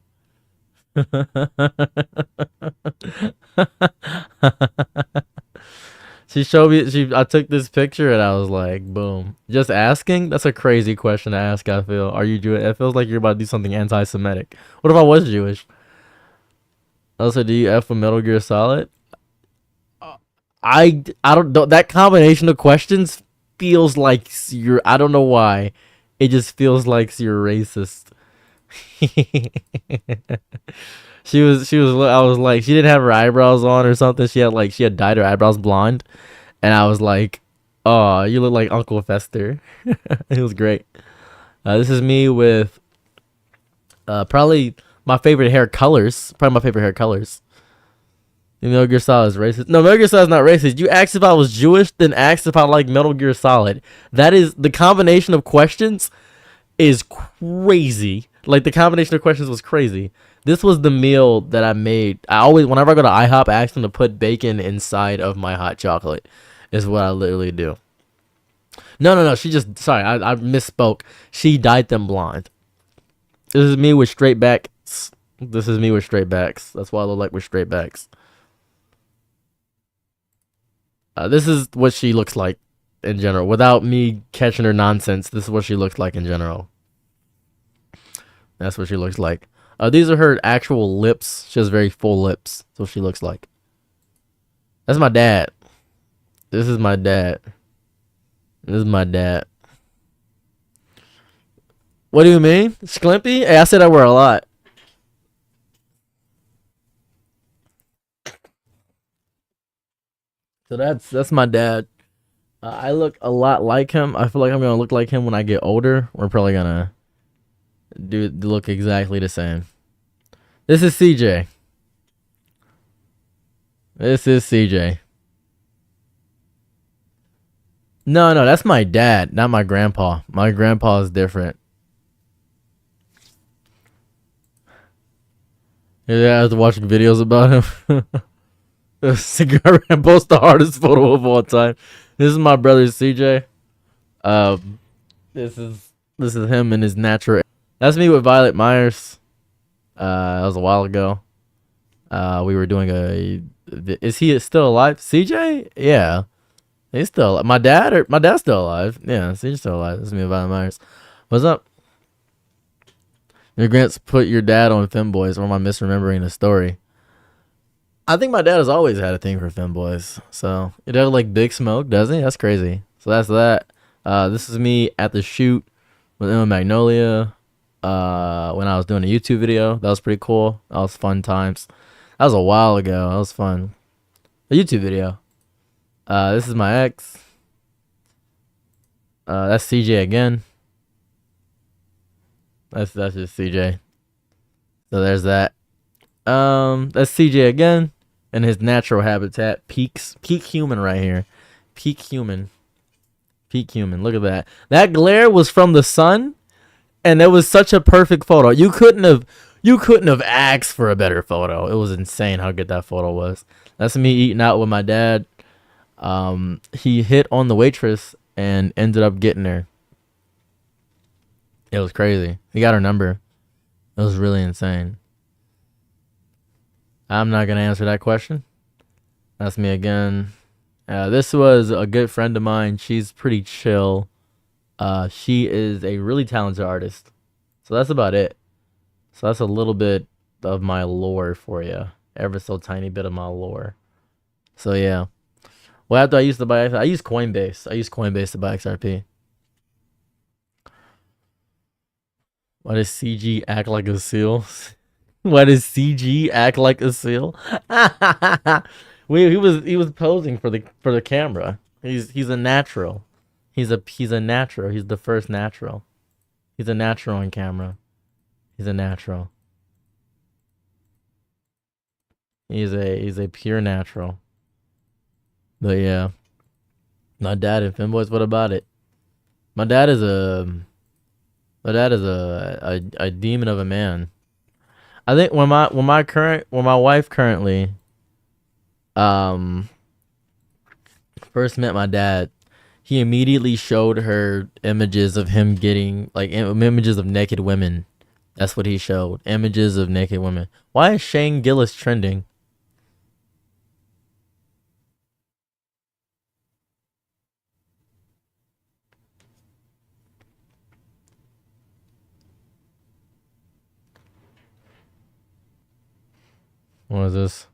She showed me. I took this picture and I was like, boom. Just asking? That's a crazy question to ask. I feel. Are you Jewish? It feels like you're about to do something anti-Semitic. What if I was Jewish? Also, do you F with Metal Gear Solid? I don't know. That combination of questions feels like you're. I don't know why. It just feels like you're racist. She was I was like, she didn't have her eyebrows on or something. She had dyed her eyebrows blonde, and I was like, oh, you look like Uncle Fester. It was great. This is me with probably my favorite hair colors. Metal Gear Solid is racist. No, Metal Gear Solid is not racist. You asked if I was Jewish, then asked if I like Metal Gear Solid. That is the combination of questions is crazy. Like the combination of questions was crazy. This was the meal that I made. I always, whenever I go to IHOP, I ask them to put bacon inside of my hot chocolate. Is what I literally do. No. She just, sorry, I misspoke. She dyed them blonde. This is me with straight backs. This is me with straight backs. That's why I look like with straight backs. This is what she looks like in general. Without me catching her nonsense, this is what she looks like in general. That's what she looks like. These are her actual lips. She has very full lips. That's what she looks like. That's my dad. This is my dad. This is my dad. What do you mean? Sklimpy? Hey, I said I wear a lot. So that's my dad. I look a lot like him. I feel like I'm gonna look like him when I get older. We're probably gonna look exactly the same. This is CJ. This is CJ. No, that's my dad, not my grandpa. My grandpa is different. Yeah, I was watching videos about him. Cigar Rambo's the hardest photo of all time. This is my brother CJ. This is him in his natural. That's me with Violet Myers. That was a while ago. We were doing a. Is he still alive? CJ? Yeah, he's still. My dad's still alive. Yeah, CJ's still alive. This is me with Violet Myers. What's up? Your Grants put your dad on femboys, or am I misremembering the story? I think my dad has always had a thing for femboys. So it have like Big Smoke, doesn't he? That's crazy. So that's that. This is me at the shoot with Emma Magnolia. When I was doing a YouTube video. That was pretty cool. That was fun times. That was a while ago. That was fun. A YouTube video. This is my ex. That's CJ again. That's just CJ. So there's that. That's CJ again in his natural habitat. Peak human right here. Peak human. Look at that. That glare was from the sun, and it was such a perfect photo. You couldn't have asked for a better photo. It was insane how good that photo was. That's me eating out with my dad. He hit on the waitress and ended up getting her. It was crazy. He got her number. It was really insane. I'm not gonna answer that question. That's me again. This was a good friend of mine. She's pretty chill. She is a really talented artist. So that's about it. So that's a little bit of my lore for you. Ever so tiny bit of my lore. So yeah. Well, after I used to buy, I use Coinbase. I use Coinbase to buy XRP. Why does CG act like a seal? Why does CG act like a seal? He was posing for the camera. He's a natural. He's a natural. He's the first natural. He's a natural on camera. He's a natural. He's a pure natural. But yeah. My dad and Femboys, what about it? My dad is a demon of a man. I think when my wife currently first met my dad, he immediately showed her images of him getting like images of naked women. That's what he showed. Images of naked women. Why is Shane Gillis trending? What is this?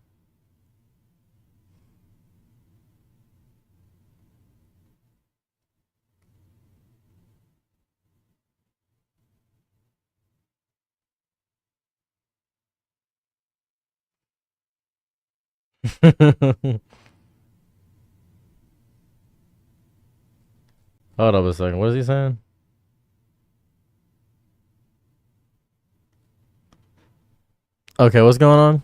Hold up a second. What is he saying? Okay, what's going on?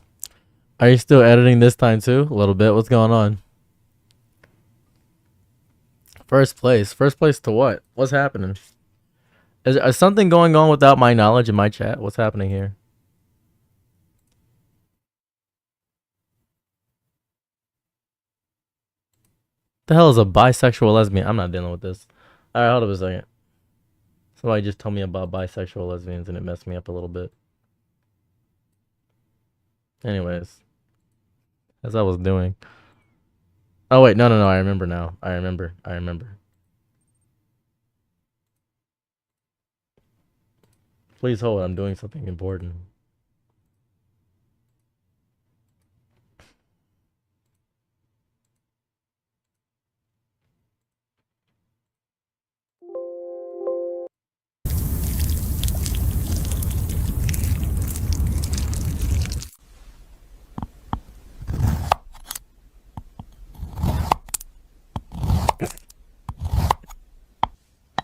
Are you still editing this time too? A little bit. What's going on? First place. First place to what? What's happening? Is something going on without my knowledge in my chat? What's happening here? The hell is a bisexual lesbian? I'm not dealing with this. All right, hold up a second. Somebody just told me about bisexual lesbians and it messed me up a little bit. Anyways, as I was doing. Oh wait, no. I remember now. I remember. Please hold. I'm doing something important.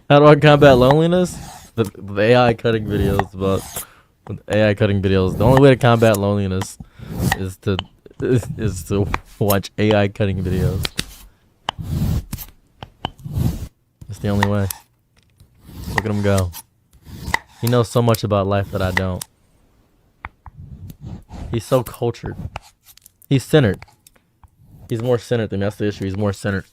How do I combat loneliness? The AI cutting videos about AI cutting videos. The only way to combat loneliness is to watch AI cutting videos. It's the only way. Look at him go. He knows so much about life that I don't. He's so cultured. He's centered. He's more centered than me. That's the issue. He's more centered.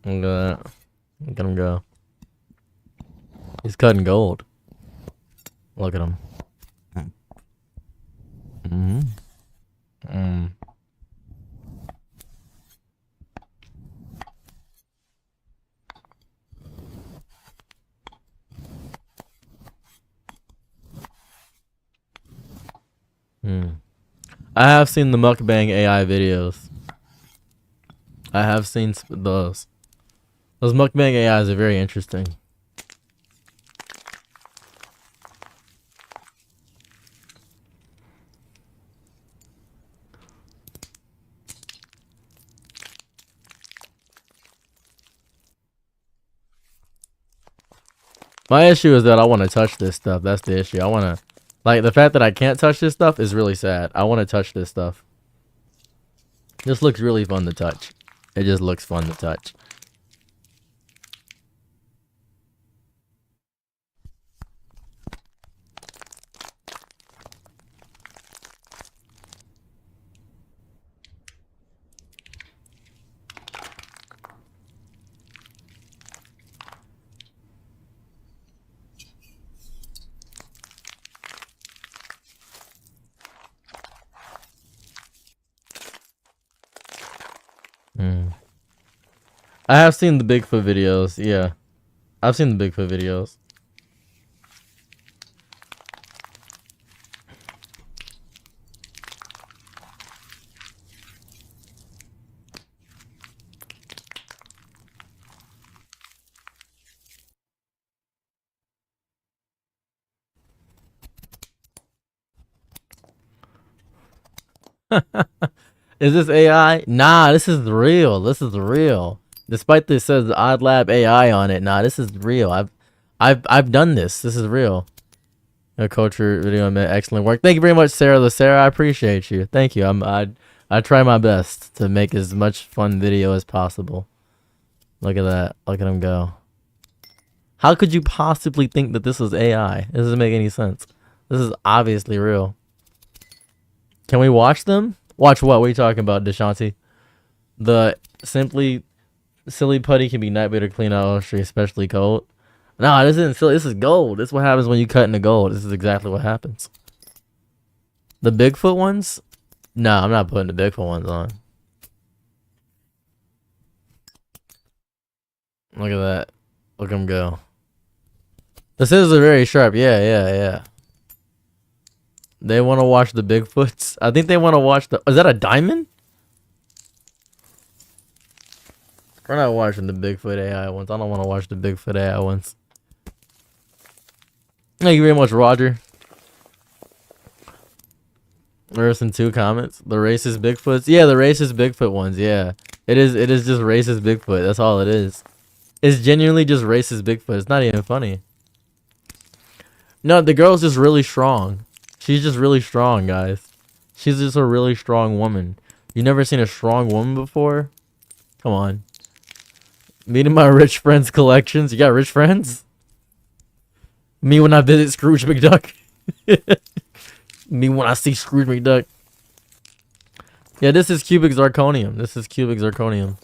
Look at that. Look at him go. He's cutting gold. Look at him. I have seen the mukbang AI videos. I have seen those. Those mukbang AIs are very interesting. My issue is that I want to touch this stuff. That's the issue. I want to... Like, the fact that I can't touch this stuff is really sad. I want to touch this stuff. This looks really fun to touch. It just looks fun to touch. I have seen the Bigfoot videos. Yeah. I've seen the Bigfoot videos. Is this AI? Nah, this is real. This is real. Despite this says Odd Lab AI on it, nah, this is real. I've done this. This is real. A culture video, man, excellent work. Thank you very much, Sarah. Sarah, I appreciate you. Thank you. I try my best to make as much fun video as possible. Look at that. Look at him go. How could you possibly think that this is AI? It doesn't make any sense. This is obviously real. Can we watch them? Watch what? What are you talking about, Deshanti? The simply silly putty can be nightmare to clean out street, especially cold. Nah, this isn't silly. This is gold. This is what happens when you cut into gold. This is exactly what happens. The Bigfoot ones? Nah, I'm not putting the Bigfoot ones on. Look at that. Look at him go. The scissors are very sharp. Yeah. They want to watch the Bigfoots. I think they want to watch the... Is that a diamond? We're not watching the Bigfoot AI ones. I don't want to watch the Bigfoot AI ones. Thank you very much, Roger. There's some 2 comments. The racist Bigfoots. Yeah, the racist Bigfoot ones. Yeah. It is just racist Bigfoot. That's all it is. It's genuinely just racist Bigfoot. It's not even funny. No, the girl's just really strong. She's just really strong, guys. She's just a really strong woman. You never seen a strong woman before? Come on. Me and my rich friends collections. You got rich friends? Me when I visit Scrooge McDuck. Me when I see Scrooge McDuck. Yeah, this is cubic zirconium. This is cubic zirconium.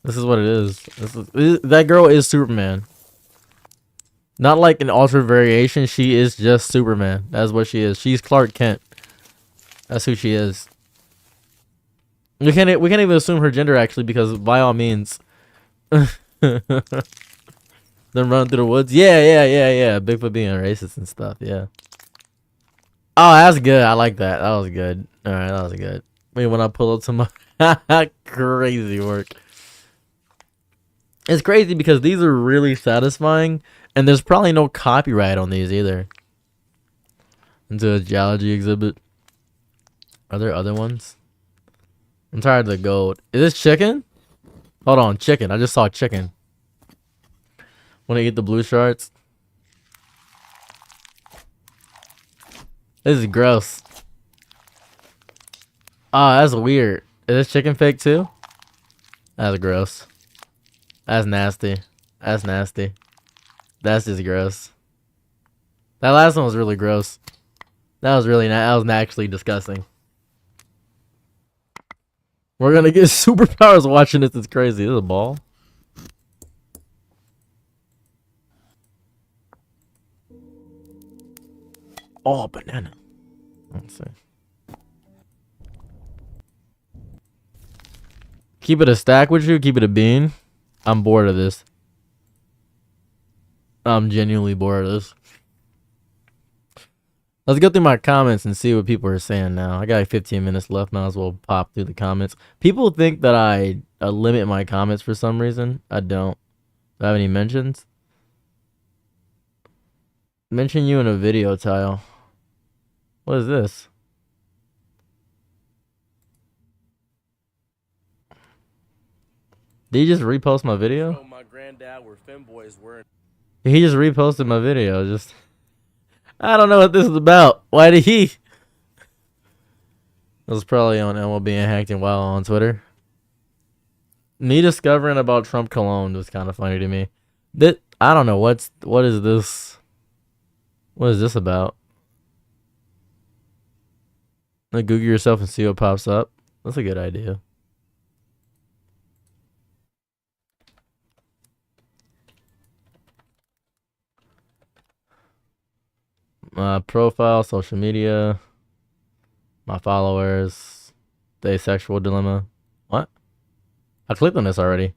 This is what it is. That girl is Superman. Not like an altered variation. She is just Superman. That's what she is. She's Clark Kent. That's who she is. We can't even assume her gender actually, because by all means, them running through the woods. Yeah. Bigfoot being racist and stuff. Yeah. Oh, that's good. I like that. That was good. All right, that was good. Wait, when I pull up to my crazy work. It's crazy because these are really satisfying, and there's probably no copyright on these either. Into a geology exhibit. Are there other ones? I'm tired of the gold. Is this chicken? Hold on, chicken. I just saw chicken. Want to eat the blue shards? This is gross. Oh, that's weird. Is this chicken fake too? That's gross. That's nasty. That's nasty. That's just gross. That last one was really gross. That was actually disgusting. We're gonna get superpowers watching this. It's crazy. This is a ball. Oh, banana. Let's see. Keep it a stack with you. Keep it a bean. I'm bored of this. I'm genuinely bored of this. Let's go through my comments and see what people are saying now. I got like 15 minutes left. Might as well pop through the comments. People think that I limit my comments for some reason. I don't. Do I have any mentions? Mention you in a video tile. What is this? Did he just repost my video? Oh, my granddad were femboys were. He just reposted my video. Just, I don't know what this is about. Why did he? It was probably on Elmo being hacked and wild on Twitter. Me discovering about Trump cologne was kind of funny to me. That I don't know what is this? What is this about? Like, Google yourself and see what pops up. That's a good idea. My profile, social media, my followers, the asexual dilemma. What? I clicked on this already.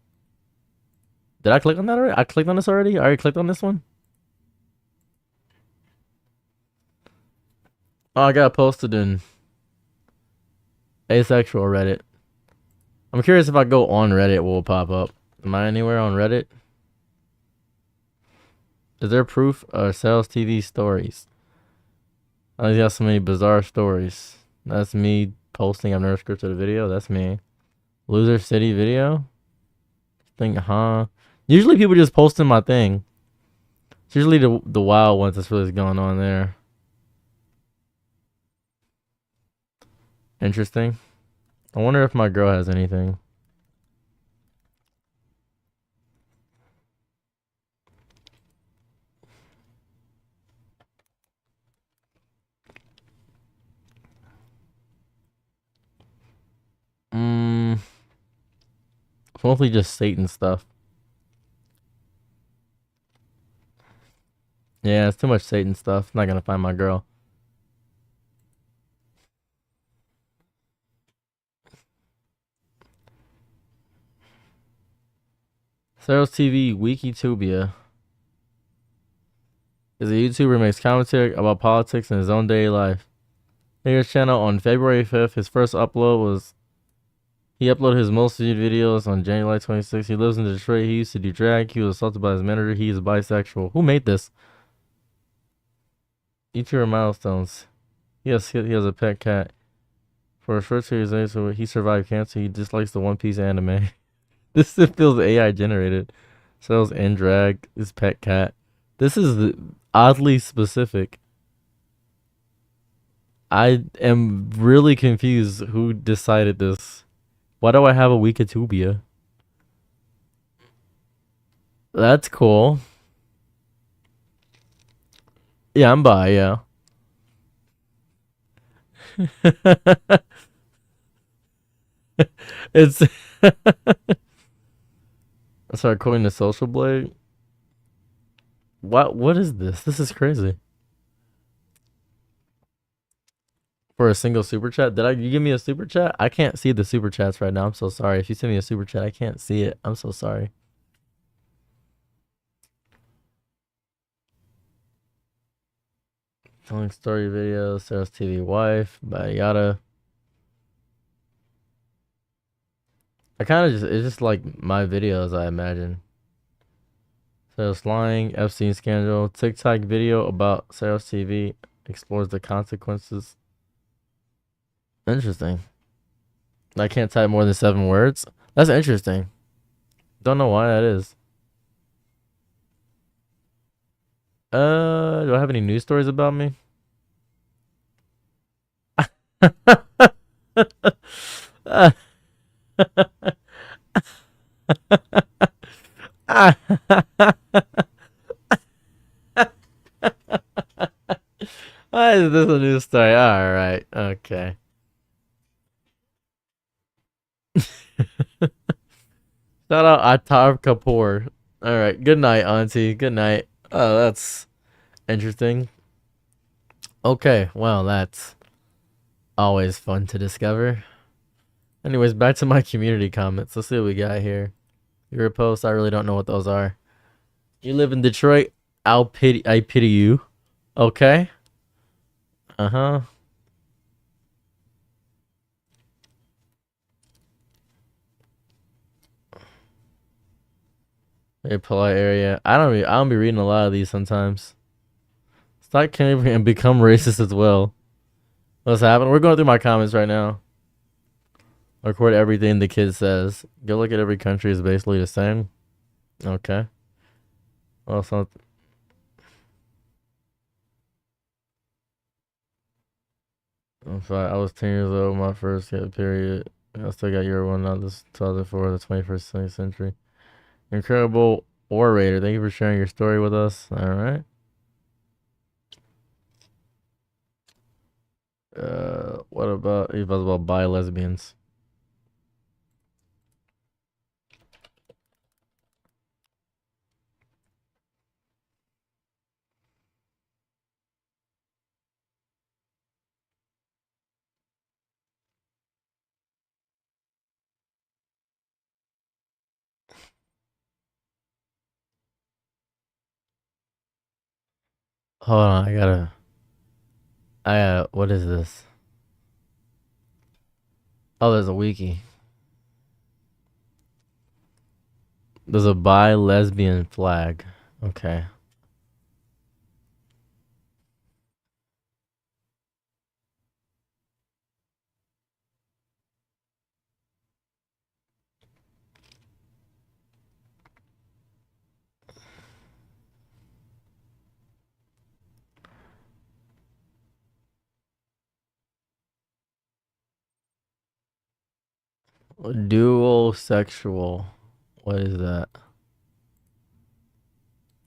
Did I click on that already? I clicked on this already? I already clicked on this one? Oh, I got posted in asexual Reddit. I'm curious if I go on Reddit, what will pop up. Am I anywhere on Reddit? Is there proof of sales TV stories? I got so many bizarre stories. That's me posting. I've never scripted a video. That's me. Loser City video? Thing, huh? Usually people just posting my thing. It's usually the wild ones that's really going on there. Interesting. I wonder if my girl has anything. It's mostly just Satan stuff. Yeah, it's too much Satan stuff. I'm not gonna find my girl. Sarah's TV Wikitubia is a YouTuber who makes commentary about politics in his own daily life. His channel on February 5th. His first upload was he uploaded his most viewed videos on January 26th. He lives in Detroit. He used to do drag. He was assaulted by his manager. He is bisexual. Who made this? YouTuber milestones. He has a pet cat. For a short series of days, he survived cancer. He dislikes the One Piece anime. This feels AI generated. Sells in drag. His pet cat. This is oddly specific. I am really confused who decided this. Why do I have a Wikitubia? That's cool. Yeah, I'm bi, yeah. It's I started quoting the social blade. What is this? This is crazy. For a single super chat? Did you give me a super chat? I can't see the super chats right now. I'm so sorry. If you send me a super chat, I can't see it. I'm so sorry. Telling story videos, Sarah's TV wife, yada. I kind of it's just like my videos, I imagine. Sarah's lying, Epstein scandal, TikTok video about Sarah's TV explores the consequences. Interesting. I can't type more than 7 words. That's interesting. Don't know why that is. Do I have any news stories about me? Why is this a news story? All right. Okay. Shout out Atar Kapoor. All right. Good night, Auntie. Good night. Oh, that's interesting. Okay. Well, that's always fun to discover. Anyways, back to my community comments. Let's see what we got here. Your posts, I really don't know what those are. You live in Detroit. I pity you. Okay. Uh-huh. Very polite area. I don't be reading a lot of these sometimes. Start caring and become racist as well. What's happening? We're going through my comments right now. Record everything the kid says. Go look at every country is basically the same. Okay. Well, so I was 10 years old, my first period. I still got year one, not this 2004, the 21st century. Incredible orator. Thank you for sharing your story with us. All right. What about he was about bi lesbians? Hold on, what is this? Oh, there's a wiki. There's a bi lesbian flag. Okay. Dual sexual. What is that?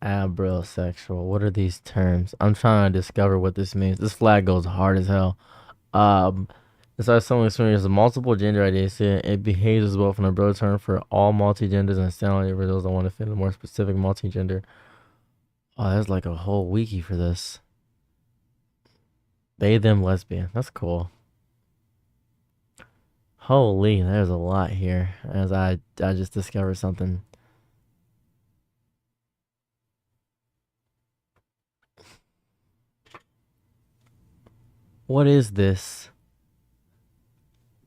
Abrosexual. What are these terms? I'm trying to discover what this means. This flag goes hard as hell. Besides someone experiences multiple gender identities, it behaves as well from a broad term for all multi-genders and sound for those that want to fit a more specific multi-gender. Oh, there's like a whole wiki for this. They, them, lesbian. That's cool. Holy, there's a lot here. As I just discovered something. What is this?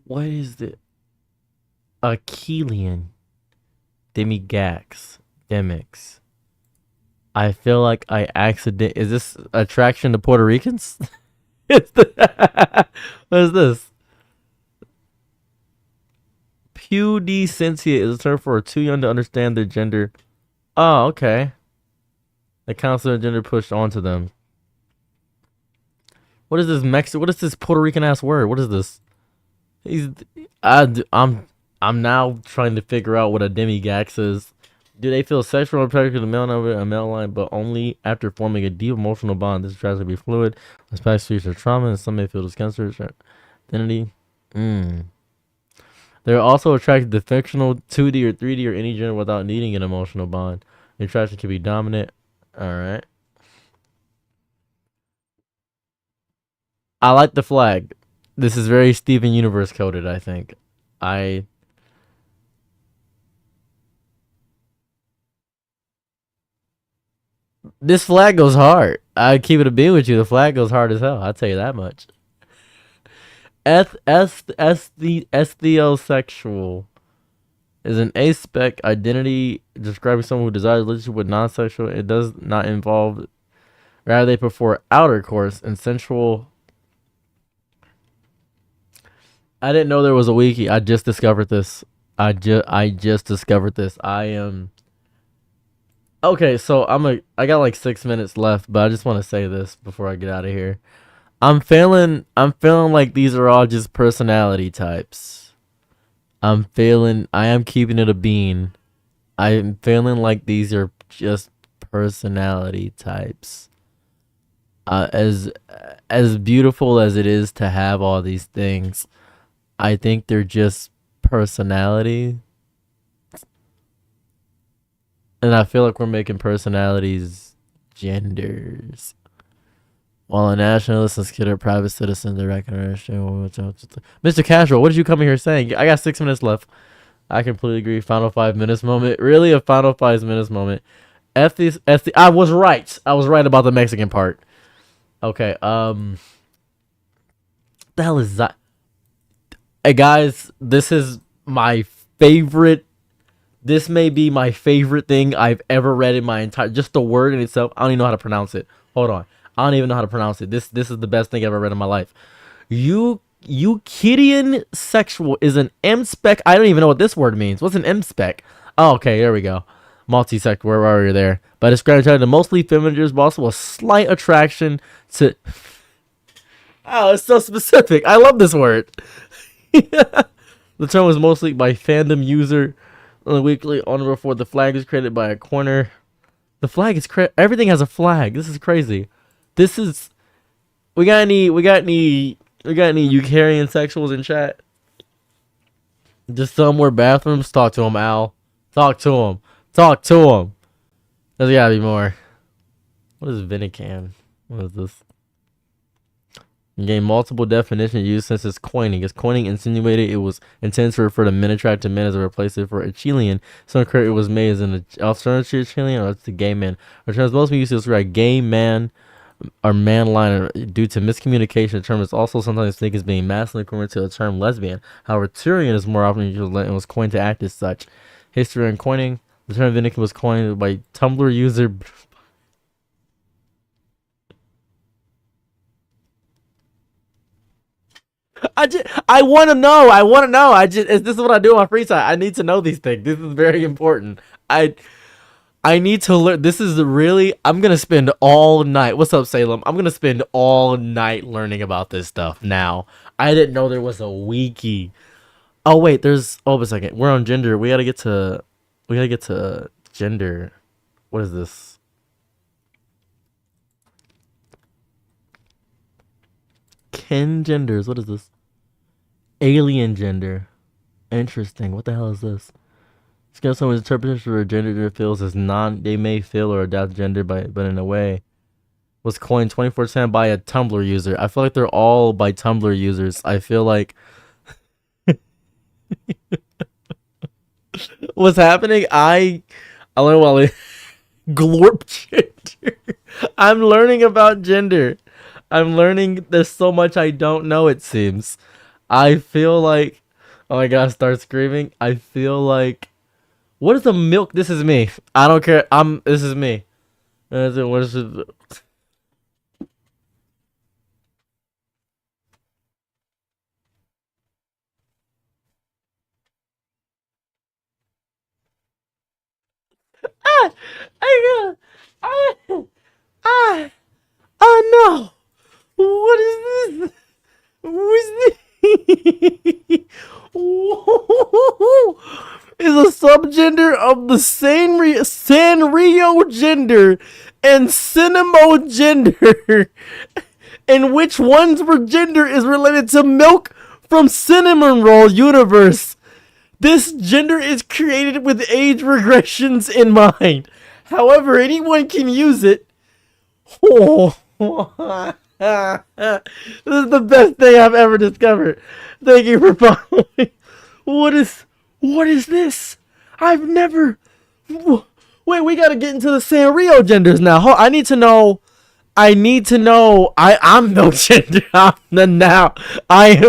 What is the Achillean Demigax Demix? I feel like I is this attraction to Puerto Ricans? What is this? Pudescentia is a term for too young to understand their gender. Oh, okay. They counsel their gender pushed onto them. What is this What is this Puerto Rican ass word? What is this? I'm now trying to figure out what a demigax is. Do they feel sexual attraction to the male number a male line, but only after forming a deep emotional bond? This attraction can be fluid, with past future trauma, and some may feel discomfort, identity. They're also attracted to fictional 2D or 3D or any gender without needing an emotional bond. The attraction can be dominant. All right. I like the flag. This is very Steven Universe coded, I think. This flag goes hard. I keep it a being with you. The flag goes hard as hell. I'll tell you that much. Estheosexual is an aspec identity describing someone who desires a relationship with non-sexual. It does not involve. Rather, they prefer outer course and sensual. I didn't know there was a wiki. I just discovered this. I just discovered this. I am. Okay, so I got like 6 minutes left, but I just want to say this before I get out of here. I'm feeling like these are all just personality types. I am keeping it a bean. I'm feeling like these are just personality types. As beautiful as it is to have all these things, I think they're just personality. And I feel like we're making personalities genders. While a nationalist is considered a private citizen, the recognition. Mr. Casual, what did you come here saying? I got 6 minutes left. I completely agree. Final 5 minutes moment. Really a final 5 minutes moment. I was right. I was right about the Mexican part. Okay. The hell is that? Hey guys, this is my favorite. This may be my favorite thing I've ever read in my entire. Just the word in itself. I don't even know how to pronounce it. Hold on. I don't even know how to pronounce it. This is the best thing I've ever read in my life. Euclidean sexual is an M-spec. I don't even know what this word means. What's an M-spec? Oh, okay, there we go. Multi-sect, where are you there? By describing to mostly feminine, but also a slight attraction to. Oh, it's so specific. I love this word. The term was mostly by fandom user on the weekly on before the flag is created by a corner. The flag is everything has a flag. This is crazy. This is we got any Eucarian sexuals in chat? Just somewhere bathrooms. Talk to him, Al. Talk to him. Talk to him. There's gotta be more. What is Vinican? What is this? Gained multiple definitions used since its coining. Its coining insinuated it was intended to refer to men attracted to men as a replacement for a Chilean. Some credit it was made as an alternative to Chilean or to gay men. Or terms most used to describe gay man or man line due to miscommunication. The term is also sometimes think as being masculine equivalent to the term lesbian. However, Turian is more often used and was coined to act as such. History and coining. The term Vinican was coined by Tumblr user. I want to know. This is what I do on my free time. I need to know these things. This is very important. I need to learn. This is really. I'm gonna spend all night. What's up, Salem? I'm gonna spend all night learning about this stuff. Now, I didn't know there was a wiki. Oh wait, there's. Oh, a second. We're on gender. We gotta get to gender. What is this? Kin genders. What is this? Alien gender. Interesting. What the hell is this? It's got someone's interpretation for a gender that feels as they may feel or adapt gender but in a way. Was coined 24% by a Tumblr user. I feel like they're all by Tumblr users. I feel like what's happening? I learned while glorp gender. I'm learning about gender. I'm learning there's so much I don't know, it seems. I feel like, oh my god, start screaming. I feel like, what is the milk? This is me. I don't care. This is me. What is it? Ah! Oh no! What is this? Who's this? Is a subgender? of the Sanrio gender and Cinemo gender, and which one's gender is related to Milk from Cinnamon Roll universe. This gender is created with age regressions in mind. However, anyone can use it. Oh, this is the best thing I've ever discovered. Thank you for following. What is this? I've never. Wait, we gotta get into the Sanrio genders now. I need to know. I'm no gender. I am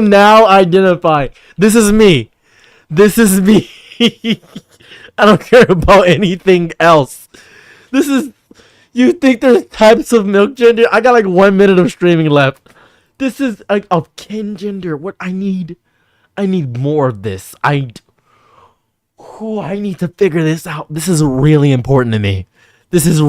now identifying. This is me. I don't care about anything else. You think there's types of milk gender? I got like 1 minute of streaming left. This is like a kin gender. What I need more of this. I need to figure this out. This is really important to me. This is the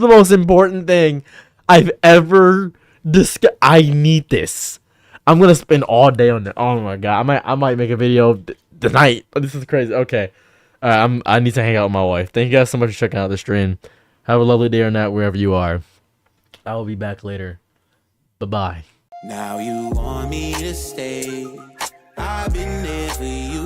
most important thing I've ever discussed. I need this. I'm gonna spend all day on it. Oh my god, I might make a video tonight. This is crazy. Okay, I need to hang out with my wife. Thank you guys so much for checking out the stream. Have a lovely day or night wherever you are. I will be back later. Bye bye. Now you want me to stay. I've been there for you.